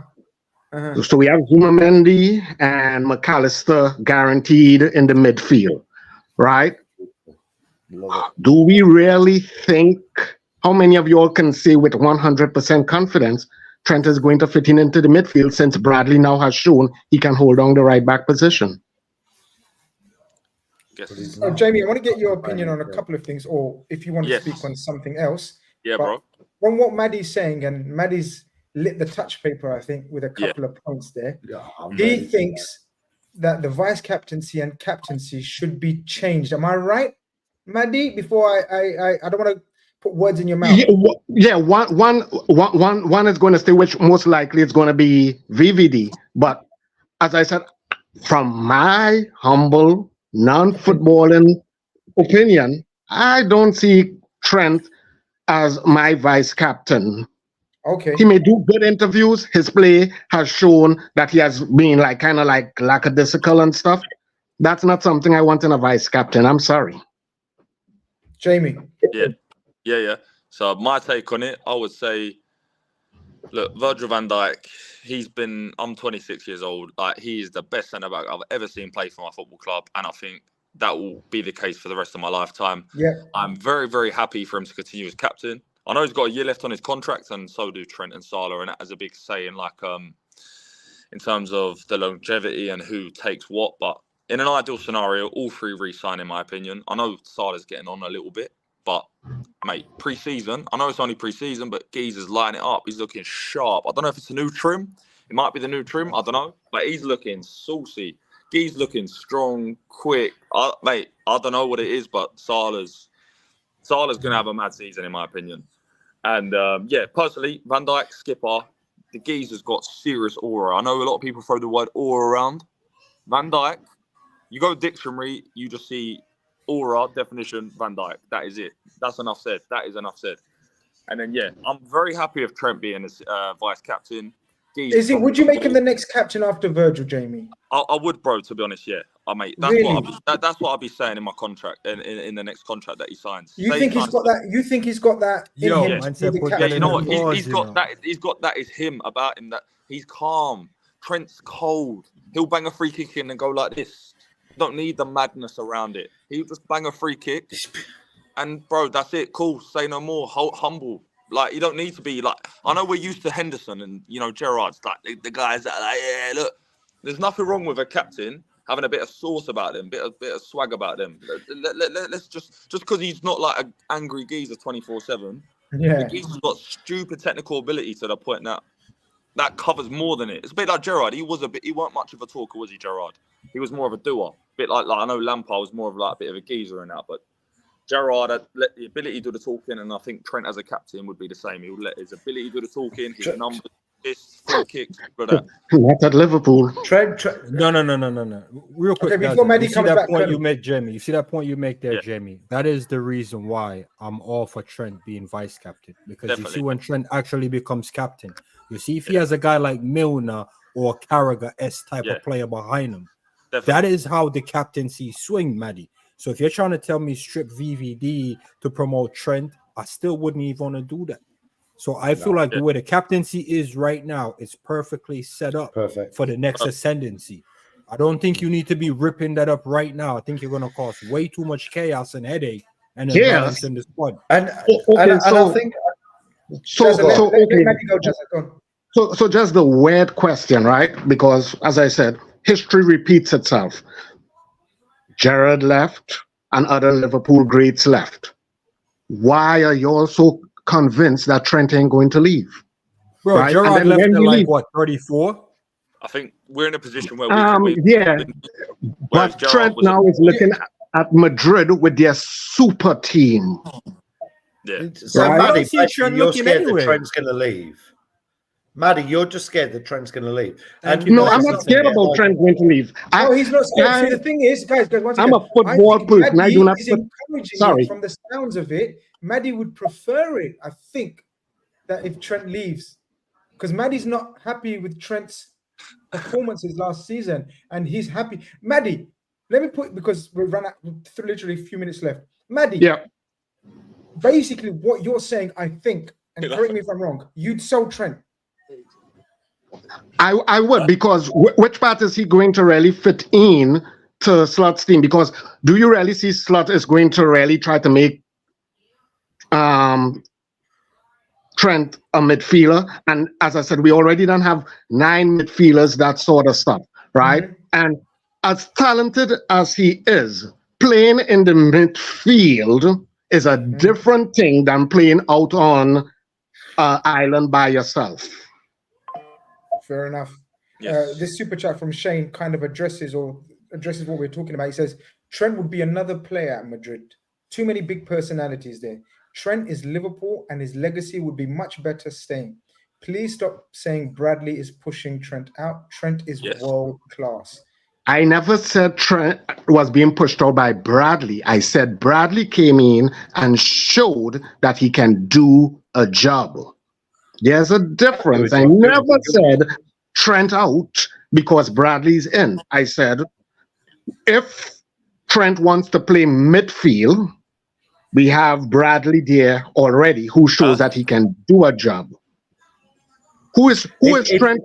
So we have Zubimendi and McAllister guaranteed in the midfield, right? Do we really think, how many of you all can say with 100% confidence Trent is going to fit into the midfield, since Bradley now has shown he can hold on the right back position? Jamie, I want to get your opinion on a couple of things, or if you want to speak on something else. Yeah, bro. From what Maddie's saying, and Maddie's lit the touch paper, I think, with a couple of points there. He thinks that the vice captaincy and captaincy should be changed. Am I right, Maddie? Before I don't want to put words in your mouth. One is going to stay, which most likely is going to be VVD. But as I said, from my humble non-footballing opinion, I don't see Trent as my vice captain. Okay. He may do good interviews. His play has shown that he has been like kind of like lackadaisical and stuff. That's not something I want in a vice captain. I'm sorry. Jamie. Yeah. So my take on it, I would say, look, Virgil van Dijk, I'm 26 years old. Like, he is the best centre-back I've ever seen play for my football club. And I think that will be the case for the rest of my lifetime. Yeah. I'm very, very happy for him to continue as captain. I know he's got a year left on his contract, and so do Trent and Salah, and that has a big say in in terms of the longevity and who takes what. But in an ideal scenario, all three re-sign, in my opinion. I know Salah's getting on a little bit, but mate, pre-season, I know it's only pre-season, but Grizz is lighting it up. He's looking sharp. I don't know if it's a new trim. It might be the new trim. I don't know, but he's looking saucy. Grizz looking strong, quick. Mate, I don't know what it is, but Salah's going to have a mad season, in my opinion. And personally, Van Dijk, skipper, the Grizz has got serious aura. I know a lot of people throw the word aura around. Van Dijk, you go dictionary, you just see aura, definition, Van Dijk. That is it. That's enough said. That is enough said. And then, I'm very happy with Trent being as vice captain. Would you make him the next captain after Virgil, Jamie? I would, bro, to be honest, yeah. That's really? that's what I'll be saying in my contract, in the next contract that he signs. You think he's got that? You think he's got that in him? You know what? He's got that. He's got that. Is him about him. That he's calm. Trent's cold. He'll bang a free kick in and go like this. Don't need the madness around it. He'll just bang a free kick, and bro, that's it. Cool. Say no more. Humble. Like, you don't need to be like. I know we're used to Henderson and Gerrard's like the guys that are like, yeah, look. There's nothing wrong with a captain having a bit of sauce about them, bit of swag about them. Let's just because he's not like an angry geezer 24/7. Yeah, the geezer's got stupid technical ability to the point that covers more than it. It's a bit like Gerrard. He weren't much of a talker, was he, Gerrard? He was more of a doer. Bit like I know Lampard was more of like a bit of a geezer in that, but Gerrard had the ability to do the talking, and I think Trent as a captain would be the same. He would let his ability to do the talking, his numbers. Free kicks, brother. Not at Liverpool. Trent. No. Real quick. Okay, before Maddie comes back, you make, Jamie. You see that point you make there, Jamie? That is the reason why I'm all for Trent being vice captain. Because you see when Trent actually becomes captain, you see if he has a guy like Milner or Carragher type of player behind him, that is how the captaincy swing, Maddie. So if you're trying to tell me strip VVD to promote Trent, I still wouldn't even want to do that. So I feel like the way the captaincy is right now, it's perfectly set up for the next ascendancy. I don't think you need to be ripping that up right now. I think you're going to cause way too much chaos and headache and imbalance in the squad. And I think So just the weird question, right? Because as I said, history repeats itself. Gerrard left and other Liverpool greats left. Why are you all so convinced that Trent ain't going to leave? Bro, right? Gerrard left at like what, 34? I think we're in a position where but Trent now is looking at Madrid with their super team. Yeah. So right? Maddie, you're scared anyway. that Trent's going to leave. Maddie, you're just scared that Trent's going to leave. And no, I'm not scared about Trent going to leave. No, he's not scared. See, the thing is, guys, I'm a football person. I do not. Sorry. From the sounds of it, Maddie would prefer it, I think, that if Trent leaves. Because Maddie's not happy with Trent's performances last season. And he's happy. Maddie, let me put, because we've run out, literally a few minutes left. Maddie, basically what you're saying, I think, and correct me if I'm wrong, you'd sell Trent. I would, because which part is he going to really fit in to Slot's team? Because do you really see Slot is going to really try to make Trent a midfielder? And as I said, we already don't have 9 midfielders, that sort of stuff, right? Mm-hmm. And as talented as he is, playing in the midfield is a different thing than playing out on an island by yourself. Fair enough. Yes. This super chat from Shane kind of addresses what we're talking about. He says, Trent would be another player at Madrid. Too many big personalities there. Trent is Liverpool and his legacy would be much better staying. Please stop saying Bradley is pushing Trent out. Trent is world class. I never said Trent was being pushed out by Bradley. I said Bradley came in and showed that he can do a job. There's a difference. I never said Trent out because Bradley's in. I said if Trent wants to play midfield, we have Bradley there already who shows that he can do a job. Who is Trent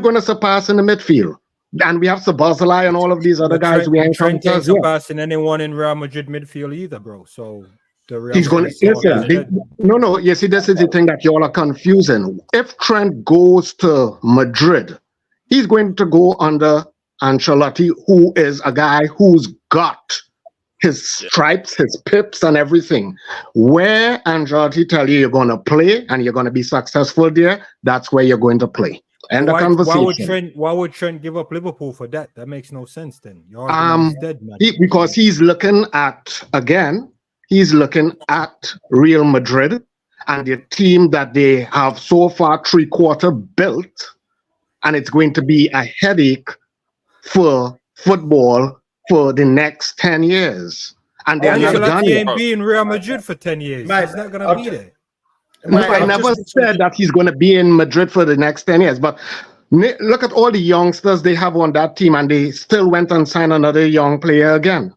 going to surpass in the midfield? And we have Sabazalai and all of these other guys we ain't Trent ain't as surpassing anyone in Real Madrid midfield either, bro. So the Real he's going to listen. No. Yes, this is the thing that y'all are confusing. If Trent goes to Madrid, he's going to go under Ancelotti, who is a guy who's got his stripes, his pips, and everything. Where Ancelotti tell you you're going to play and you're going to be successful there, that's where you're going to play. And the conversation. Why would Trent give up Liverpool for that? That makes no sense. Then your dead, man. Because he's looking at Real Madrid and the team that they have so far 3/4 built, and it's going to be a headache for football for the next 10 years. And they're not done He yet. ain't be in Real Madrid for 10 years. Mate, he's not gonna be there. No, I never said that he's going to be in Madrid for the next 10 years. But look at all the youngsters they have on that team, and they still went and signed another young player again.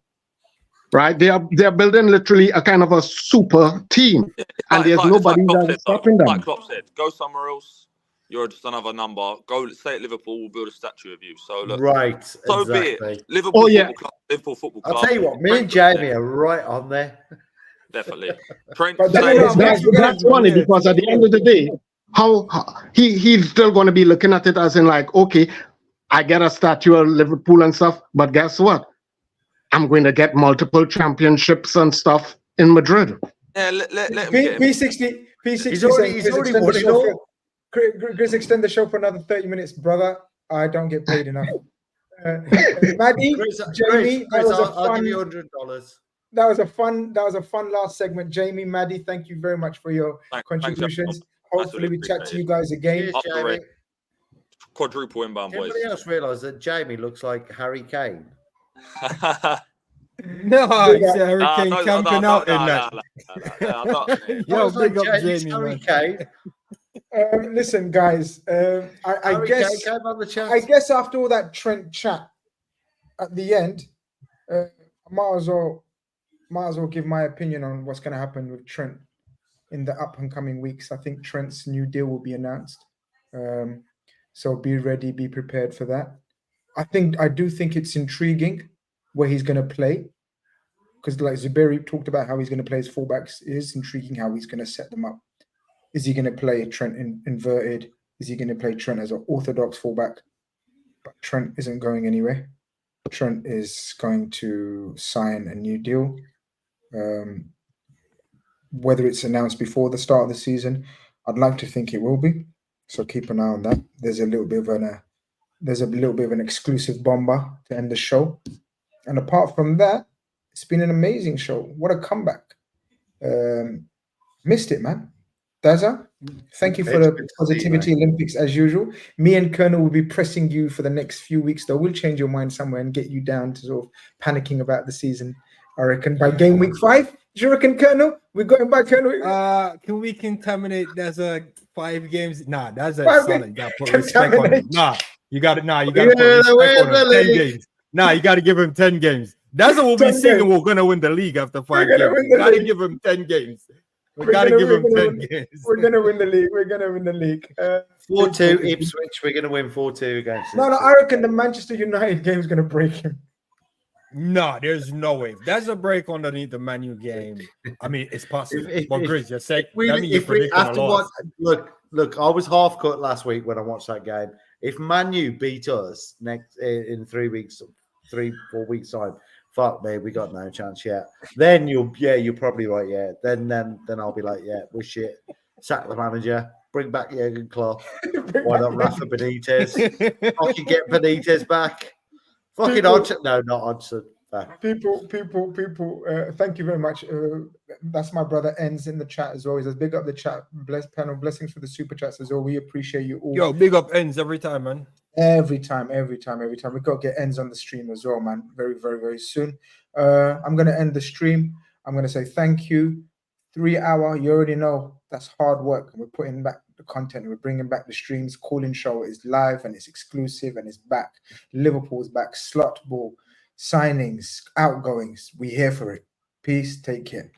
Right? They're building literally a kind of a super team, and there's nobody that's stopping them. Like Klopp said, go somewhere else. You're just another number. Go stay at Liverpool. We'll build a statue of you. So look, right. So exactly. be it. Liverpool Football Club. Liverpool Football Club. I'll tell you what. Me and Jamie are right on there. Definitely. Trent, that's funny because at the end of the day, how he's still going to be looking at it as in like, okay, I get a statue of Liverpool and stuff, but guess what? I'm going to get multiple championships and stuff in Madrid. Yeah, let him P60. He's already won it all. Grizz, extend the show for another 30 minutes, brother. I don't get paid enough. Maddie, Jamie, I'll give you $100. That was a fun last segment. Jamie, Maddie, thank you very much for your contributions. Hopefully we chat to you guys again. Cheers, Quadruple inbound, boys. Anybody else realise that Jamie looks like Harry Kane? No, it's Harry Kane camping out in that. Yo, big up Jamie, Harry Kane. Listen, guys. I guess after all that Trent chat at the end, I might as well give my opinion on what's going to happen with Trent in the up and coming weeks. I think Trent's new deal will be announced. So be ready, be prepared for that. I do think it's intriguing where he's going to play. Because like Zubimendi talked about how he's going to play his fullbacks. It is intriguing how he's going to set them up. Is he going to play Trent inverted? Is he going to play Trent as an orthodox fullback? But Trent isn't going anywhere. Trent is going to sign a new deal. Whether it's announced before the start of the season, I'd like to think it will be. So keep an eye on that. There's a little bit of an exclusive bomber to end the show. And apart from that, it's been an amazing show. What a comeback. Missed it, man. Daza, thank you for the Positivity Olympics as usual. Me and Colonel will be pressing you for the next few weeks, though. We'll change your mind somewhere and get you down to sort of panicking about the season. I reckon by game week 5. Do you reckon, Colonel? We got him by Colonel. Can we contaminate Daza 5 games? Nah, that's a solid. You gotta put respect on him. Nah, you gotta put respect on him. 10 games. Nah, you gotta give him 10 games. That's what we'll be singing. We're gonna win the league after 5 games. You gotta give him 10 games. We gotta give him 10 games. We're gonna win the league. 4-2 Ipswich. We're gonna win 4-2 against. No, I reckon the Manchester United game is gonna break him. No, there's no way. If there's a break underneath the Man U game, I mean, it's possible. But Grizz, you're saying look, I was half cut last week when I watched that game. If Man U beat us next in 3 weeks, 3-4 weeks time, fuck me, we got no chance yet. Then you're probably right. Yeah, then I'll be like, yeah, we're shit. Sack the manager. Bring back Jurgen Klopp. Why not Rafa Benitez? Fucking get Benitez back. Fucking Hodgson. No, not Hodgson. People. Thank you very much. That's my brother Enz in the chat as always. Big up the chat. Bless panel. Blessings for the super chats as well. We appreciate you all. Yo, big up Ends every time, man. Every time. We got to get Ends on the stream as well, man. Very, very, very soon. I'm gonna end the stream. I'm gonna say thank you. 3 hour. You already know that's hard work. We're putting back the content. We're bringing back the streams. Calling show is live and it's exclusive and it's back. Liverpool's back. Slot ball. Signings, outgoings, we here for it. Peace, take care.